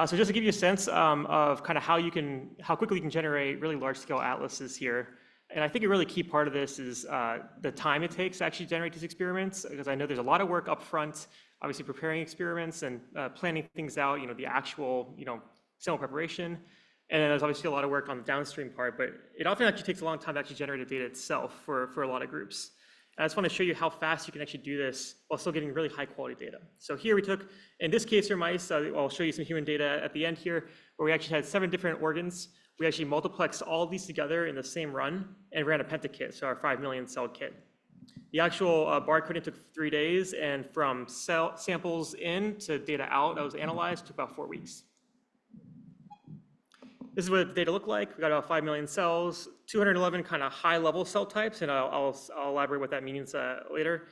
So just to give you a sense of kind of how quickly you can generate really large-scale atlases here. And I think a really key part of this is the time it takes to actually generate these experiments, because I know there's a lot of work up front, obviously preparing experiments and planning things out, the actual, sample preparation. And then there's obviously a lot of work on the downstream part, but it often actually takes a long time to actually generate the data itself for a lot of groups. And I just want to show you how fast you can actually do this while still getting really high quality data. So here we took, in this case, your mice, I'll show you some human data at the end here, where we actually had 7 different organs. We actually multiplexed all of these together in the same run and ran a pentakit, so our 5 million cell kit. The actual barcoding took 3 days, and from cell samples in to data out that was analyzed took about 4 weeks. This is what the data looked like. We got about 5 million cells, 211 kind of high-level cell types, and I'll elaborate what that means later.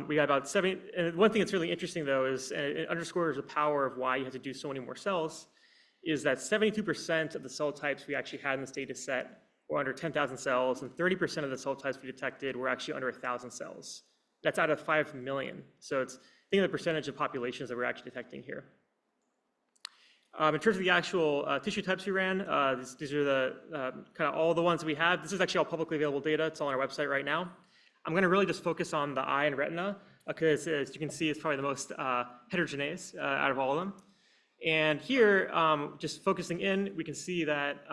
We got about 70, and one thing that's really interesting though is, and it underscores the power of why you have to do so many more cells, is that 72% of the cell types we actually had in this data set were under 10,000 cells, and 30% of the cell types we detected were actually under 1,000 cells. That's out of 5 million. So it's, think of the percentage of populations that we're actually detecting here. In terms of the actual tissue types we ran, these are the kind of all the ones that we have. This is actually all publicly available data. It's all on our website right now. I'm going to really just focus on the eye and retina because, as you can see, it's probably the most heterogeneous out of all of them. And here, just focusing in, we can see that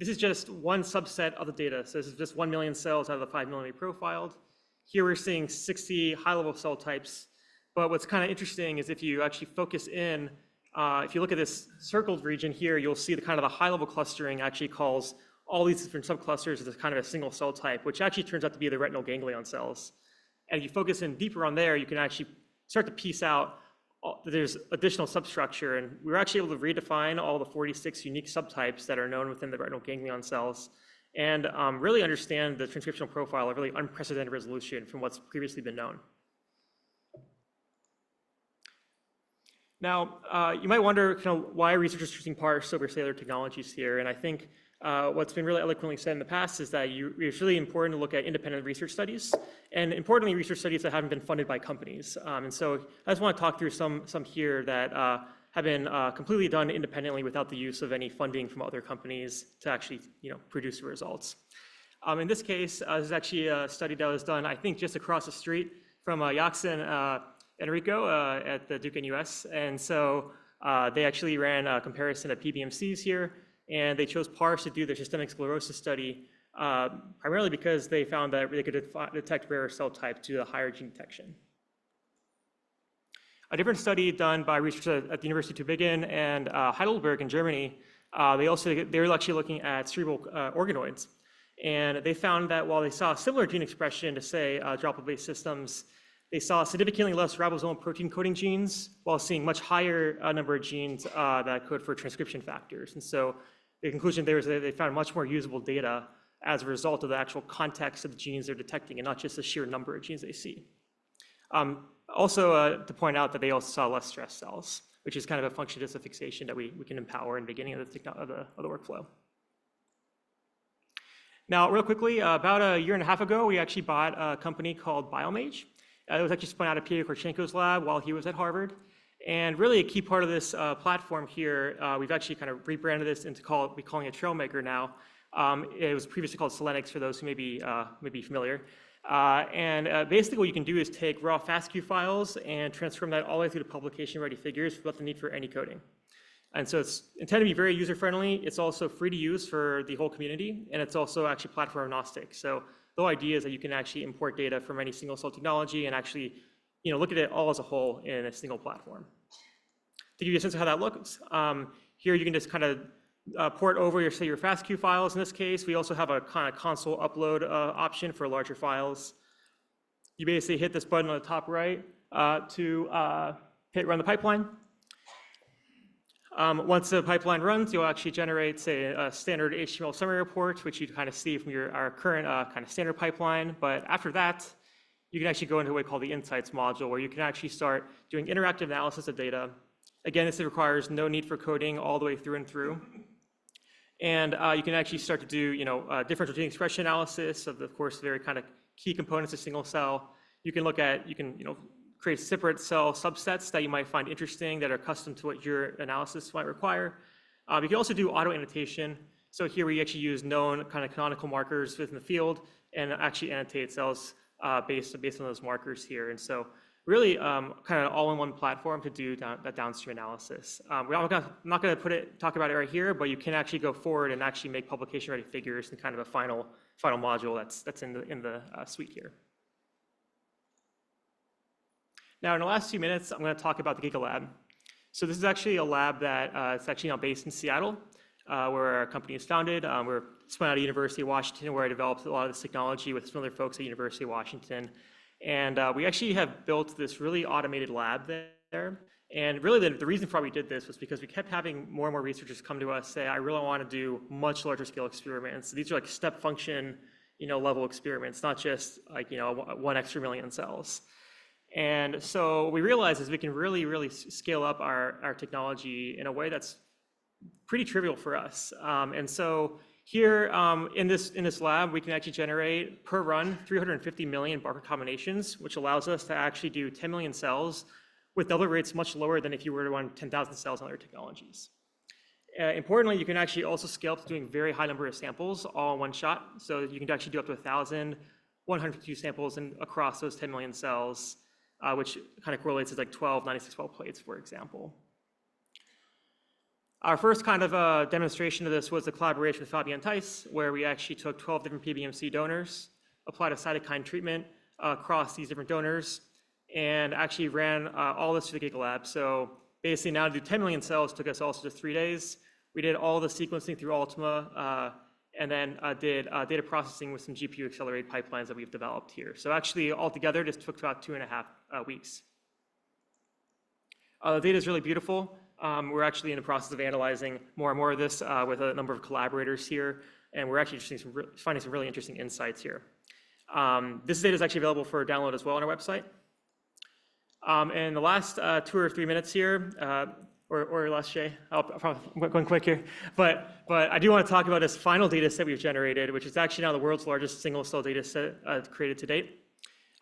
this is just one subset of the data. So this is just 1 million cells out of the 5 million we profiled. Here we're seeing 60 high-level cell types. But what's kind of interesting is if you actually focus in, if you look at this circled region here, you'll see the kind of the high-level clustering actually calls all these different subclusters as kind of a single cell type, which actually turns out to be the retinal ganglion cells. And if you focus in deeper on there, you can actually start to piece out that there's additional substructure. And we were actually able to redefine all the 46 unique subtypes that are known within the retinal ganglion cells and really understand the transcriptional profile of really unprecedented resolution from what's previously been known. Now, you might wonder why researchers are choosing Parse over, say, other technologies here. And I think what's been really eloquently said in the past is that it's really important to look at independent research studies, and importantly, research studies that haven't been funded by companies. And so I just want to talk through some here that have been completely done independently without the use of any funding from other companies to actually produce the results. In this case, this is actually a study that was done, I think, just across the street from Yaxin and Roco at the Duke NUS. And so they actually ran a comparison of PBMCs here, and they chose Parse to do their systemic sclerosis study, primarily because they found that they could detect rarer cell types due to higher gene detection. A different study done by researchers at the University of Tübingen and Heidelberg in Germany, they were actually looking at cerebral organoids. And they found that while they saw similar gene expression to, say, droplet-based systems, they saw significantly less ribosomal protein coding genes while seeing much higher number of genes that code for transcription factors. And so the conclusion there is that they found much more usable data as a result of the actual context of the genes they're detecting and not just the sheer number of genes they see. Also, to point out that they also saw less stress cells, which is kind of a function of fixation that we can empower in the beginning of the workflow. Now, real quickly, about a year and a half ago, we actually bought a company called Biomage. It was actually spun out of Peter Korchenko's lab while he was at Harvard. And really a key part of this platform here, we've actually kind of rebranded this into we're calling it Trailmaker now. It was previously called Selenix for those who may be familiar. Basically what you can do is take raw FASTQ files and transform that all the way through to publication-ready figures without the need for any coding. And so it's intended to be very user-friendly. It's also free to use for the whole community, and it's also actually platform agnostic. So the whole idea is that you can actually import data from any single cell technology and actually look at it all as a whole in a single platform. To give you a sense of how that looks, here you can just kind of port over your FASTQ files in this case. We also have a kind of console upload option for larger files. You basically hit this button on the top right to hit run the pipeline. Once the pipeline runs, you'll actually generate, say, a standard HTML summary report, which you kind of see from our current kind of standard pipeline. But after that, you can actually go into what we call the Insights module, where you can actually start doing interactive analysis of data. Again, this requires no need for coding all the way through and through. And you can actually start to do, differential gene expression analysis of course, very kind of key components of single cell. You can look at, create separate cell subsets that you might find interesting that are custom to what your analysis might require. You can also do auto annotation. So here we actually use known kind of canonical markers within the field and actually annotate cells based on those markers here. And so really kind of all-in-one platform to do that downstream analysis. I'm not going to talk about it right here, but you can actually go forward and actually make publication-ready figures in kind of a final module that's in the suite here. Now, in the last few minutes, I'm going to talk about the GigaLab. So this is actually a lab that it's actually now based in Seattle, where our company is founded. We're spun out of University of Washington, where I developed a lot of this technology with some other folks at University of Washington. And we actually have built this really automated lab there. And really, the reason for why we did this was because we kept having more and more researchers come to us say, I really want to do much larger scale experiments. These are like step function, level experiments, not just like, 1 extra million cells. And so we realized is we can really, really scale up our technology in a way that's pretty trivial for us. And so here in this lab, we can actually generate per run 350 million barcode combinations, which allows us to actually do 10 million cells with double rates much lower than if you were to run 10,000 cells on other technologies. Importantly, you can actually also scale up to doing very high number of samples all in one shot. So you can actually do up to 1,000, 152 samples across those 10 million cells, which kind of correlates to like 12 96-well plates, for example. Our first kind of demonstration of this was a collaboration with Fabian Theis, where we actually took 12 different PBMC donors, applied a cytokine treatment across these different donors, and actually ran all this through the GigaLab. So basically now to do 10 million cells took us also just 3 days. We did all the sequencing through Ultima, and then did data processing with some GPU accelerated pipelines that we've developed here. So actually altogether, this took about 2.5 weeks. The data is really beautiful. We're actually in the process of analyzing more and more of this with a number of collaborators here, and we're actually finding some really interesting insights here. This data is actually available for download as well on our website. In the last 2 or 3 minutes here, or less, Shay, I'm going quick here, but I do want to talk about this final data set we've generated, which is actually now the world's largest single cell data set created to date.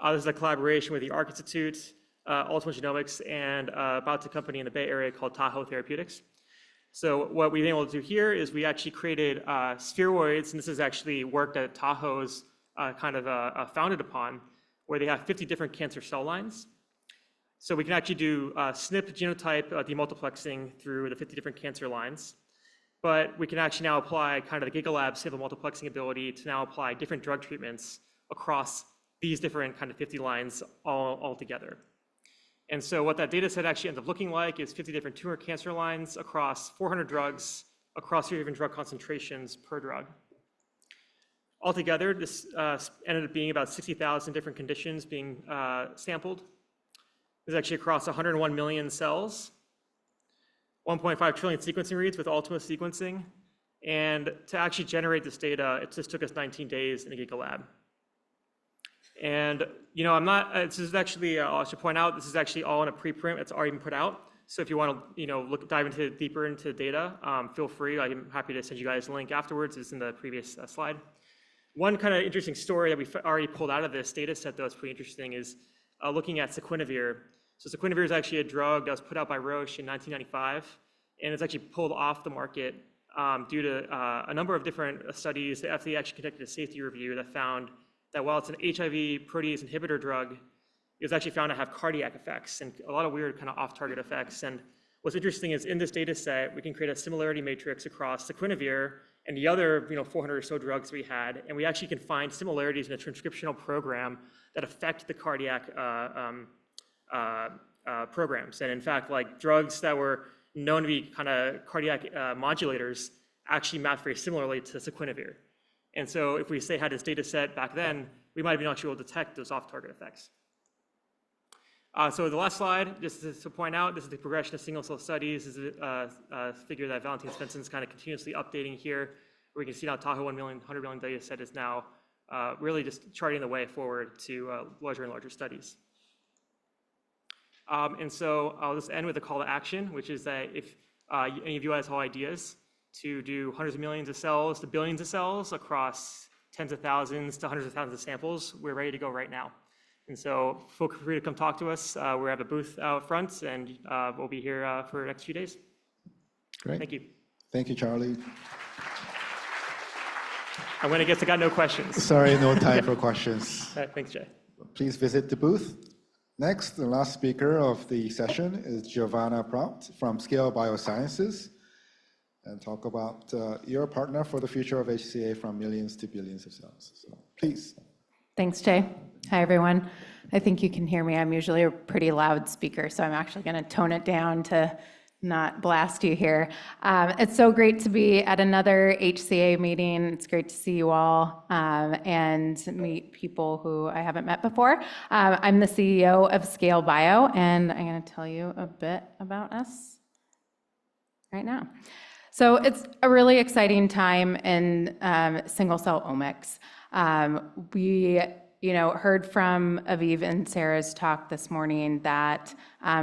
This is a collaboration with the Arc Institute, Ultima Genomics, and a company in the Bay Area called Tahoe Therapeutics. So what we've been able to do here is we actually created spheroids, and this is actually work that Tahoe's founded upon, where they have 50 different cancer cell lines. So we can actually do SNP genotype demultiplexing through the 50 different cancer lines. But we can actually now apply kind of the GigaLab sample multiplexing ability to now apply different drug treatments across these different kind of 50 lines all together. And so what that data set actually ends up looking like is 50 different tumor cancer lines across 400 drugs, across 3 different drug concentrations per drug. Altogether, this ended up being about 60,000 different conditions being sampled. This is actually across 101 million cells, 1.5 trillion sequencing reads with Ultima sequencing. And to actually generate this data, it just took us 19 days in the GigaLab. And this is actually, I should point out, this is actually all in a preprint. It's already been put out. So if you want to, dive deeper into the data, feel free. I'm happy to send you guys a link afterwards. It's in the previous slide. One kind of interesting story that we've already pulled out of this data set, though, is pretty interesting, is looking at sequinavir. So sequinavir is actually a drug that was put out by Roche in 1995, and it's actually pulled off the market due to a number of different studies. The FDA actually conducted a safety review that found that while it's an HIV protease inhibitor drug, it was actually found to have cardiac effects and a lot of weird kind of off-target effects. And what's interesting is in this data set, we can create a similarity matrix across sequinavir and the other 400 or so drugs we had, and we actually can find similarities in a transcriptional program that affect the cardiac programs. And in fact, like drugs that were known to be kind of cardiac modulators actually map very similarly to sequinavir. And so if we say had this data set back then, we might have been actually able to detect those off-target effects. So the last slide, just to point out, this is the progression of single-cell studies. This is a figure that Valentin Svensson's kind of continuously updating here, where we can see now Tahoe 100 million data set is now really just charting the way forward to larger and larger studies. And so I'll just end with a call to action, which is that if any of you guys have ideas to do hundreds of millions of cells to billions of cells across tens of thousands to hundreds of thousands of samples, we're ready to go right now. And so feel free to come talk to us. We have a booth out front, and we'll be here for the next few days. Great. Thank you. Thank you, Charlie. I'm going to guess I got no questions. Sorry, no time for questions. All right, thanks, Jay. Please visit the booth. Next, the last speaker of the session is Giovanna Prout from Scale Biosciences, and talk about your partner for the future of HCA from millions to billions of cells. So please. Thanks, Jay. Hi, everyone. I think you can hear me. I'm usually a pretty loud speaker, so I'm actually going to tone it down to not blast you here. It's so great to be at another HCA meeting. It's great to see you all and meet people who I haven't met before. I'm the CEO of Scale Bio, and I'm going to tell you a bit about us right now. So it's a really exciting time in single-cell omics. We heard from Aviv and Sarah's talk this morning that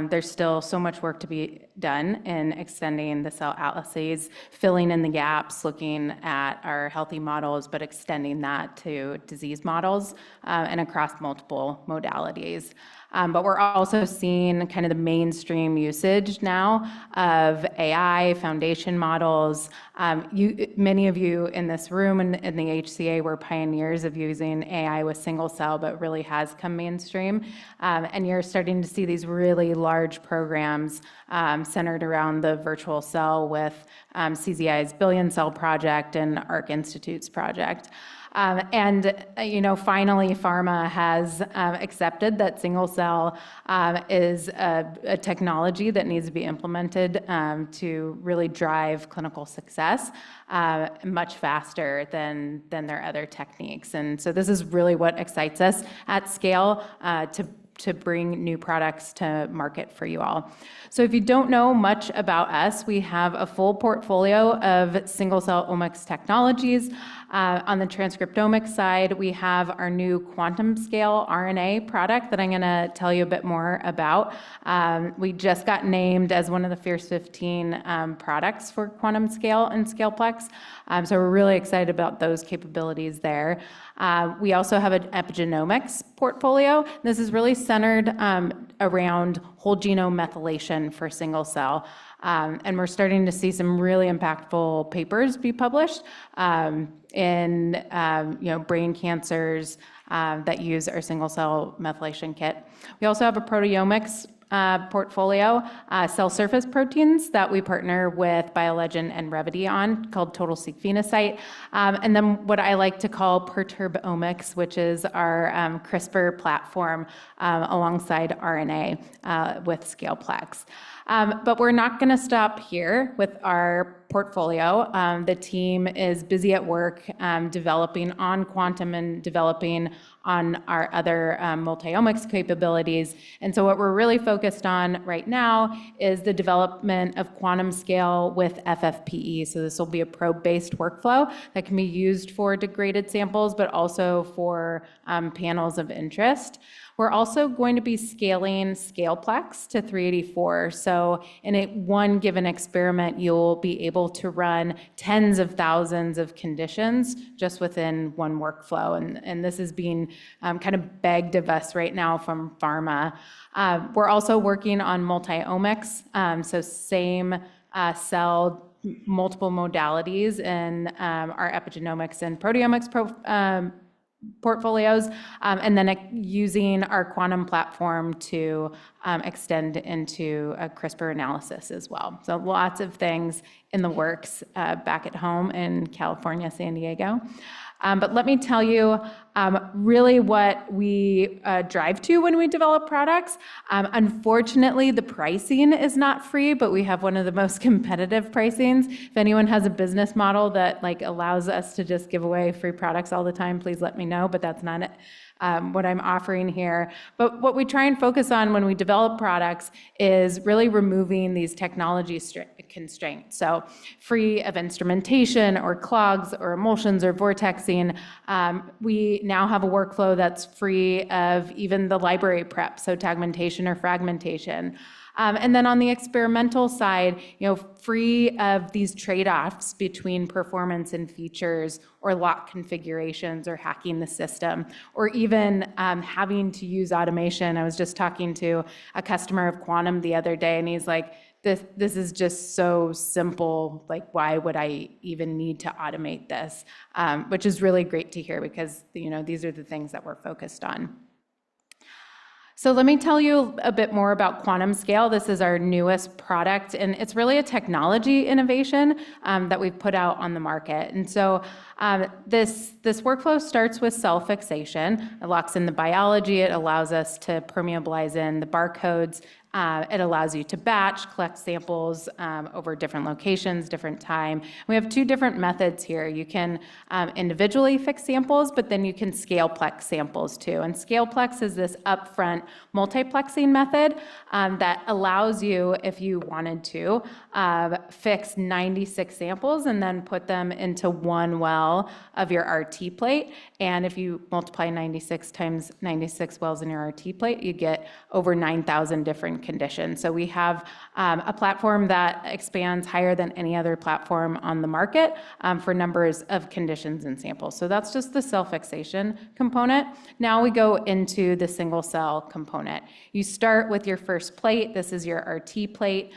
there's still so much work to be done in extending the cell atlases, filling in the gaps, looking at our healthy models, but extending that to disease models and across multiple modalities. But we're also seeing kind of the mainstream usage now of AI, foundation models. Many of you in this room and in the HCA were pioneers of using AI with single cell, but really has come mainstream. And you're starting to see these really large programs centered around the virtual cell with CZI's Billion Cell Project and ARC Institute's project. Finally, pharma has accepted that single cell is a technology that needs to be implemented to really drive clinical success much faster than their other techniques. And so this is really what excites us at Scale to bring new products to market for you all. So if you don't know much about us, we have a full portfolio of single-cell omics technologies. On the transcriptomics side, we have our new quantum scale RNA product that I'm going to tell you a bit more about. We just got named as one of the Fierce 15 products for quantum scale and ScalePlex. So we're really excited about those capabilities there. We also have an epigenomics portfolio. This is really centered around whole genome methylation for single cell. And we're starting to see some really impactful papers be published in brain cancers that use our single cell methylation kit. We also have a proteomics portfolio, cell surface proteins that we partner with BioLegend and Revity on, called Total Seq Phenocyte. And then what I like to call Perturbomics, which is our CRISPR platform alongside RNA with ScalePlex. But we're not going to stop here with our portfolio. The team is busy at work developing on quantum and developing on our other multi-omics capabilities. And so what we're really focused on right now is the development of quantum scale with FFPE. So this will be a probe-based workflow that can be used for degraded samples, but also for panels of interest. We're also going to be scaling ScalePlex to 384. So in one given experiment, you'll be able to run tens of thousands of conditions just within one workflow. And this is being kind of begged of us right now from pharma. We're also working on multi-omics, so same cell, multiple modalities in our epigenomics and proteomics portfolios, and then using our quantum platform to extend into a CRISPR analysis as well. So lots of things in the works back at home in California, San Diego. But let me tell you really what we drive to when we develop products. Unfortunately, the pricing is not free, but we have one of the most competitive pricings. If anyone has a business model that allows us to just give away free products all the time, please let me know, but that's not it. What I'm offering here. But what we try and focus on when we develop products is really removing these technology constraints. So free of instrumentation or clogs or emulsions or vortexing. We now have a workflow that's free of even the library prep, so tagmentation or fragmentation. And then on the experimental side, free of these trade-offs between performance and features or lock configurations or hacking the system, or even having to use automation. I was just talking to a customer of Quantum the other day, and he's like, this is just so simple, why would I even need to automate this? Which is really great to hear because, these are the things that we're focused on. So let me tell you a bit more about Quantum Scale. This is our newest product, and it's really a technology innovation that we've put out on the market. And so this workflow starts with cell fixation. It locks in the biology. It allows us to permeabilize in the barcodes. It allows you to batch, collect samples over different locations, different time. We have two different methods here. You can individually fix samples, but then you can scaleplex samples too. And scaleplex is this upfront multiplexing method that allows you, if you wanted to, fix 96 samples and then put them into one well of your RT plate. And if you multiply 96 times 96 wells in your RT plate, you get over 9,000 different conditions. So we have a platform that expands higher than any other platform on the market for numbers of conditions and samples. So that's just the cell fixation component. Now we go into the single cell component. You start with your first plate. This is your RT plate.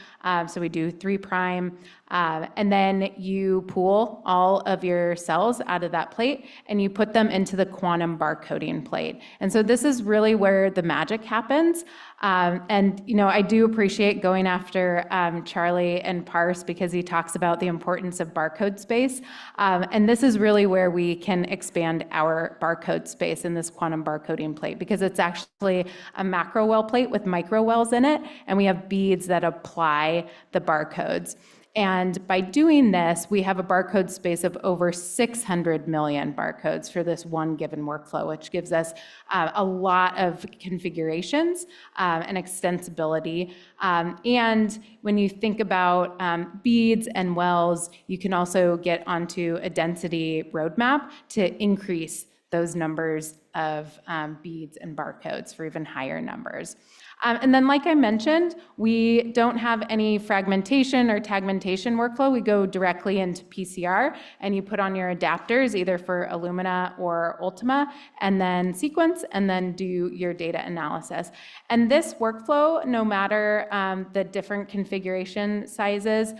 So we do 3', and then you pool all of your cells out of that plate and you put them into the quantum barcoding plate. And so this is really where the magic happens. And I do appreciate going after Charlie and Parse because he talks about the importance of barcode space. And this is really where we can expand our barcode space in this quantum barcoding plate because it's actually a macro well plate with micro wells in it, and we have beads that apply the barcodes. And by doing this, we have a barcode space of over 600 million barcodes for this one given workflow, which gives us a lot of configurations and extensibility. And when you think about beads and wells, you can also get onto a density roadmap to increase those numbers of beads and barcodes for even higher numbers. And then, like I mentioned, we don't have any fragmentation or tagmentation workflow. We go directly into PCR, and you put on your adapters, either for Illumina or Ultima, and then sequence, and then do your data analysis. And this workflow, no matter the different configuration sizes,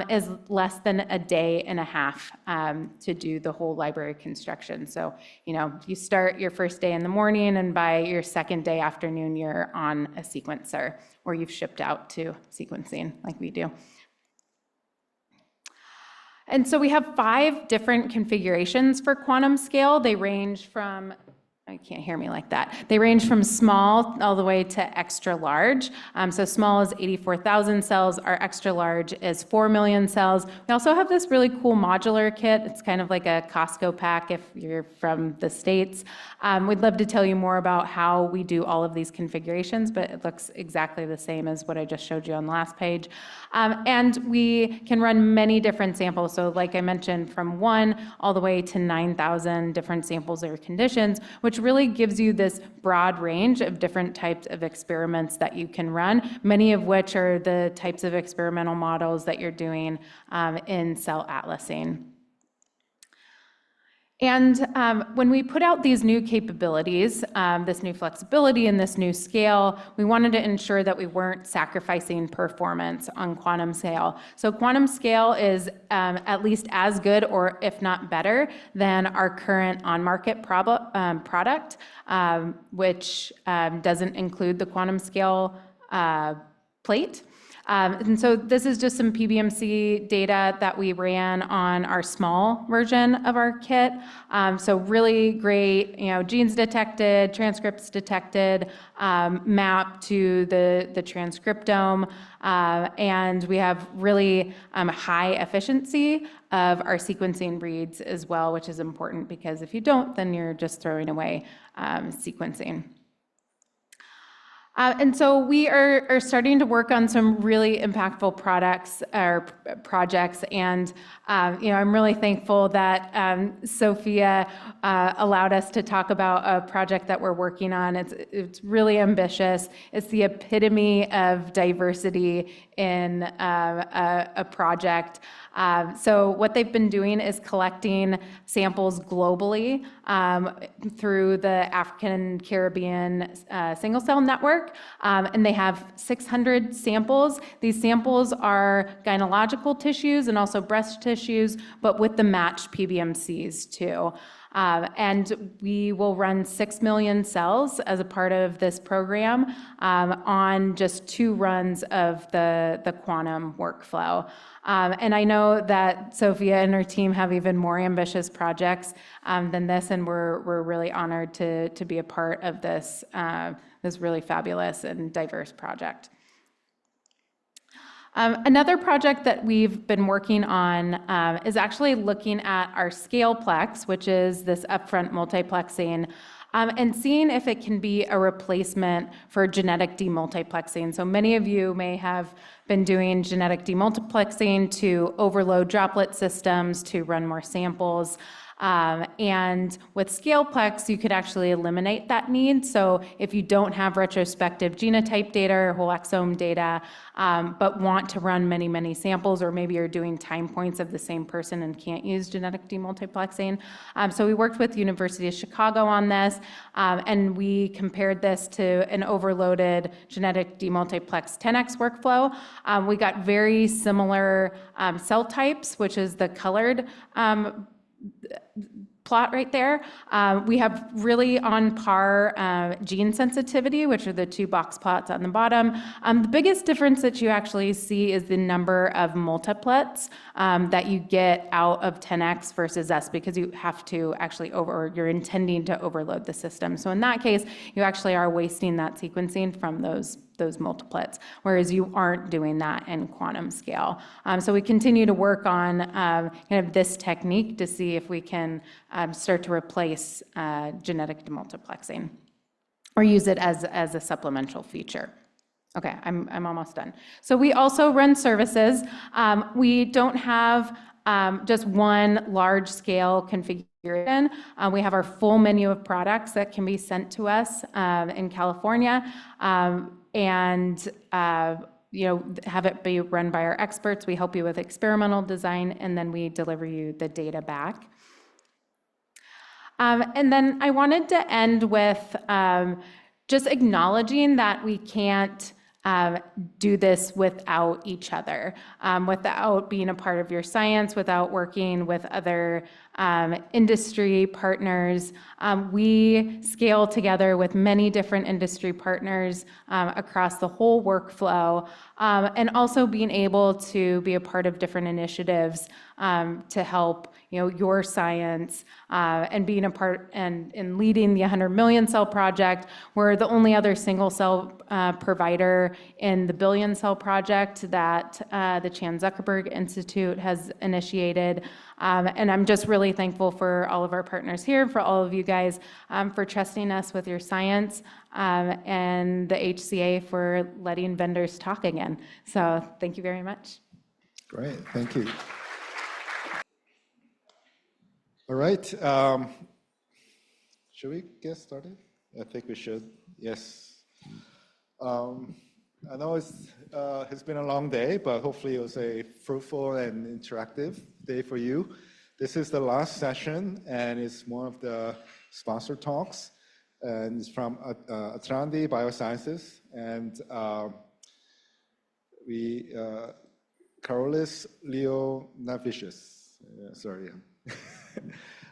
is less than a day and a half to do the whole library construction. So, you start your first day in the morning, and by your second day afternoon, you're on a sequencer, or you've shipped out to sequencing like we do. And so we have 5 different configurations for quantum scale. They range from, I can't hear me like that. They range from small all the way to extra large. So small is 84,000 cells. Our extra large is 4 million cells. We also have this really cool modular kit. It's kind of like a Costco pack if you're from the States. We'd love to tell you more about how we do all of these configurations, but it looks exactly the same as what I just showed you on the last page. And we can run many different samples. So like I mentioned, from 1 all the way to 9,000 different samples or conditions, which really gives you this broad range of different types of experiments that you can run, many of which are the types of experimental models that you're doing in cell atlasing. And when we put out these new capabilities, this new flexibility and this new scale, we wanted to ensure that we weren't sacrificing performance on quantum scale. So quantum scale is at least as good, or if not better, than our current on-market product, which doesn't include the quantum scale plate. And so this is just some PBMC data that we ran on our small version of our kit. So really great, genes detected, transcripts detected, mapped to the transcriptome, and we have really high efficiency of our sequencing reads as well, which is important because if you don't, then you're just throwing away sequencing. And so we are starting to work on some really impactful products or projects, and I'm really thankful that Sophia allowed us to talk about a project that we're working on. It's really ambitious. It's the epitome of diversity in a project. So what they've been doing is collecting samples globally through the African Caribbean single cell network. And they have 600 samples. These samples are gynecological tissues and also breast tissues, but with the matched PBMCs too. And we will run 6 million cells as a part of this program on just 2 runs of the quantum workflow. And I know that Sophia and her team have even more ambitious projects than this, and we're really honored to be a part of this, this really fabulous and diverse project. Another project that we've been working on is actually looking at our Scaleplex, which is this upfront multiplexing, and seeing if it can be a replacement for genetic demultiplexing. So many of you may have been doing genetic demultiplexing to overload droplet systems to run more samples. And with Scaleplex, you could actually eliminate that need. So if you don't have retrospective genotype data or whole exome data, but want to run many, many samples, or maybe you're doing time points of the same person and can't use genetic demultiplexing. So we worked with University of Chicago on this, and we compared this to an overloaded genetic demultiplex 10x workflow. We got very similar cell types, which is the colored plot right there. We have really on par gene sensitivity, which are the 2 box plots on the bottom. The biggest difference that you actually see is the number of multiplets that you get out of 10x versus S, because you have to actually you're intending to overload the system. So in that case, you actually are wasting that sequencing from those multiplets, whereas you aren't doing that in quantum scale. So we continue to work on kind of this technique to see if we can start to replace genetic demultiplexing or use it as a supplemental feature. Okay, I'm almost done. So we also run services. We don't have just one large-scale configuration. We have our full menu of products that can be sent to us in California. And have it be run by our experts. We help you with experimental design, and then we deliver you the data back. And then I wanted to end with just acknowledging that we can't do this without each other, without being a part of your science, without working with other industry partners. We scale together with many different industry partners across the whole workflow, and also being able to be a part of different initiatives to help your science, and being a part and leading the 100 million cell project. We're the only other single cell provider in the billion cell project that the Chan Zuckerberg Institute has initiated. And I'm just really thankful for all of our partners here, for all of you guys for trusting us with your science, and the HCA for letting vendors talk again. So thank you very much. Great, thank you. All right, should we get started? I think we should, yes. I know it's been a long day, but hopefully it was a fruitful and interactive day for you. This is the last session, and it's one of the sponsor talks, and it's from Atrandi Biosciences, and Karolis Leonavicius, sorry.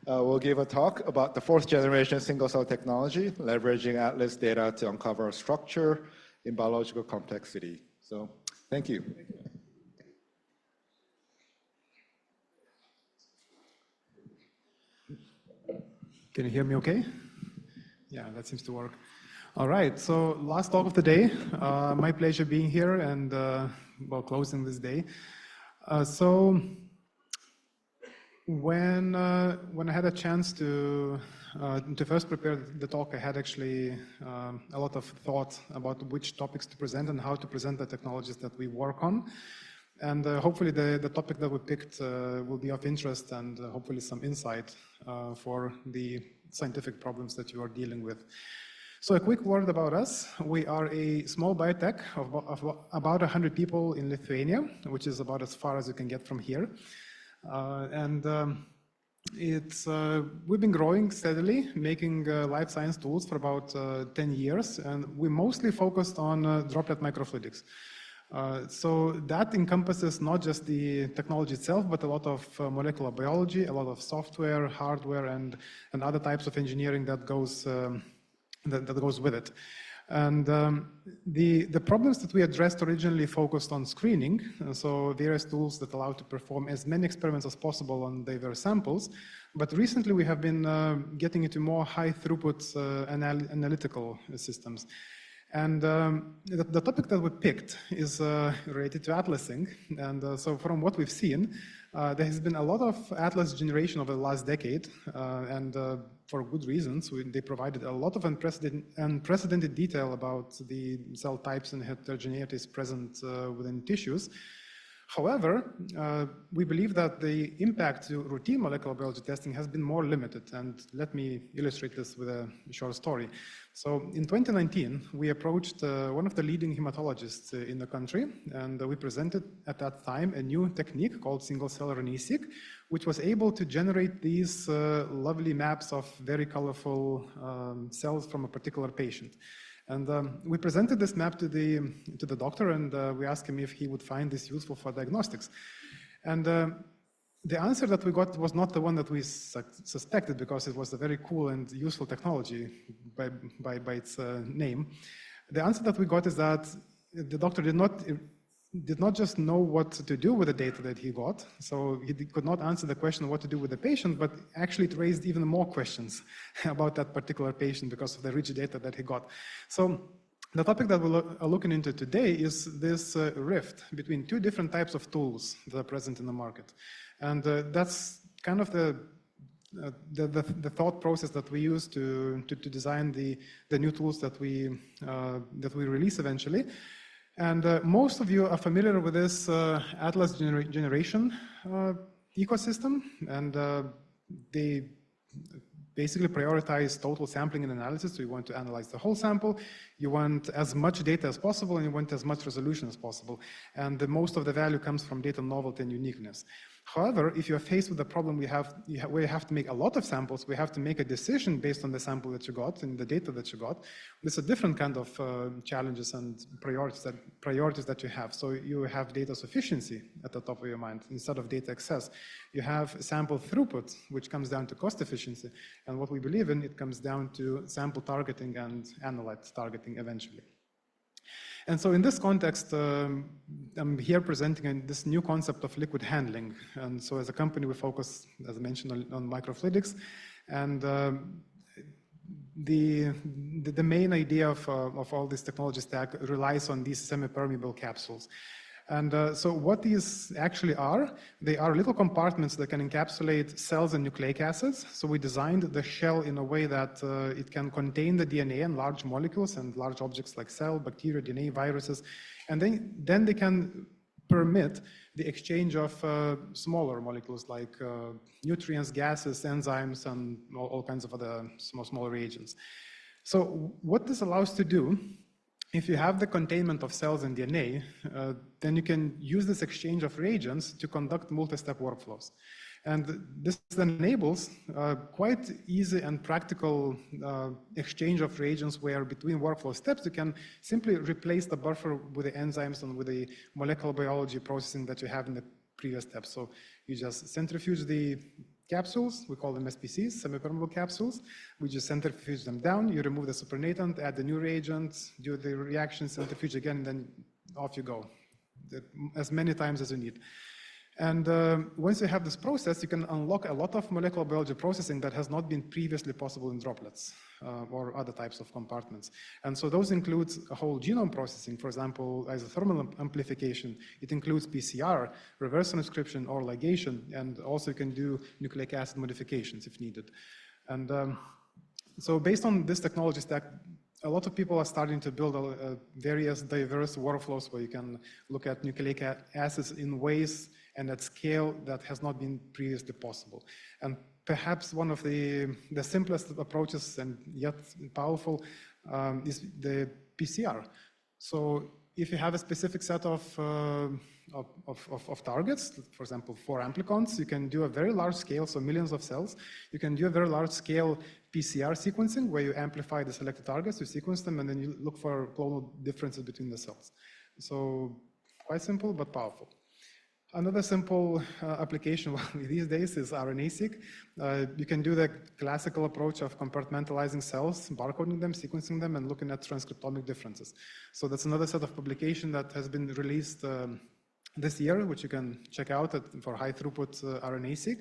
We'll give a talk about the 4th generation single-cell technology, leveraging Atlas data to uncover structure in biological complexity. So, thank you. Can you hear me okay? Yeah, that seems to work. All right, so last talk of the day. My pleasure being here and closing this day. When I had a chance to first prepare the talk, I had actually a lot of thought about which topics to present and how to present the technologies that we work on. And hopefully the topic that we picked will be of interest and hopefully some insight for the scientific problems that you are dealing with. So a quick word about us. We are a small biotech of about 100 people in Lithuania, which is about as far as you can get from here. We've been growing steadily, making life science tools for about 10 years, and we mostly focused on droplet microfluidics. So that encompasses not just the technology itself, but a lot of molecular biology, a lot of software, hardware, and other types of engineering that goes with it. And the problems that we addressed originally focused on screening, so various tools that allow to perform as many experiments as possible on diverse samples. But recently we have been getting into more high throughput analytical systems. And the topic that we picked is related to atlasing. And so from what we've seen, there has been a lot of atlas generation over the last decade, and for good reasons. They provided a lot of unprecedented detail about the cell types and heterogeneities present within tissues. However, we believe that the impact to routine molecular biology testing has been more limited, and let me illustrate this with a short story. So in 2019, we approached one of the leading hematologists in the country, and we presented at that time a new technique called single-cell RNA-seq, which was able to generate these lovely maps of very colorful cells from a particular patient. And we presented this map to the doctor, and we asked him if he would find this useful for diagnostics. And the answer that we got was not the one that we suspected, because it was a very cool and useful technology by its name. The answer that we got is that the doctor did not just know what to do with the data that he got, so he could not answer the question of what to do with the patient, but actually it raised even more questions about that particular patient because of the rich data that he got. So the topic that we are looking into today is this rift between two different types of tools that are present in the market. And that's kind of the thought process that we use to design the new tools that we release eventually. And most of you are familiar with this Atlas generation ecosystem, and they basically prioritize total sampling and analysis. So you want to analyze the whole sample, you want as much data as possible, and you want as much resolution as possible. And most of the value comes from data novelty and uniqueness. However, if you're faced with the problem we have to make a lot of samples, we have to make a decision based on the sample that you got and the data that you got. There's a different kind of challenges and priorities that you have. So you have data sufficiency at the top of your mind instead of data excess. You have sample throughput, which comes down to cost efficiency. And what we believe in, it comes down to sample targeting and analyte targeting eventually. And so in this context, I'm here presenting this new concept of liquid handling. And so as a company, we focus, as I mentioned, on microfluidics. And the main idea of all this technology stack relies on these semi-permeable capsules. And so what these actually are, they are little compartments that can encapsulate cells and nucleic acids. So we designed the shell in a way that it can contain the DNA and large molecules and large objects like cell, bacteria, DNA, viruses. And then they can permit the exchange of smaller molecules like nutrients, gases, enzymes, and all kinds of other small reagents. So what this allows to do, if you have the containment of cells and DNA, then you can use this exchange of reagents to conduct multi-step workflows. And this then enables quite easy and practical exchange of reagents where between workflow steps, you can simply replace the buffer with the enzymes and with the molecular biology processing that you have in the previous steps. So you just centrifuge the capsules, we call them SPCs, semi-permeable capsules. We just centrifuge them down, you remove the supernatant, add the new reagents, do the reaction, centrifuge again, and then off you go, as many times as you need. And once you have this process, you can unlock a lot of molecular biology processing that has not been previously possible in droplets or other types of compartments. And so those include a whole genome processing, for example, isothermal amplification. It includes PCR, reverse transcription, or ligation, and also you can do nucleic acid modifications if needed. And so based on this technology stack, a lot of people are starting to build various diverse workflows where you can look at nucleic acids in ways and at scale that has not been previously possible. And perhaps one of the simplest approaches and yet powerful is the PCR. So if you have a specific set of targets, for example, 4 amplicons, you can do a very large scale, so millions of cells. You can do a very large scale PCR sequencing where you amplify the selected targets, you sequence them, and then you look for clonal differences between the cells. So quite simple but powerful. Another simple application these days is RNA-seq. You can do the classical approach of compartmentalizing cells, barcoding them, sequencing them, and looking at transcriptomic differences. So that's another set of publication that has been released this year, which you can check out for high throughput RNA-seq.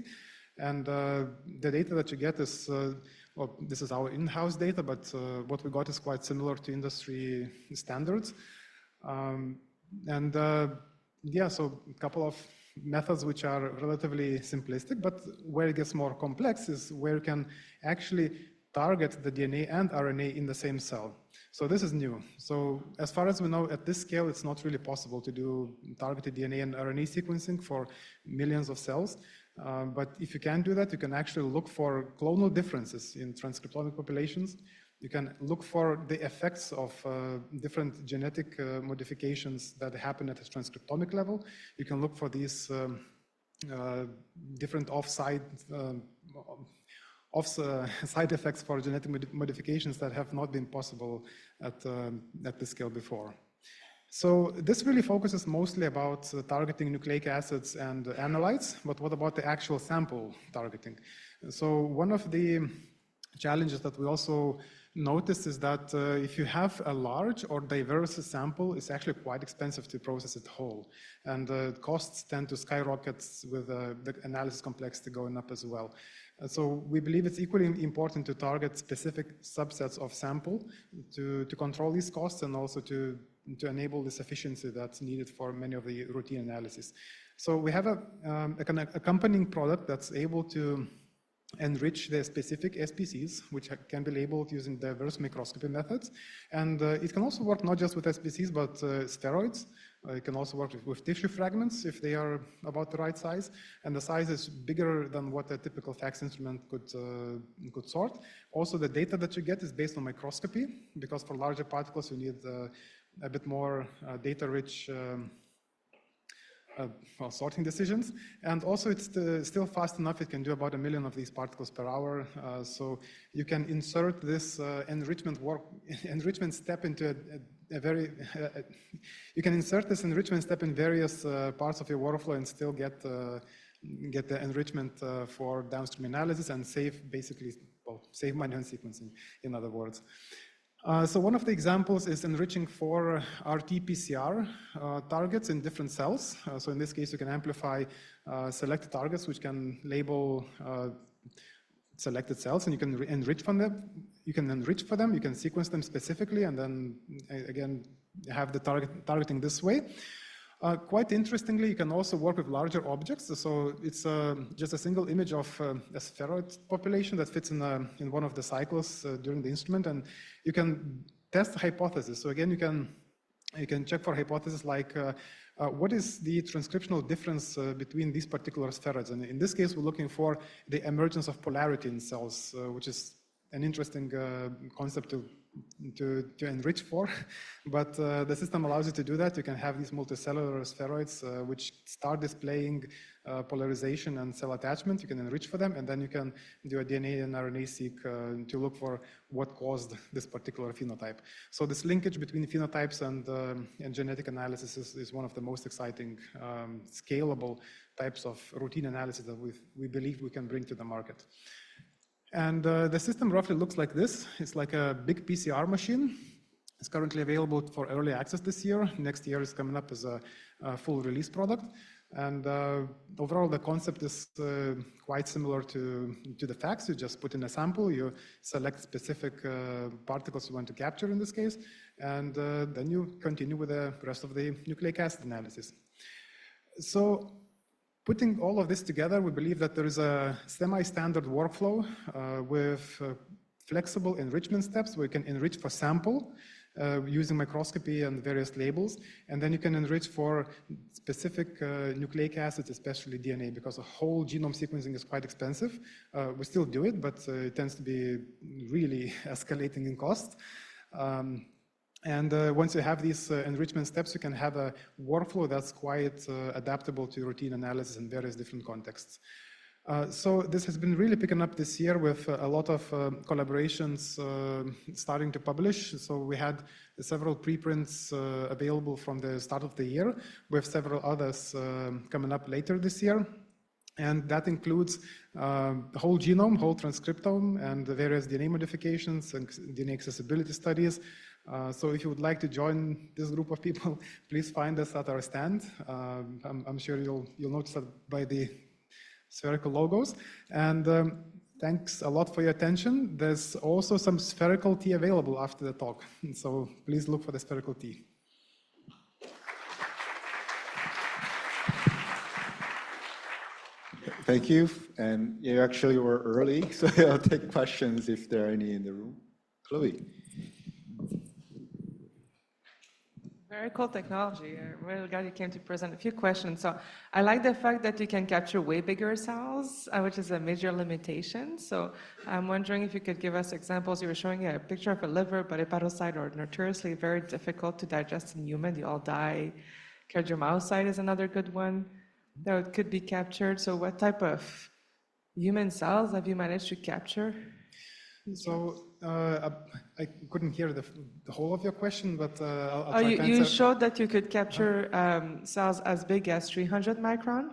And the data that you get is, well, this is our in-house data, but what we got is quite similar to industry standards. Yeah, so a couple of methods which are relatively simplistic, but where it gets more complex is where you can actually target the DNA and RNA in the same cell. So this is new. So as far as we know, at this scale, it's not really possible to do targeted DNA and RNA sequencing for millions of cells. But if you can do that, you can actually look for clonal differences in transcriptomic populations. You can look for the effects of different genetic modifications that happen at a transcriptomic level. You can look for these different side effects for genetic modifications that have not been possible at this scale before. So this really focuses mostly about targeting nucleic acids and analytes, but what about the actual sample targeting? So one of the challenges that we also noticed is that if you have a large or diverse sample, it's actually quite expensive to process it whole. And costs tend to skyrocket with the analysis complexity going up as well. So we believe it's equally important to target specific subsets of sample to control these costs and also to enable this efficiency that's needed for many of the routine analysis. So we have an accompanying product that's able to enrich the specific SPCs, which can be labeled using diverse microscopy methods. And it can also work not just with SPCs, but spheroids. It can also work with tissue fragments if they are about the right size. And the size is bigger than what a typical FACS instrument could sort. Also, the data that you get is based on microscopy, because for larger particles, you need a bit more data-rich sorting decisions. And also it's still fast enough. It can do about 1 million of these particles per hour. So you can insert this enrichment step into you can insert this enrichment step in various parts of your workflow and still get the enrichment for downstream analysis and save money on sequencing, in other words. So one of the examples is enriching for RT-PCR targets in different cells. So in this case, you can amplify selected targets, which can label selected cells, and you can enrich for them. You can sequence them specifically, and then again have the targeting this way. Quite interestingly, you can also work with larger objects. So it's just a single image of a spheroid population that fits in one of the cycles during the instrument, and you can test hypotheses. So again, you can check for hypotheses like what is the transcriptional difference between these particular spheroids. And in this case, we're looking for the emergence of polarity in cells, which is an interesting concept to enrich for, but the system allows you to do that. You can have these multicellular spheroids which start displaying polarization and cell attachment. You can enrich for them, and then you can do a DNA and RNA-seq to look for what caused this particular phenotype. So this linkage between phenotypes and genetic analysis is one of the most exciting scalable types of routine analysis that we believe we can bring to the market. And the system roughly looks like this. It's like a big PCR machine. It's currently available for early access this year. Next year is coming up as a full release product. And overall, the concept is quite similar to the FACS. You just put in a sample, you select specific particles you want to capture in this case, and then you continue with the rest of the nucleic acid analysis. So putting all of this together, we believe that there is a semi-standard workflow with flexible enrichment steps where you can enrich for sample using microscopy and various labels, and then you can enrich for specific nucleic acids, especially DNA, because a whole genome sequencing is quite expensive. We still do it, but it tends to be really escalating in cost. And once you have these enrichment steps, you can have a workflow that's quite adaptable to routine analysis in various different contexts. So this has been really picking up this year with a lot of collaborations starting to publish. So we had several preprints available from the start of the year, with several others coming up later this year. And that includes the whole genome, whole transcriptome, and the various DNA modifications and DNA accessibility studies. So if you would like to join this group of people, please find us at our stand. I'm sure you'll notice that by the spherical logos. And thanks a lot for your attention. There's also some spherical tea available after the talk. So please look for the spherical tea. Thank you. And you actually were early, so I'll take questions if there are any in the room. Chloe. Very cool technology. I'm really glad you came to present a few questions. So I like the fact that you can capture way bigger cells, which is a major limitation. So I'm wondering if you could give us examples. You were showing a picture of a liver, but hepatocyte are notoriously very difficult to digest in human. They all die. Cardiomyocyte is another good one that could be captured. So what type of human cells have you managed to capture? So I couldn't hear the whole of your question, but I'll try to answer. You showed that you could capture cells as big as 300 micron?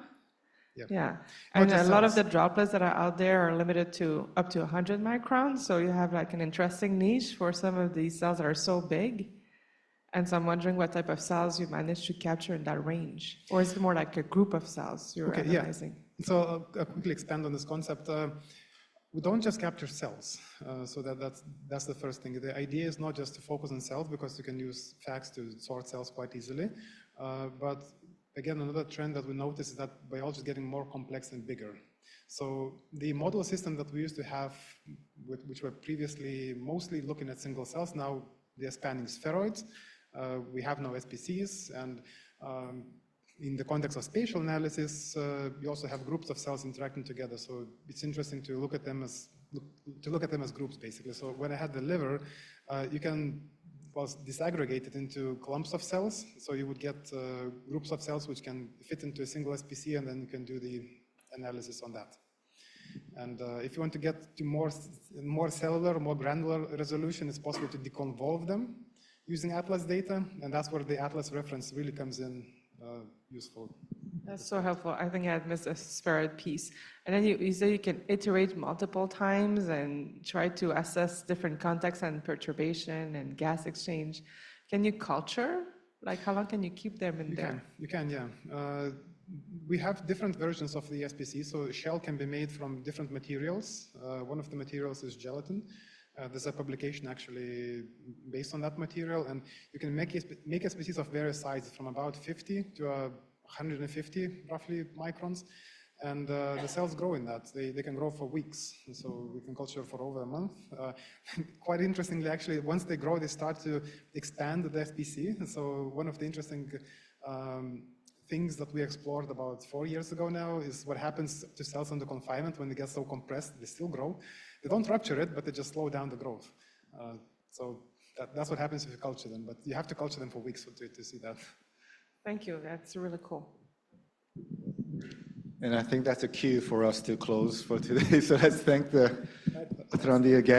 Yeah. And a lot of the droplets that are out there are limited to up to 100 microns. So you have like an interesting niche for some of these cells that are so big. And so I'm wondering what type of cells you managed to capture in that range. Or is it more like a group of cells you're analyzing? Yeah. So I'll quickly expand on this concept. We don't just capture cells, so that's the first thing. The idea is not just to focus on cells, because you can use FACS to sort cells quite easily. But again, another trend that we notice is that biology is getting more complex and bigger. So the model system that we used to have, which were previously mostly looking at single cells, now they're spanning spheroids. We have now SPCs, and in the context of spatial analysis, we also have groups of cells interacting together. So it's interesting to look at them as groups, basically. So when I had the liver, you can disaggregate it into clumps of cells. So you would get groups of cells which can fit into a single SPC, and then you can do the analysis on that. And if you want to get to more cellular, more granular resolution, it's possible to deconvolve them using Atlas data, and that's where the Atlas reference really comes in useful. That's so helpful. I think I had missed a spheroid piece. And then you say you can iterate multiple times and try to assess different contexts and perturbation and gas exchange. Can you culture? Like, how long can you keep them in there? You can, yeah. We have different versions of the SPC, so a shell can be made from different materials. One of the materials is gelatin. There's a publication actually based on that material, and you can make SPCs of various sizes, from about 50 to 150 roughly microns, and the cells grow in that. They can grow for weeks, so we can culture for over a month. Quite interestingly, actually, once they grow, they start to expand the SPC. So one of the interesting things that we explored about 4 years ago now is what happens to cells under confinement when they get so compressed. They still grow. They don't rupture it, but they just slow down the growth. So that's what happens if you culture them, but you have to culture them for weeks to see that. Thank you. That's really cool. And I think that's a cue for us to close for today. So let's thank the Atrandi again.